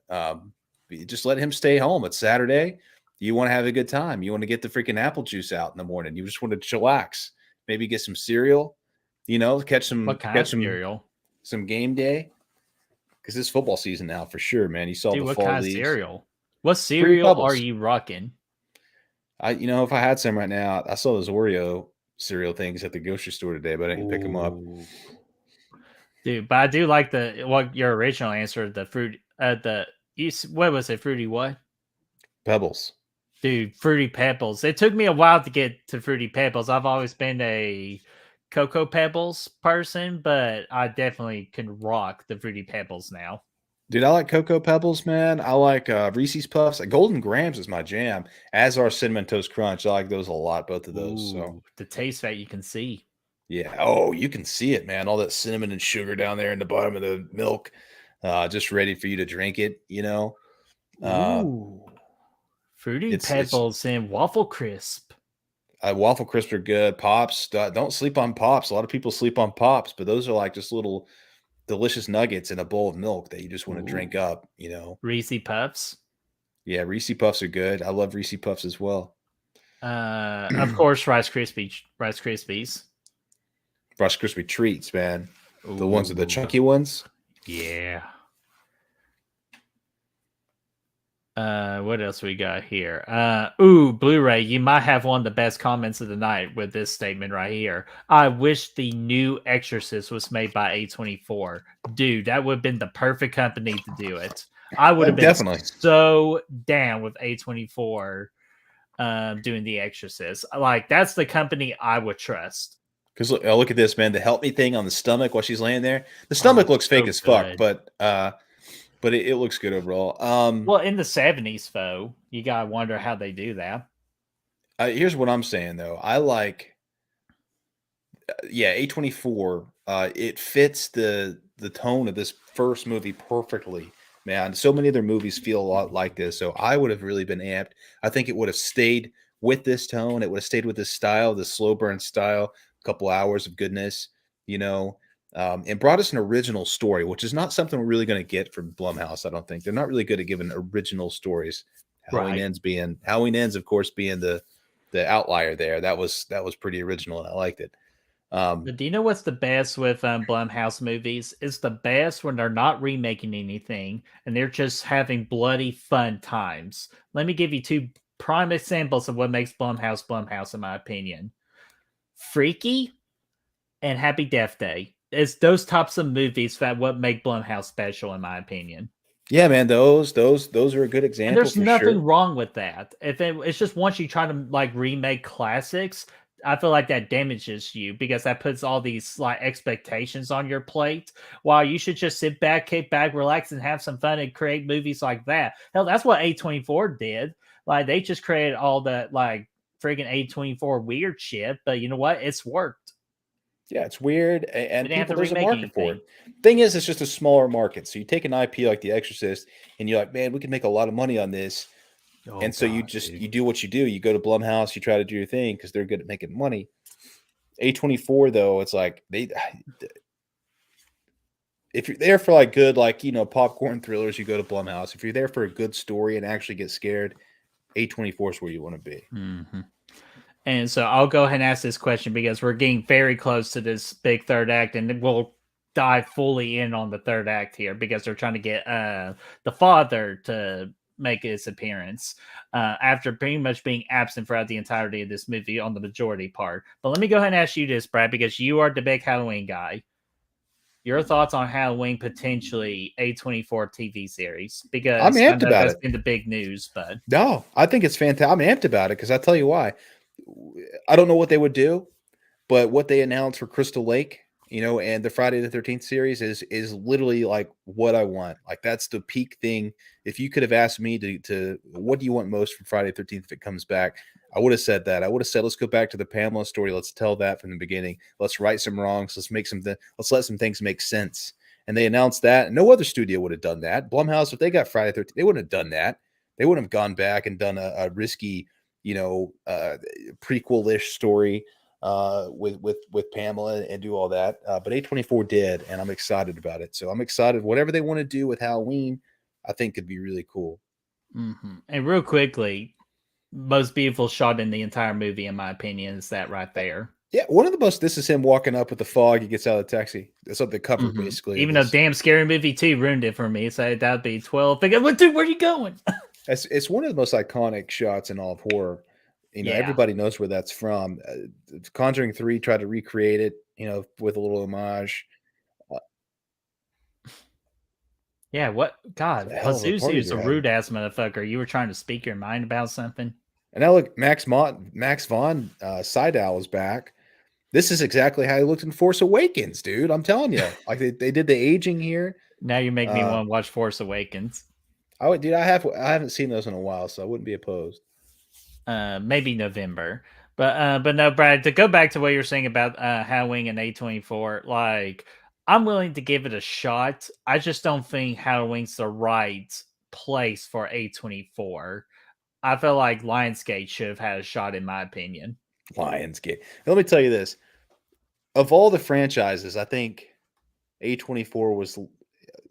S2: Just let him stay home. It's Saturday. You want to have a good time. You want to get the freaking apple juice out in the morning. You just want to chillax. Maybe get some cereal. Catch some
S1: cereal.
S2: Some game day. Because it's football season now for sure, man. You saw the
S1: what
S2: fall
S1: kind
S2: leagues.
S1: Of cereal? What cereal are you rocking?
S2: If I had some right now, I saw those Oreo cereal things at the grocery store today, but I didn't pick them up.
S1: Ooh. Dude, but I do like your original answer, the fruit, what was it, fruity what?
S2: Pebbles.
S1: Dude, Fruity Pebbles. It took me a while to get to Fruity Pebbles. I've always been a Cocoa Pebbles person, but I definitely can rock the Fruity Pebbles now.
S2: Dude, I like Cocoa Pebbles, man. I like Reese's Puffs. Golden Grams is my jam, as are Cinnamon Toast Crunch. I like those a lot, both of those. So,
S1: Ooh, the taste that you can see.
S2: yeah. Oh, you can see it, man. All that cinnamon and sugar down there in the bottom of the milk, just ready for you to drink it. Uh,
S1: Ooh, Fruity
S2: it's
S1: Pebbles and Waffle Crisp.
S2: Waffle Crisps are good. Pops, don't sleep on Pops. A lot of people sleep on Pops, but those are like just little delicious nuggets in a bowl of milk that you just want to drink
S1: Ooh.
S2: up.
S1: Reese Puffs.
S2: Yeah, Reese Puffs are good. I love Reese Puffs as well.
S1: Of course, Rice Krispies.
S2: Rice Krispie treats, man. The ones with the
S1: Ooh,
S2: chunky ones.
S1: yeah. What else we got here? Blu-ray. You might have one of the best comments of the night with this statement right here. I wish the new Exorcist was made by A24. Dude, that would have been the perfect company to do it. I would have been
S2: Definitely.
S1: so down with A24 doing the Exorcist. Like, that's the company I would trust.
S2: Because look at this, man. The help me thing on the stomach while she's laying there. The stomach looks fake
S1: So
S2: as fuck,
S1: good.
S2: but it looks good overall.
S1: Well, in the 70s, though, you gotta wonder how they do that.
S2: Here's what I'm saying though. I like, yeah, A24. It fits the tone of this first movie perfectly, man. So many other movies feel a lot like this, so I would have really been amped. I think it would have stayed with this tone. It would have stayed with this style, the slow burn style. A couple hours of goodness, and brought us an original story, which is not something we're really going to get from Blumhouse. I don't think they're not really good at giving original stories.
S1: Right.
S2: Halloween ends, of course, being the outlier there. That was pretty original, and I liked it.
S1: But do you know what's the best with Blumhouse movies? It's the best when they're not remaking anything and they're just having bloody fun times. Let me give you two prime examples of what makes Blumhouse, in my opinion. Freaky and Happy Death Day. It's those types of movies that what make Blumhouse special, in my opinion.
S2: Yeah, man, those are a good
S1: And
S2: example
S1: there's
S2: for
S1: nothing
S2: sure.
S1: wrong with that. It's just once you try to like remake classics, I feel like that damages you because that puts all these like expectations on your plate. While you should just sit back, kick back, relax, and have some fun and create movies like that. Hell, that's what A24 did. Like they just created all that like friggin' A24 weird shit. But you know what? It's worked.
S2: Yeah, it's weird,
S1: They
S2: and
S1: didn't have
S2: people
S1: to
S2: there's a
S1: remake
S2: market for
S1: anything.
S2: it. Thing is, it's just a smaller market. So you take an IP like The Exorcist, and you're like, man, we can make a lot of money on this.
S1: Oh
S2: And so
S1: god,
S2: you do what you do. You go to Blumhouse, you try to do your thing because they're good at making money. A24 though, it's like if you're there for like good popcorn thrillers, you go to Blumhouse. If you're there for a good story and actually get scared, A24 is where you want to be.
S1: Mm-hmm. And so I'll go ahead and ask this question because we're getting very close to this big third act, and we'll dive fully in on the third act here because they're trying to get the father to make his appearance after pretty much being absent throughout the entirety of this movie on the majority part. But let me go ahead and ask you this, Brad, because you are the big Halloween guy. Your thoughts on Halloween potentially A24 TV series?
S2: I'm
S1: Because I
S2: amped
S1: know
S2: about
S1: that's
S2: it.
S1: been the big news, but
S2: No, I think it's fantastic. I'm amped about it because I tell you why. I don't know what they would do, but what they announced for Crystal Lake, and the Friday the 13th series is literally like what I want. Like that's the peak thing. If you could have asked me to what do you want most from Friday the 13th if it comes back, I would have said that. I would have said let's go back to the Pamela story. Let's tell that from the beginning. Let's right some wrongs. Let's let some things make sense. And they announced that. No other studio would have done that. Blumhouse, if they got Friday the 13th, they wouldn't have done that. They wouldn't have gone back and done a risky, prequel-ish story with Pamela and do all that. But A24 did, and I'm excited about it. So I'm excited. Whatever they want to do with Halloween, I think could be really cool.
S1: mm-hmm. And real quickly, most beautiful shot in the entire movie, in my opinion, is that right there.
S2: Yeah, one of the most. This is him walking up with the fog. He gets out of the taxi. That's what the cover basically.
S1: Even though damn scary movie 2 ruined it for me, so that'd be 12. Dude, where are you going?
S2: It's one of the most iconic shots in all of horror. You know,
S1: Yeah.
S2: everybody knows where that's from. Conjuring 3 tried to recreate it, you know, with a little homage.
S1: Yeah, what
S2: It's
S1: God,
S2: a hell of a
S1: Pazuzu
S2: party
S1: is a
S2: they're having.
S1: rude ass motherfucker. You were trying to speak your mind about something?
S2: And now look, Max Vaughn, Sydow is back. This is exactly how he looked in Force Awakens, dude. I'm telling you. Like they did the aging here.
S1: Now you make me
S2: Uh,
S1: want to watch Force Awakens.
S2: dude, I haven't seen those in a while, so I wouldn't be opposed.
S1: Maybe November. But no, Brad, to go back to what you're saying about Halloween and A24, like I'm willing to give it a shot. I just don't think Halloween's the right place for A24. I feel like Lionsgate should have had a shot, in my opinion.
S2: Lionsgate. Let me tell you this. Of all the franchises, I think A24 was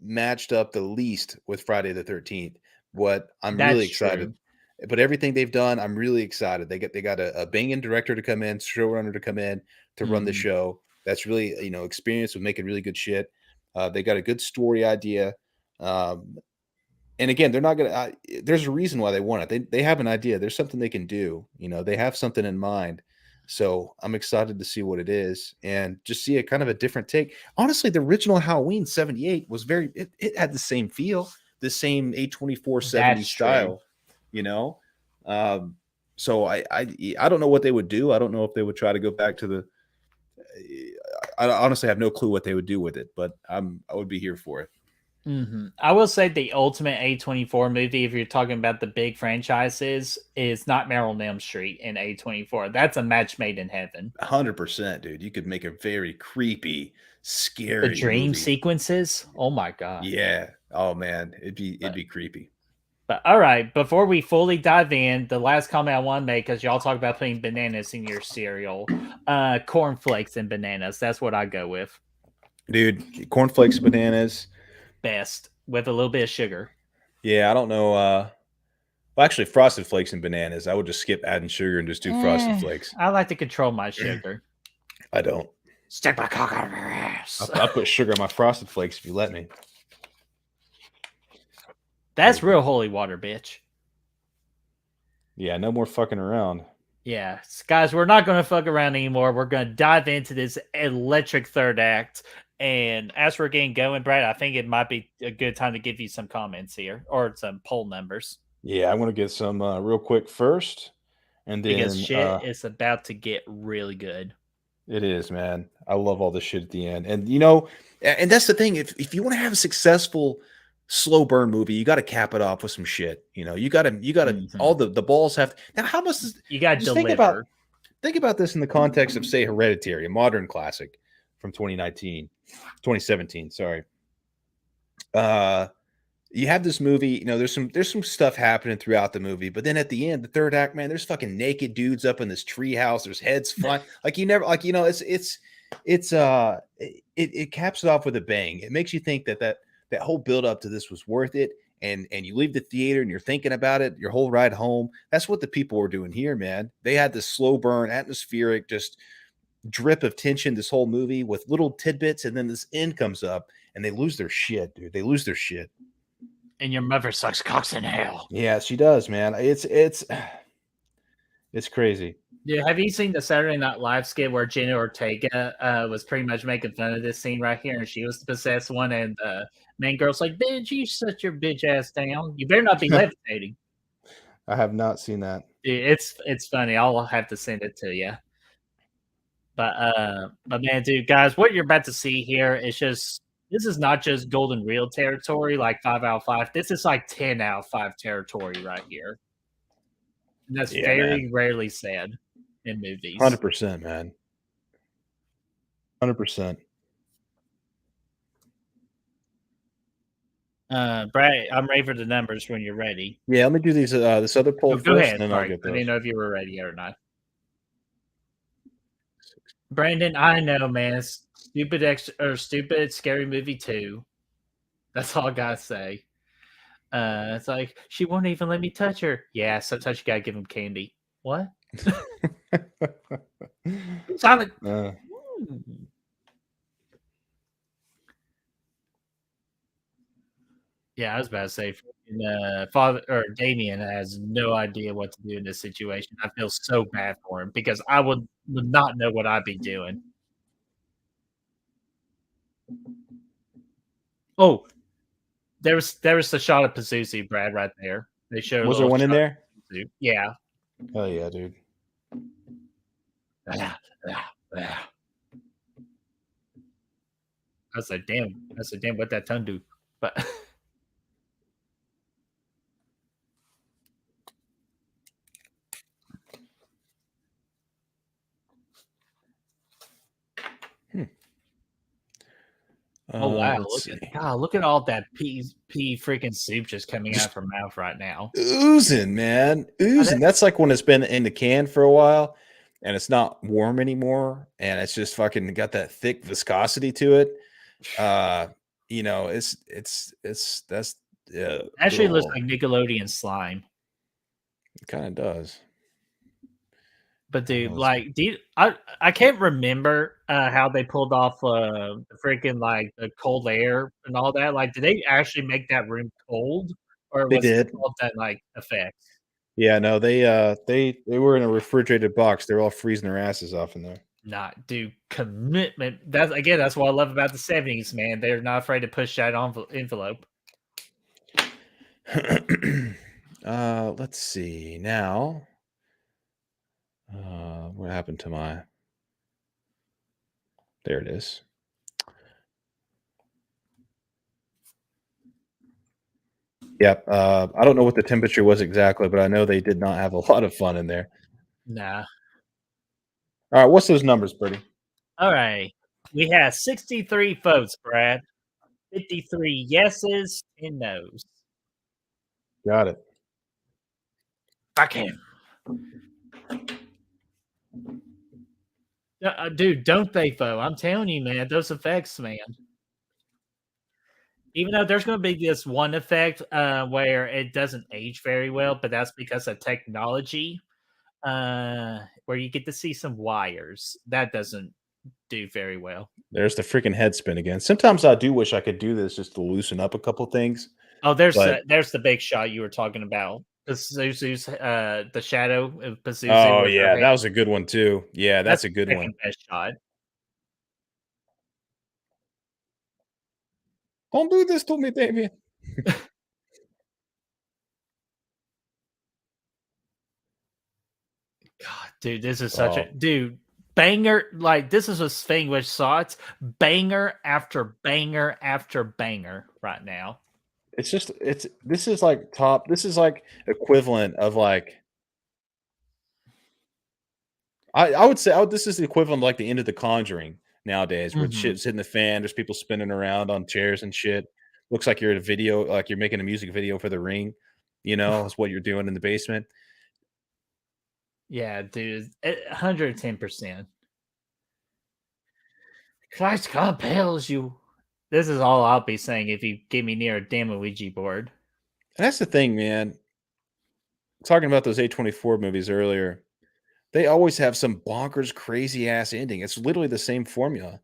S2: matched up the least with Friday the 13th. What I'm really
S1: That's
S2: excited.
S1: true.
S2: But everything they've done, I'm really excited. They got a banging director to come in, showrunner to come in to run the
S1: Mhm.
S2: show. That's really, you know, experienced with making really good shit. They got a good story idea. Um, and again, they're not gonna. There's a reason why they want it. They have an idea. There's something they can do. You know, they have something in mind. So I'm excited to see what it is and just see a kind of a different take. Honestly, the original Halloween '78 was very. It had the same feel, the same A24 '70
S1: That's true.
S2: style. You know, um, so I don't know what they would do. I don't know if they would try to go back to the. I honestly have no clue what they would do with it, but I would be here for it.
S1: I will say the ultimate A24 movie, if you're talking about the big franchises, is not Meryl on Elm Street in A24. That's a match made in heaven.
S2: 100%, dude. You could make a very creepy,
S1: The
S2: scary
S1: dream
S2: movie.
S1: sequences, oh my god.
S2: Yeah. Oh man, it'd
S1: But,
S2: be creepy.
S1: but all right, before we fully dive in, the last comment I want to make, because y'all talk about putting bananas in your cereal, cornflakes and bananas. That's what I go with.
S2: Dude, cornflakes, bananas.
S1: Best with a little bit of sugar.
S2: Yeah, I don't know. Well, actually, frosted flakes and bananas. I would just skip adding sugar and just do frosted flakes.
S1: I like to control my sugar.
S2: I don't.
S1: Stick my cock out of your ass.
S2: I'll put sugar in my frosted flakes if you let me.
S1: That's real holy water, bitch.
S2: Yeah, no more fucking around.
S1: Yeah, guys, we're not going to fuck around anymore. We're going to dive into this electric third act. And as we're getting going, Brad, I think it might be a good time to give you some comments here or some poll numbers
S2: Yeah, I want to get some real quick first, and
S1: because
S2: then
S1: shit is about to get really good.
S2: it is, man. I love all this shit at the end. And you know, and that's the thing. If you want to have a successful slow burn movie, you got to cap it off with some shit. You know, you got to all the balls have to, now how much is,
S1: You got to
S2: just
S1: deliver.
S2: think about this in the context of say Hereditary, a modern classic from 2017, sorry. You have this movie, you know, there's some stuff happening throughout the movie, but then at the end, the third act, man, there's fucking naked dudes up in this tree house. There's heads flying. Like you never, like, you know, it caps it off with a bang. It makes you think that whole build up to this was worth it. And you leave the theater and you're thinking about it your whole ride home. That's what the people were doing here, man. They had this slow burn, atmospheric, just drip of tension this whole movie with little tidbits, and then this end comes up and they lose their shit, dude. They lose their shit.
S1: And your mother sucks cocks in hell.
S2: Yeah, she does, man. It's crazy.
S1: Yeah, have you seen the Saturday Night Live skit where Jenna Ortega was pretty much making fun of this scene right here, and she was the possessed one, and main girl's like, "Bitch, you shut your bitch ass down. You better not be levitating."
S2: I have not seen that.
S1: It's funny. I'll have to send it to you. But man, dude, guys, what you're about to see here is just this is not just golden reel territory, like 5 out of 5. This is like 10 out of 5 territory right here. And that's
S2: Yeah,
S1: very rarely said in movies.
S2: 100%, man. 100%.
S1: Brad, I'm ready for the numbers when you're ready.
S2: Yeah, let me do these this other poll
S1: Oh, go
S2: first,
S1: ahead.
S2: and then I'll
S1: Sorry,
S2: get
S1: I
S2: those.
S1: didn't know if you were ready or not. Brandon, I know, man. Stupid scary movie 2. That's all I gotta say. It's like she won't even let me touch her. Yeah, sometimes you gotta give him candy. What? Silent. Yeah, I was about to say, Father or Damien has no idea what to do in this situation. I feel so bad for him because I would not know what I'd be doing. Oh, there was the shot of Pazuzu, Brad, right there. They showed a
S2: Was there
S1: little
S2: one in
S1: shot
S2: there?
S1: of Pazuzu. Yeah.
S2: Oh yeah, dude.
S1: I was like, damn. I said, damn, what that tongue do? But oh wow,
S2: Let's see.
S1: look at all that pea freaking soup just coming out
S2: Just
S1: of her mouth right now.
S2: oozing, man, oozing. That's like when it's been in the can for a while, and it's not warm anymore, and it's just fucking got that thick viscosity to it. It's that's yeah.
S1: Actually looks like Nickelodeon slime.
S2: It kind of does.
S1: But dude,
S2: Let's see.
S1: like, I can't remember how they pulled off the freaking like the cold air and all that. Like, did they actually make that room cold, or
S2: They
S1: was it
S2: did.
S1: all that like effect?
S2: Yeah, no, they were in a refrigerated box. They're all freezing their asses off in there.
S1: Not dude, commitment. That's what I love about the '70s, man. They're not afraid to push that envelope.
S2: Let's see now. What happened to my? There it is. Yep. I don't know what the temperature was exactly, but I know they did not have a lot of fun in there.
S1: Nah.
S2: All right, what's those numbers, Birdie?
S1: All right. We have 63 votes, Brad. 53 yeses and nos.
S2: Got it.
S1: Fuck him. Dude, don't they, foe? I'm telling you, man, those effects, man. Even though there's going to be this one effect where it doesn't age very well, but that's because of technology, where you get to see some wires. That doesn't do very well.
S2: There's the freaking head spin again. Sometimes I do wish I could do this just to loosen up a couple things.
S1: Oh, there's
S2: But
S1: the big shot you were talking about. Pazuzu's, the shadow of Pazuzu
S2: oh
S1: with her
S2: yeah,
S1: head.
S2: that was a good one too. Yeah,
S1: That's
S2: that's a
S1: the
S2: good one.
S1: second best shot.
S2: Don't do this to me, Damien.
S1: God, dude, this is such a
S2: Oh,
S1: dude banger. Like, this is a thing with shots, banger after banger after banger right now.
S2: it's just this is like top. This is like equivalent of like I would say this is the equivalent of like the end of The Conjuring nowadays, where
S1: Mhm.
S2: shit's hitting the fan. There's people spinning around on chairs and shit. Looks like you're at a video, like you're making a music video for The Ring. You know, is what you're doing in the basement.
S1: Yeah, dude, 110%. Christ compels you. This is all I'll be saying if you get me near a damn Ouija board.
S2: And that's the thing, man. Talking about those A24 movies earlier, they always have some bonkers, crazy ass ending. It's literally the same formula.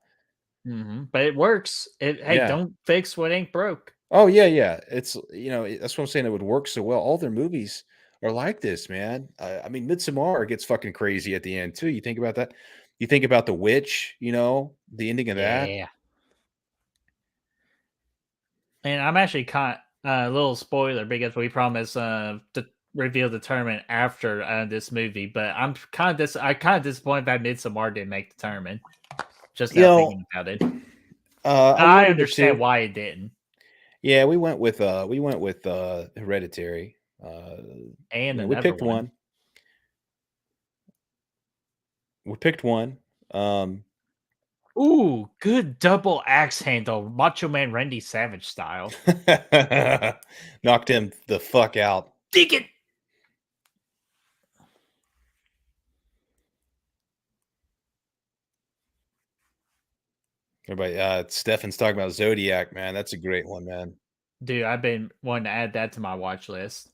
S1: But it works. Hey,
S2: Yeah.
S1: don't fix what ain't broke.
S2: Oh yeah, yeah. It's that's what I'm saying. It would work so well. All their movies are like this, man. I mean, Midsommar gets fucking crazy at the end too. You think about that. You think about The Witch. The ending of that.
S1: Yeah. And I'm actually a little spoiler because we promised to reveal the tournament after this movie, but I'm kind of disappointed that Midsommar didn't make the tournament. Just
S2: You
S1: now
S2: know,
S1: thinking about it,
S2: I
S1: I
S2: wanted it
S1: understand
S2: to.
S1: why it didn't.
S2: Yeah, we went with Hereditary.
S1: And
S2: We
S1: another
S2: picked
S1: one.
S2: one. We picked one. Um,
S1: Ooh, good double axe handle, Macho Man Randy Savage style.
S2: knocked him the fuck out.
S1: Dig it.
S2: Everybody, Stefan's talking about Zodiac, man. That's a great one, man.
S1: Dude, I've been wanting to add that to my watch list.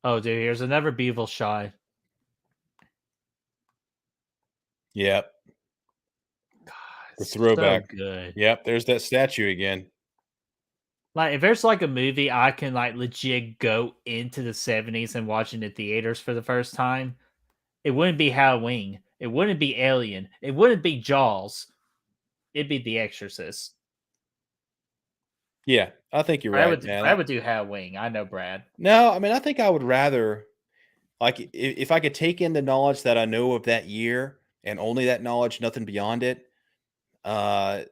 S1: Oh, dude, here's another beautiful shot.
S2: Yep.
S1: God,
S2: The throwback.
S1: So good.
S2: Yep, there's that statue again.
S1: Like, if there's like a movie I can like legit go into the 70s and watch in the theaters for the first time, it wouldn't be Halloween. It wouldn't be Alien. It wouldn't be Jaws. It'd be The Exorcist.
S2: Yeah, I think you're
S1: Brad
S2: right,
S1: would
S2: man.
S1: Brad would do Halloween. I know Brad.
S2: No, I mean, I think I would rather, like, if I could take in the knowledge that I know of that year and only that knowledge, nothing beyond it, uh,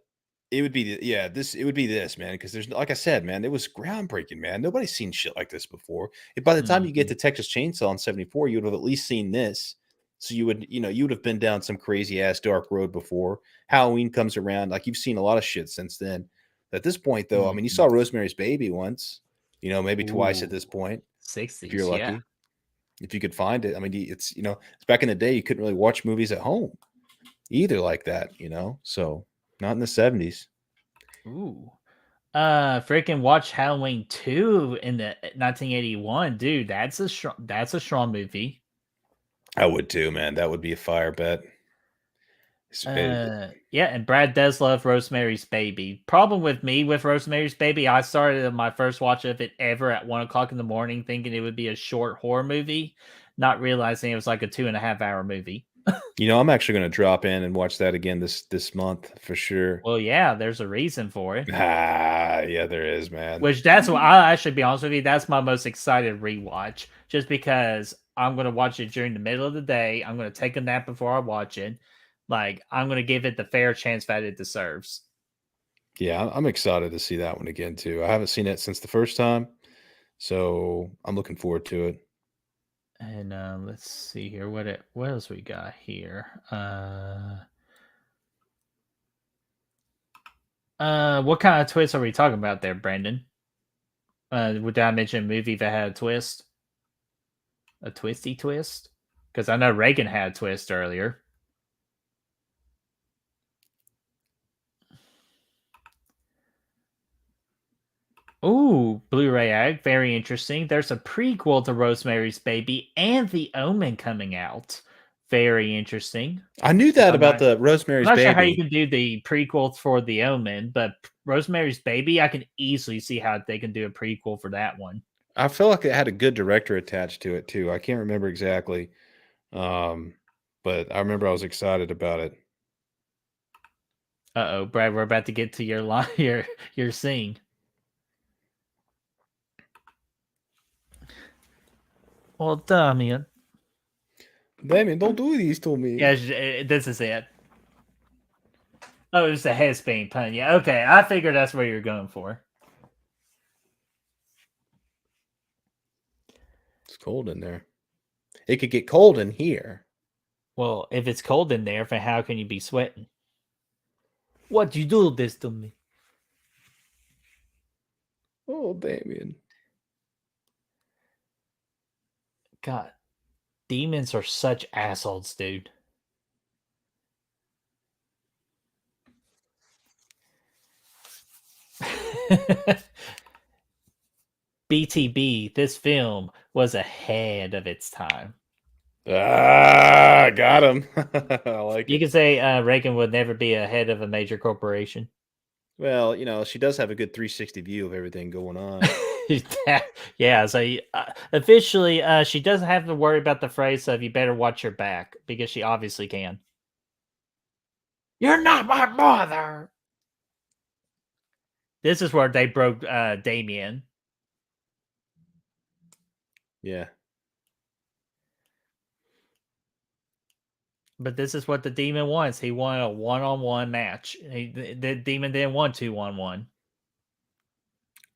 S2: it would be it would be this, man, because there's like I said, man, it was groundbreaking, man. Nobody's seen shit like this before. And by the time you get
S1: Mhm.
S2: to Texas Chainsaw in 74, you would have at least seen this. So you would have been down some crazy ass dark road before. Halloween comes around, like you've seen a lot of shit since then. At this point, though, I mean, you saw
S1: Mhm.
S2: Rosemary's Baby once, maybe twice at
S1: Ooh,
S2: this point, if you're
S1: 60s, yeah.
S2: lucky, if you could find it. I mean, it's back in the day, you couldn't really watch movies at home either like that. So not in the 70s.
S1: Ooh. Freaking watch Halloween 2 in the 1981. Dude, that's a strong movie.
S2: I would too, man. That would be a fire bet.
S1: Yeah, and Brad does love Rosemary's Baby. Problem with me with Rosemary's Baby, I started my first watch of it ever at 1 o'clock in the morning, thinking it would be a short horror movie, not realizing it was like a 2.5 hour movie.
S2: I'm actually going to drop in and watch that again this month for sure.
S1: Well, yeah, there's a reason for it.
S2: Yeah, there is, man.
S1: Which that's what I actually be honest with you, that's my most excited rewatch. Just because I'm gonna watch it during the middle of the day. I'm gonna take a nap before I watch it. Like, I'm gonna give it the fair chance that it deserves.
S2: Yeah, I'm excited to see that one again too. I haven't seen it since the first time, so I'm looking forward to it.
S1: And let's see here. What else we got here? What kind of twist are we talking about there, Brandon? Did I mention a movie that had a twist? A twisty twist? Because I know Reagan had a twist earlier. Ooh, Blu-ray ad, very interesting. There's a prequel to Rosemary's Baby and The Omen coming out. Very interesting.
S2: I knew
S1: 'Cause
S2: that about the Rosemary's
S1: I'm not sure how you
S2: Baby.
S1: can do the prequel for The Omen, but Rosemary's Baby, I can easily see how they can do a prequel for that one.
S2: I feel like it had a good director attached to it too. I can't remember exactly, but I remember I was excited about it.
S1: Uh-oh, Brad, we're about to get to your line, your scene. Well, Damien.
S2: Damien, don't do these to me.
S1: Yeah, this is it. Oh, it was a head-spinning pun. Yeah, okay. I figured that's what you're going for.
S2: It's cold in there. It could get cold in here.
S1: Well, if it's cold in there, then how can you be sweating? What you do this to me?
S2: Oh, Damien.
S1: God, demons are such assholes, dude. BTB, this film was ahead of its time.
S2: Ah, got him. I like
S1: You
S2: it.
S1: could say Reagan would never be ahead of a major corporation.
S2: Well, she does have a good 360 view of everything going on.
S1: Yeah, so officially, she doesn't have to worry about the phrase of "you better watch your back" because she obviously can. You're not my mother. This is where they broke Damien.
S2: Yeah.
S1: But this is what the demon wants. He wanted a one-on-one match. The demon didn't want 2-on-1.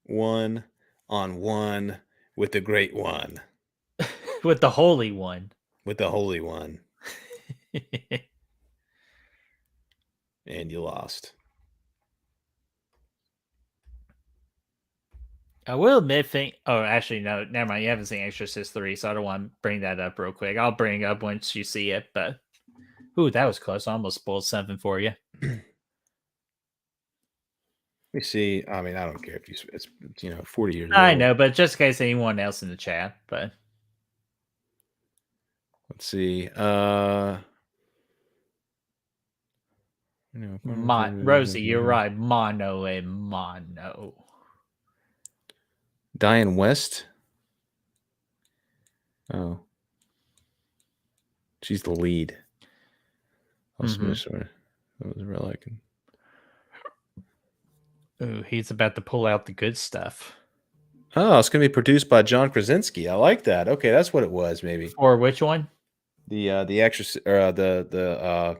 S2: 1-on-1 with the great one.
S1: With the holy one.
S2: With the holy one. And you lost.
S1: I will admit, actually, no, never mind. You haven't seen Exorcist 3, so I don't want to bring that up real quick. I'll bring it up once you see it, but ooh, that was close. I almost spoiled something for you.
S2: Let me see. I mean, I don't care if it's 40 years
S1: I
S2: old.
S1: know, but just in case anyone else in the chat, but
S2: Let's see.
S1: Rosie, you're right. Mono and mono.
S2: Diane West. Oh, she's the lead. I'll smash her. That was real liking.
S1: Ooh, he's about to pull out the good stuff.
S2: Oh, it's gonna be produced by John Krasinski. I like that. Okay, that's what it was. Maybe
S1: Or which one?
S2: the Exorcist or the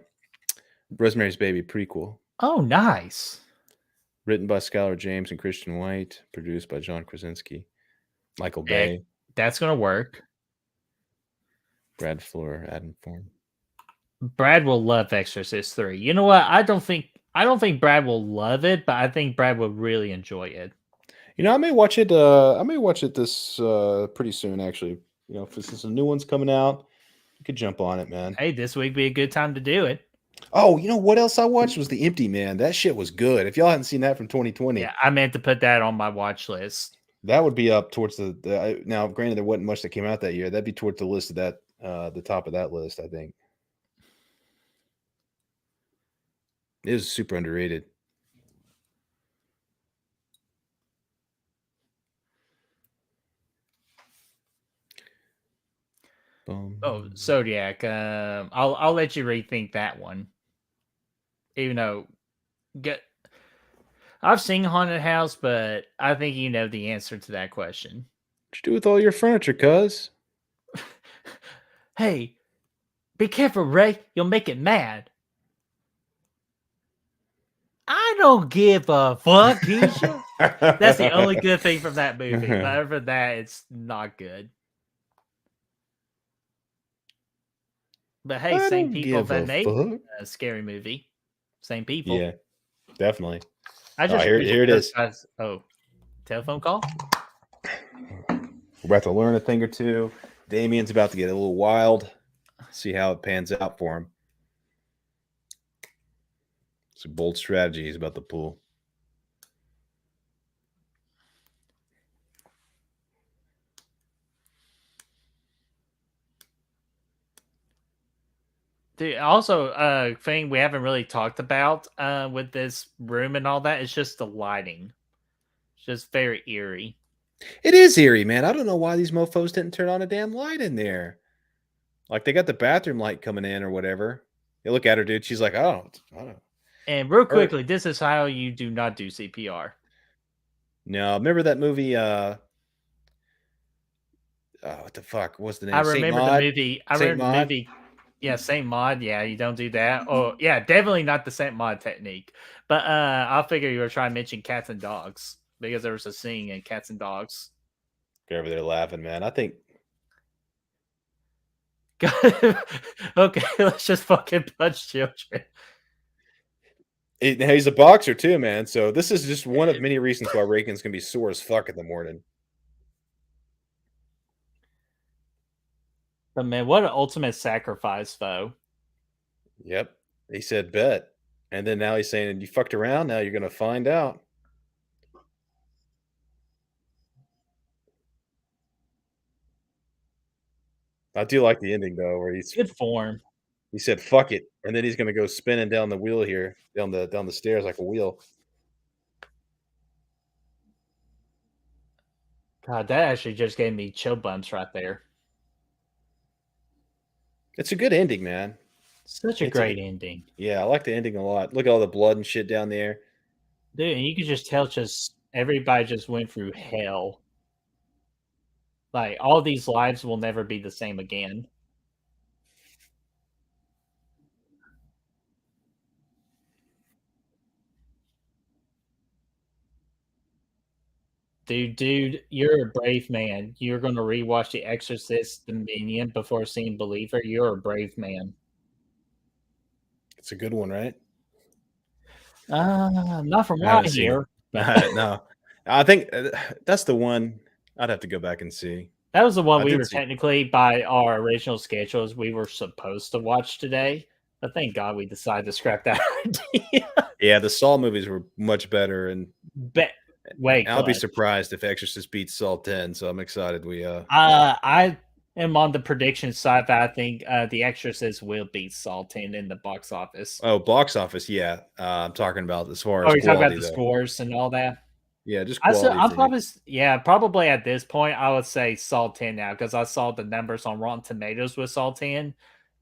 S2: Rosemary's Baby prequel.
S1: Oh, nice.
S2: Written by Skylar James and Christian White. Produced by John Krasinski, Michael Bay,
S1: That's gonna work.
S2: Brad Fuller, Adam Form.
S1: Brad will love Exorcist 3. You know what? I don't think Brad will love it, but I think Brad will really enjoy it.
S2: You know, I may watch it. I may watch it this pretty soon. Actually, you know, since a new one's coming out, you could jump on it, man.
S1: Hey, this week be a good time to do it.
S2: Oh, you know what else I watched was The Empty Man. That shit was good. If y'all hadn't seen that from 2020,
S1: Yeah, I meant to put that on my watch list.
S2: that would be up towards the now. Granted, there wasn't much that came out that year. That'd be towards the list of that, the top of that list. I think it was super underrated.
S1: Oh, Zodiac. I'll let you rethink that one. Even though, I've seen Haunted House, but I think you know the answer to that question.
S2: What'd you do with all your furniture, cuz?
S1: Hey, be careful, Ray. You'll make it mad. I don't give a fuck, Keisha. That's the only good thing from that movie. But other than that, it's not good. But hey, same people that made a scary movie. Same people.
S2: Yeah, definitely.
S1: I just
S2: here it is.
S1: Oh, telephone call?
S2: We're about to learn a thing or two. Damien's about to get a little wild. See how it pans out for him. It's a bold strategy he's about to pull.
S1: Also, thing we haven't really talked about with this room and all that is just the lighting. It's just very eerie.
S2: It is eerie, man. I don't know why these mofos didn't turn on a damn light in there. Like they got the bathroom light coming in or whatever. You look at her, dude. She's like, I don't.
S1: And real quickly, this is how you do not do CPR.
S2: No, remember that movie? What the fuck? What's the name?
S1: I remember the movie. I remember the movie. Yeah, Saint Maud. Yeah, you don't do that. Oh, yeah, definitely not the Saint Maud technique. But I'll figure you were trying to mention Cats and Dogs because there was a scene in Cats and Dogs.
S2: They're over there laughing, man. I think.
S1: Okay, let's just fucking punch children.
S2: He's a boxer too, man. So this is just one of many reasons why Reagan's gonna be sore as fuck in the morning.
S1: But man, what an ultimate sacrifice, though.
S2: Yep. He said bet. And then now he's saying, you fucked around. Now you're going to find out. I do like the ending, though, where he's
S1: good form.
S2: He said, fuck it. And then he's going to go spinning down the wheel here, down the stairs like a wheel.
S1: God, that actually just gave me chill bumps right there.
S2: It's a good ending, man.
S1: Such a great ending.
S2: Yeah, I like the ending a lot. Look at all the blood and shit down there.
S1: Dude, and you can just tell everybody just went through hell. Like, all these lives will never be the same again. Dude, you're a brave man. You're going to rewatch The Exorcist Dominion before seeing Believer. You're a brave man.
S2: It's a good one, right?
S1: Not from what I hear.
S2: No, I think that's the one I'd have to go back and see.
S1: That was the one we were technically, by our original schedules, we were supposed to watch today. But thank God we decided to scrap that idea.
S2: Yeah, the Saw movies were much better, and
S1: Wait,
S2: I'll be surprised if Exorcist beats Saw 10. So I'm excited.
S1: am on the prediction side that I think The Exorcist will beat Saw 10 in the box office.
S2: Oh, box office, yeah. I'm talking about as far
S1: Oh,
S2: as
S1: you're talking about
S2: quality,
S1: the
S2: though.
S1: scores and all that?
S2: Yeah, just
S1: I still,
S2: quality
S1: I'm
S2: for me.
S1: probably, yeah, probably at this point, I would say Saw 10 now because I saw the numbers on Rotten Tomatoes with Saw 10.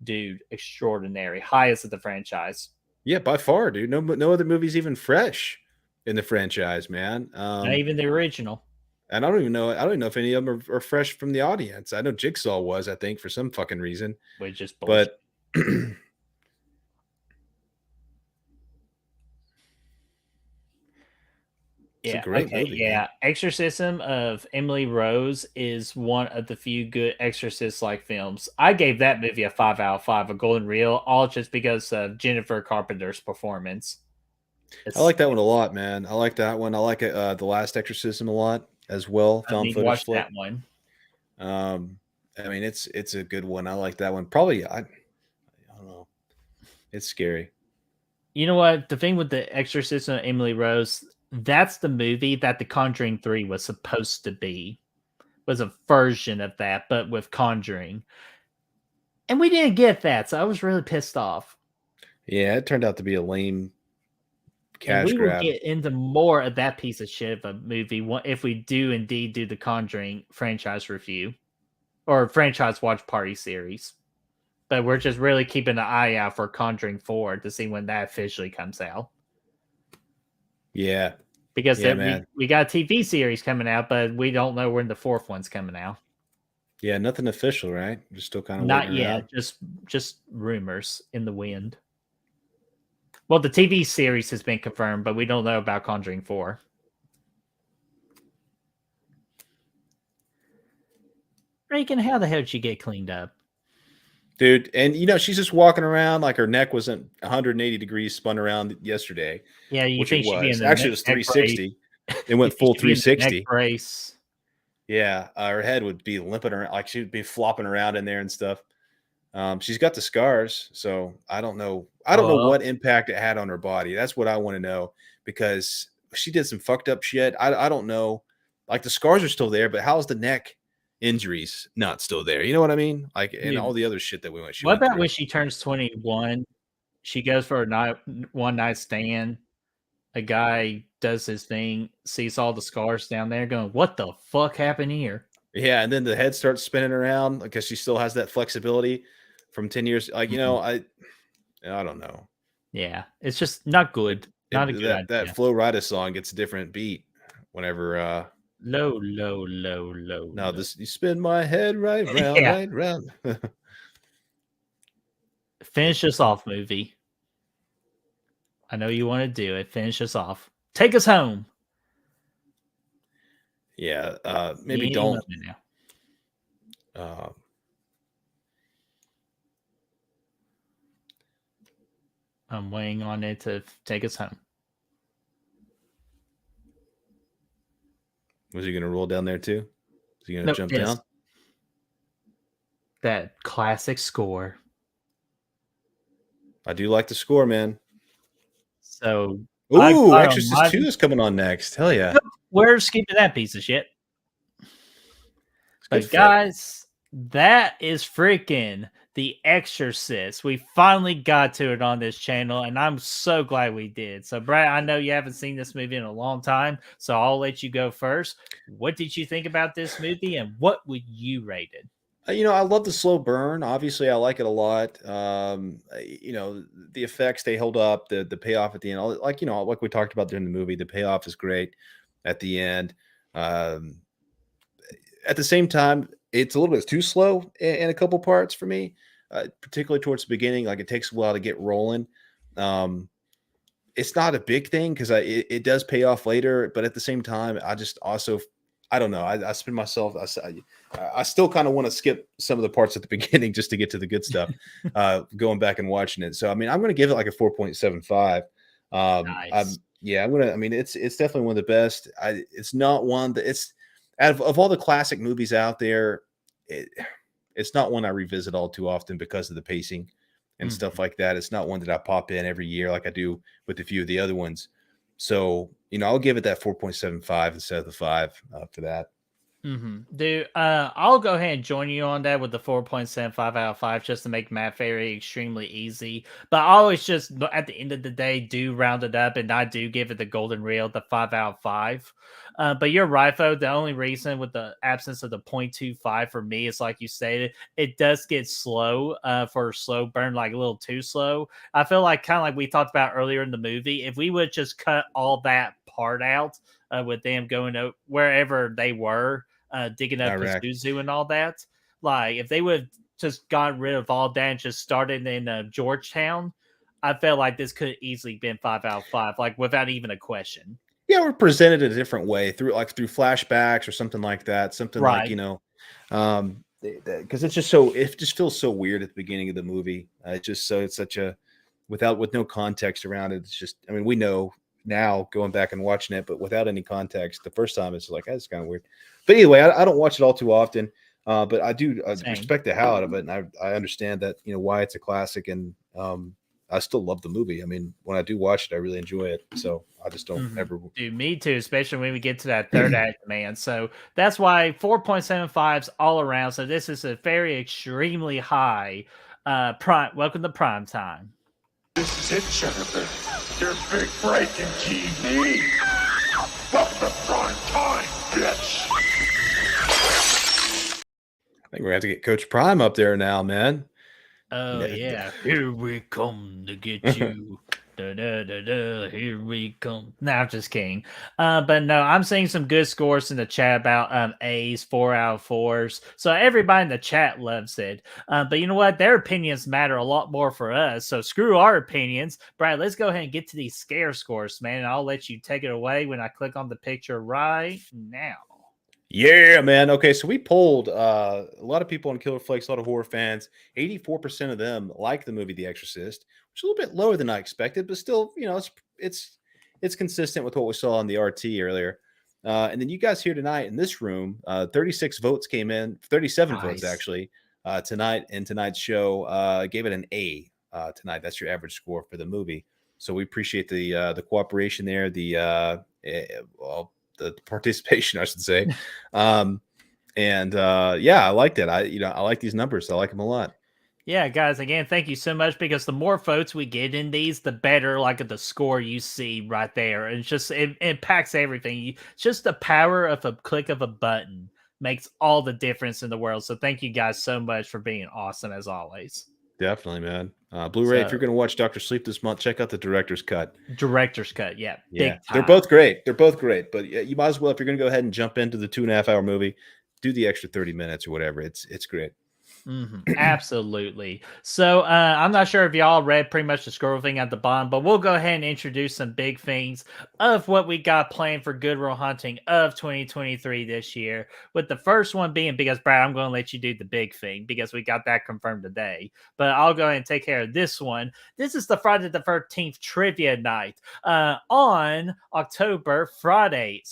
S1: Dude, extraordinary. Highest of the franchise.
S2: Yeah, by far, dude. No other movie's even fresh in the franchise, man.
S1: Not even the original,
S2: And I don't even know. I don't even know if any of them are fresh from the audience. I know Jigsaw was, I think, for some fucking reason.
S1: which is bullshit.
S2: But it's a
S1: Yeah.
S2: great
S1: Okay.
S2: movie, man.
S1: Yeah. Exorcism of Emily Rose is one of the few good Exorcist-like films. I gave that movie a 5 out of 5, a golden reel, all just because of Jennifer Carpenter's performance.
S2: I like that one a lot, man. I like that one. I like The Last Exorcism a lot as well.
S1: I
S2: Found
S1: need to
S2: footage
S1: watch
S2: flick.
S1: that one.
S2: I mean, it's a good one. I like that one. Probably, I don't know. It's scary.
S1: You know what? The thing with the Exorcism of Emily Rose, that's the movie that The Conjuring 3 was supposed to be. Was a version of that, but with Conjuring. And we didn't get that, so I was really pissed off.
S2: Yeah, it turned out to be a lame
S1: And
S2: cash
S1: we will
S2: grab.
S1: get into more of that piece of shit of a movie if we do indeed do the Conjuring franchise review or franchise watch party series. But we're just really keeping an eye out for Conjuring 4 to see when that officially comes out.
S2: Yeah.
S1: Because
S2: Yeah, man.
S1: we got a TV series coming out, but we don't know when the fourth one's coming out.
S2: Yeah, nothing official, right? Just still kind of
S1: Not
S2: waiting
S1: yet,
S2: around.
S1: just rumors in the wind. Well, the TV series has been confirmed, but we don't know about Conjuring 4. Reagan, how the hell did you get cleaned up?
S2: Dude, and she's just walking around like her neck wasn't 180 degrees spun around yesterday,
S1: Yeah, you
S2: which it
S1: think she'd be in
S2: was.
S1: the
S2: Actually, it was
S1: neck brace?
S2: 360. It
S1: You
S2: went
S1: think
S2: full
S1: she'd be in the neck
S2: 360.
S1: brace?
S2: Yeah, her head would be limping around, like she would be flopping around in there and stuff. She's got the scars, so I don't know. I don't know what impact it had on her body. That's what I want to know because she did some fucked up shit. I don't know. Like the scars are still there, but how's the neck injuries not still there? You know what I mean? Like and
S1: Dude,
S2: all the other shit that she
S1: what
S2: went
S1: about
S2: through.
S1: when she turns 21? She goes for a one night stand. A guy does his thing, sees all the scars down there, going, "What the fuck happened here?"
S2: Yeah, and then the head starts spinning around because she still has that flexibility from 10 years. Like, I don't know.
S1: Yeah, it's just not good. Not a good
S2: That
S1: idea.
S2: Flow Rida song gets a different beat whenever
S1: Low, low, low, low.
S2: now
S1: low.
S2: this you spin my head right round,
S1: Yeah.
S2: right round.
S1: Finish us off, movie. I know you want to do it. Finish us off. Take us home.
S2: Yeah, maybe
S1: Any
S2: don't.
S1: moment now. I'm waiting on it to take us home.
S2: Was he going to roll down there too? Is he going to
S1: Nope,
S2: jump
S1: yes.
S2: down?
S1: That classic score.
S2: I do like the score, man.
S1: So,
S2: Ooh, Exorcist 2 is coming on next. Hell yeah.
S1: We're skipping that piece of shit. But
S2: Good
S1: guys, that is freaking The Exorcist. We finally got to it on this channel, and I'm so glad we did. So, Brad, I know you haven't seen this movie in a long time, so I'll let you go first. What did you think about this movie, and what would you rate it?
S2: I love the slow burn. Obviously, I like it a lot. The effects they hold up, the payoff at the end, like we talked about during the movie, the payoff is great at the end. At the same time, it's a little bit too slow in a couple parts for me, particularly towards the beginning. Like it takes a while to get rolling. It's not a big thing because it does pay off later, but at the same time, I don't know. I spin myself. I still kind of want to skip some of the parts at the beginning just to get to the good stuff. Going back and watching it. So I mean, I'm going to give it like a 4.75.
S1: Nice.
S2: I'm gonna. I mean, it's definitely one of the best. It's not one that it's out of all the classic movies out there. It's not one I revisit all too often because of the pacing and stuff like that. It's not one that I pop in every year like I do with a few of the other ones. So, I'll give it that 4.75 instead of the 5 for that.
S1: Dude, I'll go ahead and join you on that with the 4.75 out of 5 just to make math very extremely easy. But I always just, at the end of the day, do round it up and I do give it the golden reel, the 5 out of 5. But you're right, though. The only reason with the absence of the 0.25 for me is, like you stated, it does get slow for a slow burn, like a little too slow. I feel like, kind of like we talked about earlier in the movie, if we would just cut all that part out with them going wherever they were, digging up
S2: Iraq.
S1: Pazuzu and all that. Like, if they would have just gotten rid of all that and just started in Georgetown, I felt like this could easily been 5 out of 5, like without even a question.
S2: Yeah, we're presented a different way through flashbacks or something like that. Something like,
S1: Right.
S2: because it just feels so weird at the beginning of the movie. It's such a with no context around it. It's just, I mean, we know now going back and watching it, but without any context, the first time it's like, that's kind of weird. But anyway, I don't watch it all too often, but I do
S1: Same.
S2: respect the hell out of it, and I understand that, why it's a classic, and I still love the movie. I mean, when I do watch it, I really enjoy it. So I just don't ever.
S1: Dude, me too, especially when we get to that third act, man. So that's why 4.75s all around. So this is a very extremely high prime. Welcome to prime time.
S4: This is it, Jennifer. Your big break in TV. Welcome to prime time, bitch.
S2: I think we're gonna have to get Coach Prime up there now, man.
S1: Oh yeah, here we come to get you. Da, da, da, da, here we come. No, I'm just kidding. But no, I'm seeing some good scores in the chat about A's, 4 out of 4s. So everybody in the chat loves it. But you know what? Their opinions matter a lot more for us. So screw our opinions. Brad, let's go ahead and get to these scare scores, man. And I'll let you take it away when I click on the picture right now.
S2: Yeah, man. Okay, so we polled a lot of people on Killer Flakes, a lot of horror fans. 84% of them like the movie The Exorcist, which is a little bit lower than I expected, but still, it's consistent with what we saw on the RT earlier. And then you guys here tonight in this room, 36 votes came in, 37 votes
S1: Nice.
S2: actually, tonight in tonight's show. Gave it an A tonight. That's your average score for the movie. So we appreciate the cooperation there. The participation, I should say. Yeah, I liked it. I like these numbers. I like them a lot.
S1: Yeah, guys, again, thank you so much, because the more votes we get in these, the better like the score you see right there. And it's just it impacts everything. Just the power of a click of a button makes all the difference in the world. So thank you guys so much for being awesome as always.
S2: Definitely, man. Blu-ray, if
S1: So
S2: you're going to watch Dr. Sleep this month, check out the director's cut.
S1: director's cut, yeah,
S2: Yeah,
S1: big
S2: they're
S1: time.
S2: both great. They're both great. But you might as well, if you're going to go ahead and jump into the 2.5 hour movie, do the extra 30 minutes or whatever. It's great.
S1: Absolutely. So I'm not sure if y'all read pretty much the scroll thing at the bottom, but we'll go ahead and introduce some big things of what we got planned for Good Will Hunting of 2023 this year. With the first one being, because Brad, I'm going to let you do the big thing because we got that confirmed today. But I'll go ahead and take care of this one. This is the Friday the 13th trivia night on Friday,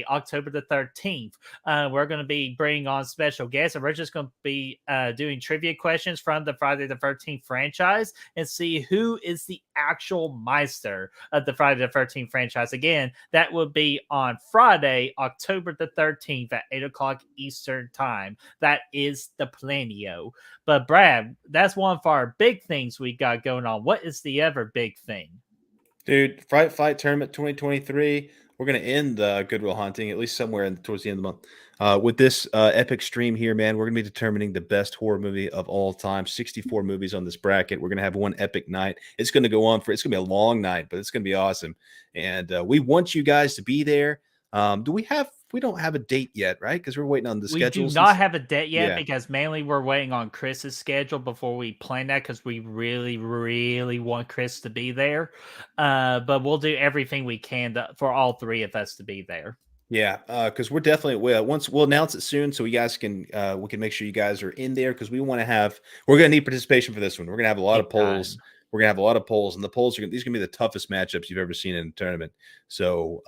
S1: October the 13th. We're going to be bringing on special guests, and we're just going to be doing trivia questions from the Friday the 13th franchise and see who is the actual Meister of the Friday the 13th franchise. Again, that will be on Friday, October the 13th at 8 o'clock Eastern Time. That is the planio. But Brad, that's one of our big things we got going on. What is the other big thing?
S2: Dude, Fright Fight Tournament 2023. We're going to end Good Will Hunting, at least somewhere towards the end of the month, with this epic stream here, man. We're going to be determining the best horror movie of all time. 64 movies on this bracket. We're going to have one epic night. It's going to go on it's going to be a long night, but it's going to be awesome. And we want you guys to be there. We don't have a date yet, right? Because we're waiting on the schedules.
S1: We do not have a date yet,
S2: Yeah.
S1: because mainly we're waiting on Chris's schedule before we plan that, because we really, really want Chris to be there. But we'll do everything we can for all three of us to be there.
S2: Yeah, because we're definitely once we'll announce it soon, so you guys can we can make sure you guys are in there, because we're gonna need participation for this one. We're gonna have a lot of polls. We're gonna have a lot of polls, and the polls these are gonna be the toughest matchups you've ever seen in a tournament. So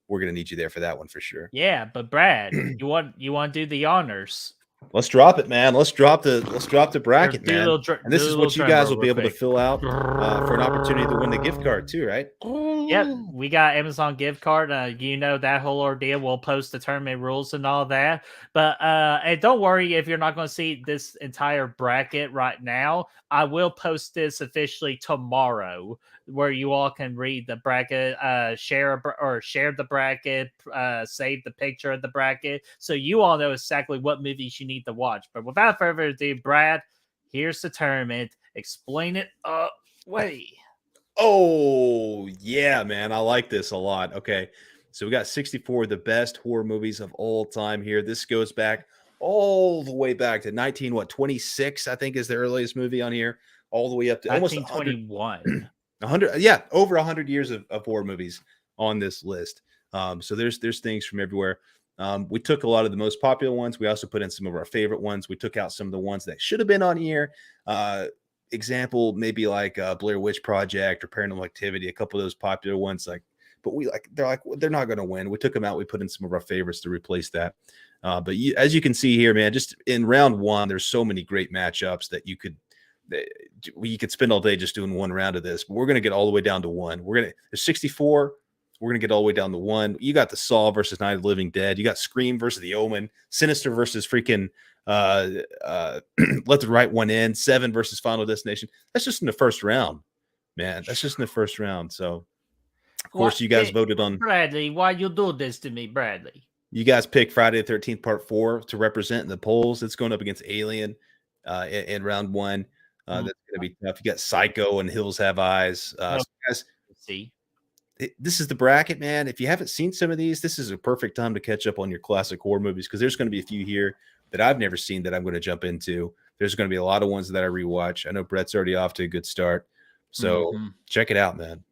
S2: we're gonna need you there for that one for sure.
S1: Yeah, but Brad, you want to do the honors?
S2: Let's drop it, man. Let's drop the bracket,
S1: Do a
S2: man.
S1: little,
S2: And this
S1: do a
S2: is
S1: little
S2: what you
S1: drum
S2: guys
S1: roll
S2: will be
S1: real
S2: able to
S1: quick.
S2: fill out for an opportunity to win the gift card too, right?
S1: Yep, we got Amazon gift card. That whole ordeal. We'll post the tournament rules and all that. But and don't worry if you're not going to see this entire bracket right now. I will post this officially tomorrow, where you all can read the bracket, share the bracket, save the picture of the bracket, so you all know exactly what movies you need to watch. But without further ado, Brad, here's the tournament. Explain it away.
S2: Oh, yeah, man. I like this a lot. Okay. So we got 64 of the best horror movies of all time here. This goes back all the way back to 26, I think is the earliest movie on here, all the way up to almost
S1: 1921.
S2: 100, yeah, over 100 years of horror movies on this list. So there's things from everywhere. We took a lot of the most popular ones. We also put in some of our favorite ones. We took out some of the ones that should have been on here. Example, maybe like Blair Witch Project or Paranormal Activity, a couple of those popular ones. But they're not going to win. We took them out. We put in some of our favorites to replace that. But as you can see here, man, just in round one, there's so many great matchups that you could spend all day just doing one round of this. But we're going to get all the way down to one. There's 64. We're going to get all the way down to one. You got the Saw versus Night of the Living Dead. You got Scream versus The Omen. Sinister versus freaking Let the Right One In. Seven versus Final Destination. That's just in the first round, man. That's just in the first round. So, of course, you guys voted on
S1: Bradley. Why you do this to me, Bradley?
S2: You guys picked Friday the 13th Part 4 to represent in the polls. It's going up against Alien in round one. That's going to be tough. You got Psycho and Hills Have Eyes. So guys,
S1: see.
S2: This is the bracket, man. If you haven't seen some of these, this is a perfect time to catch up on your classic horror movies because there's going to be a few here that I've never seen that I'm going to jump into. There's going to be a lot of ones that I rewatch. I know Brett's already off to a good start. So check it out, man.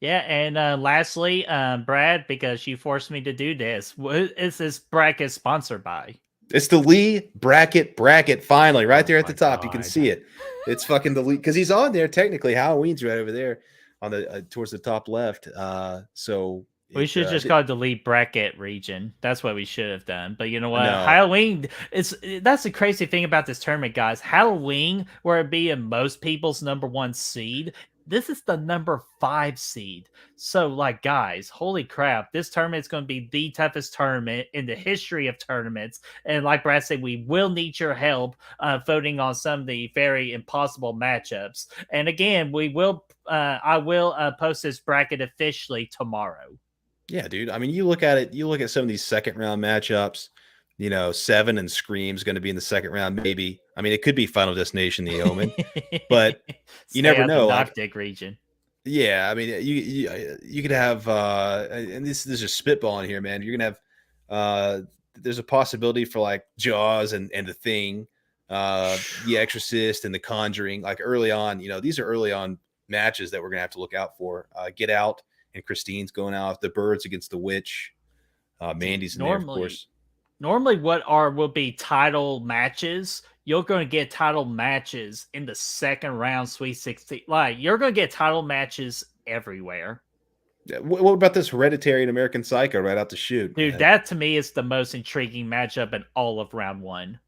S1: Yeah, and lastly, Brad, because you forced me to do this, what is this bracket sponsored by?
S2: It's the Lee bracket finally right there at the top. You can see it. It's fucking the Lee because he's on there technically. Halloween's right over there on the towards the top left. So
S1: we should just call it the Lee bracket region. That's what we should have done. But you know what?
S2: No.
S1: Halloween that's the crazy thing about this tournament, guys. Halloween, where it be in most people's number one seed, this is the number 5 seed. So, like, guys, holy crap, this tournament is going to be the toughest tournament in the history of tournaments. And like Brad said, we will need your help voting on some of the very impossible matchups. And again, I will post this bracket officially tomorrow.
S2: Yeah, dude. I mean, you look at some of these second round matchups. You know, Seven and Scream's going to be in the second round, maybe. I mean, it could be Final Destination, The Omen, but you never know.
S1: Like, dick region.
S2: Yeah, I mean, you could have, and this is just spitballing here, man. You're gonna have, there's a possibility for like Jaws and The Thing, The Exorcist and The Conjuring. Like early on, these are early on matches that we're gonna have to look out for. Get Out and Christine's going out. The Birds against The Witch. Mandy's in there, of course.
S1: Normally, will be title matches. You're going to get title matches in the second round, Sweet 16. Like, you're going to get title matches everywhere.
S2: What about this Hereditary and American Psycho right out the chute?
S1: Dude, man? That to me is the most intriguing matchup in all of round one.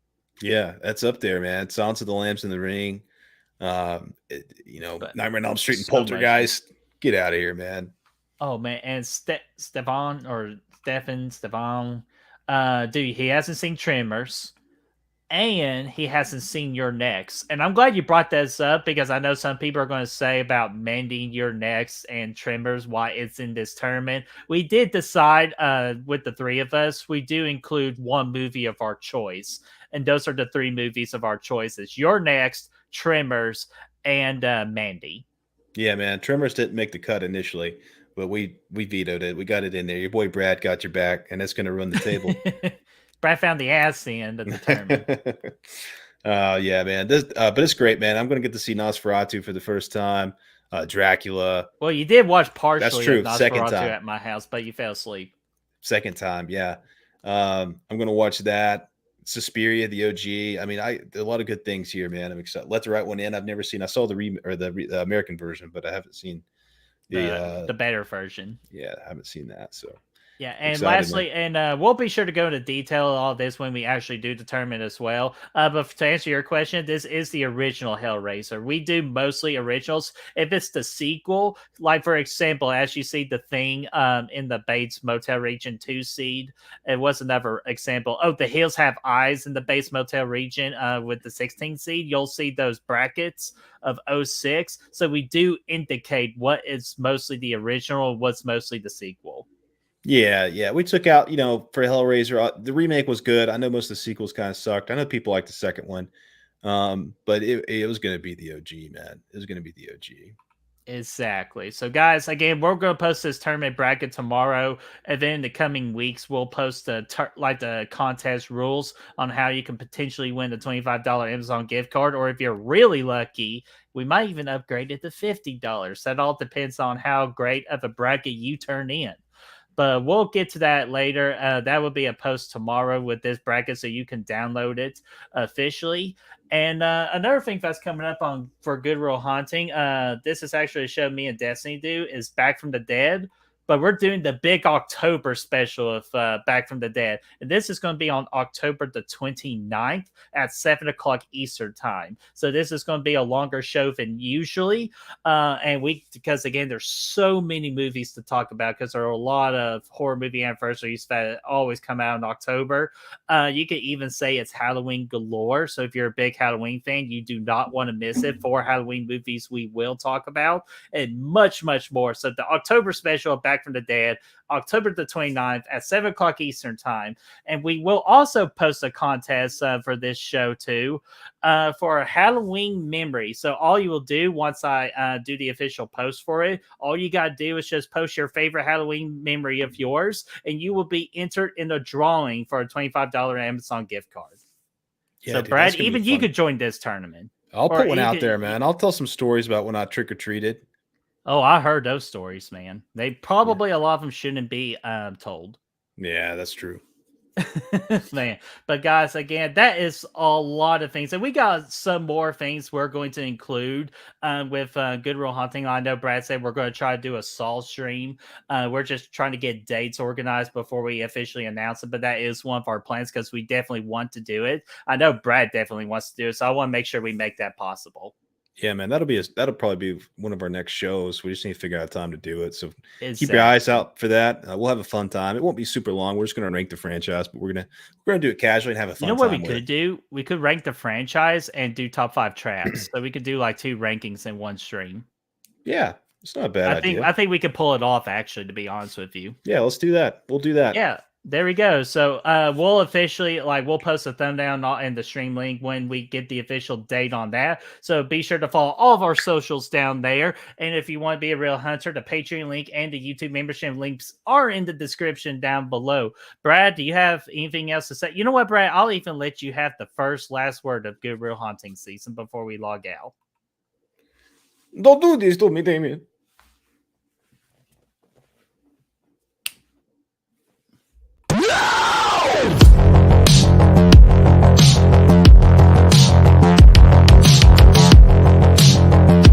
S2: Yeah, that's up there, man. Silence of the Lambs in the Ring. Nightmare on Elm Street and Poltergeist. Get out of here, man.
S1: Oh, man. And Stefan, dude, he hasn't seen Tremors. And he hasn't seen You're Next. And I'm glad you brought this up because I know some people are going to say about mending You're Next and Tremors why it's in this tournament. We did decide with the three of us, we do include one movie of our choice. And those are the 3 movies of our choices. You're Next, Tremors, and Mandy.
S2: Yeah, man. Tremors didn't make the cut initially, but we vetoed it. We got it in there. Your boy Brad got your back, and that's going to run the table.
S1: Brad found the ass end of the tournament.
S2: Yeah, man. But it's great, man. I'm going to get to see Nosferatu for the first time. Dracula.
S1: Well, you did watch partially
S2: of
S1: Nosferatu
S2: second time
S1: at my house, but you fell asleep.
S2: Second time, yeah. I'm going to watch that. Suspiria, the OG. I mean, a lot of good things here, man. I'm excited. Let the Right One In. I've never seen. I saw the American version, but I haven't seen
S1: the better version.
S2: Yeah, I haven't seen that. So
S1: Yeah, and
S2: Excited, man.
S1: lastly, and we'll be sure to go into detail of all this when we actually do determine as well. But to answer your question, this is the original Hellraiser. We do mostly originals. If it's the sequel, like for example, as you see the thing in the Bates Motel Region 2 seed, it was another example. Oh, the Hills Have Eyes in the Bates Motel Region with the 16 seed. You'll see those brackets of '06. So we do indicate what is mostly the original, what's mostly the sequel.
S2: Yeah. We took out, for Hellraiser, the remake was good. I know most of the sequels kind of sucked. I know people like the second one, but it was going to be the OG, man. It was going to be the OG.
S1: Exactly. So, guys, again, we're going to post this tournament bracket tomorrow, and then in the coming weeks, we'll post the contest rules on how you can potentially win the $25 Amazon gift card, or if you're really lucky, we might even upgrade it to $50. That all depends on how great of a bracket you turn in. But we'll get to that later. That will be a post tomorrow with this bracket, so you can download it officially. And another thing that's coming up on for Good Real Haunting, this is actually a show me and Destiny do, is Back from the Dead. But we're doing the big October special of Back from the Dead. And this is going to be on October the 29th at 7 o'clock Eastern time. So this is going to be a longer show than usually. Because again, there's so many movies to talk about because there are a lot of horror movie anniversaries that always come out in October. You could even say it's Halloween galore. So if you're a big Halloween fan, you do not want to miss it. 4 Halloween movies we will talk about and much, much more. So the October special of Back from the Dead, October the 29th at 7 o'clock Eastern time. And we will also post a contest for this show too for a Halloween memory. So all you will do once I do the official post for it, all you got to do is just post your favorite Halloween memory of yours, and you will be entered in the drawing for a $25 Amazon gift card.
S2: Yeah,
S1: So
S2: dude,
S1: Brad,
S2: that's gonna be
S1: even you
S2: fun.
S1: could join this tournament.
S2: I'll
S1: Or
S2: put one
S1: you
S2: out
S1: could,
S2: there, man. I'll tell some stories about when I trick or treated.
S1: oh, I heard those stories, man. They probably a lot of them shouldn't be told.
S2: Yeah, that's true.
S1: Man, but guys, again, that is a lot of things, and we got some more things we're going to include with Good Real Hunting. I know Brad said we're going to try to do a Saul stream. We're just trying to get dates organized before we officially announce it, but that is one of our plans because we definitely want to do it. I know Brad definitely wants to do it, so I want to make sure we make that possible.
S2: Yeah, man, that'll probably be one of our next shows. We just need to figure out time to do it. So keep your eyes
S1: Exactly.
S2: out for that. We'll have a fun time. It won't be super long. We're just gonna rank the franchise, but we're gonna do it casually and have a
S1: You know
S2: fun
S1: what we
S2: time with
S1: could
S2: it.
S1: do? We could rank the franchise and do top 5 traps. So we could do like 2 rankings in one stream.
S2: Yeah, it's not a bad idea.
S1: I think we could pull it off actually, to be honest with you.
S2: Yeah, let's do that. We'll do that.
S1: Yeah, there we go. So we'll officially we'll post a thumbnail in the stream link when we get the official date on that. So be sure to follow all of our socials down there. And if you want to be a real hunter, the Patreon link and the YouTube membership links are in the description down below. Brad, do you have anything else to say? You know what, Brad? I'll even let you have the last word of Good Real Hunting season before we log out.
S2: Don't do this to me, Damien.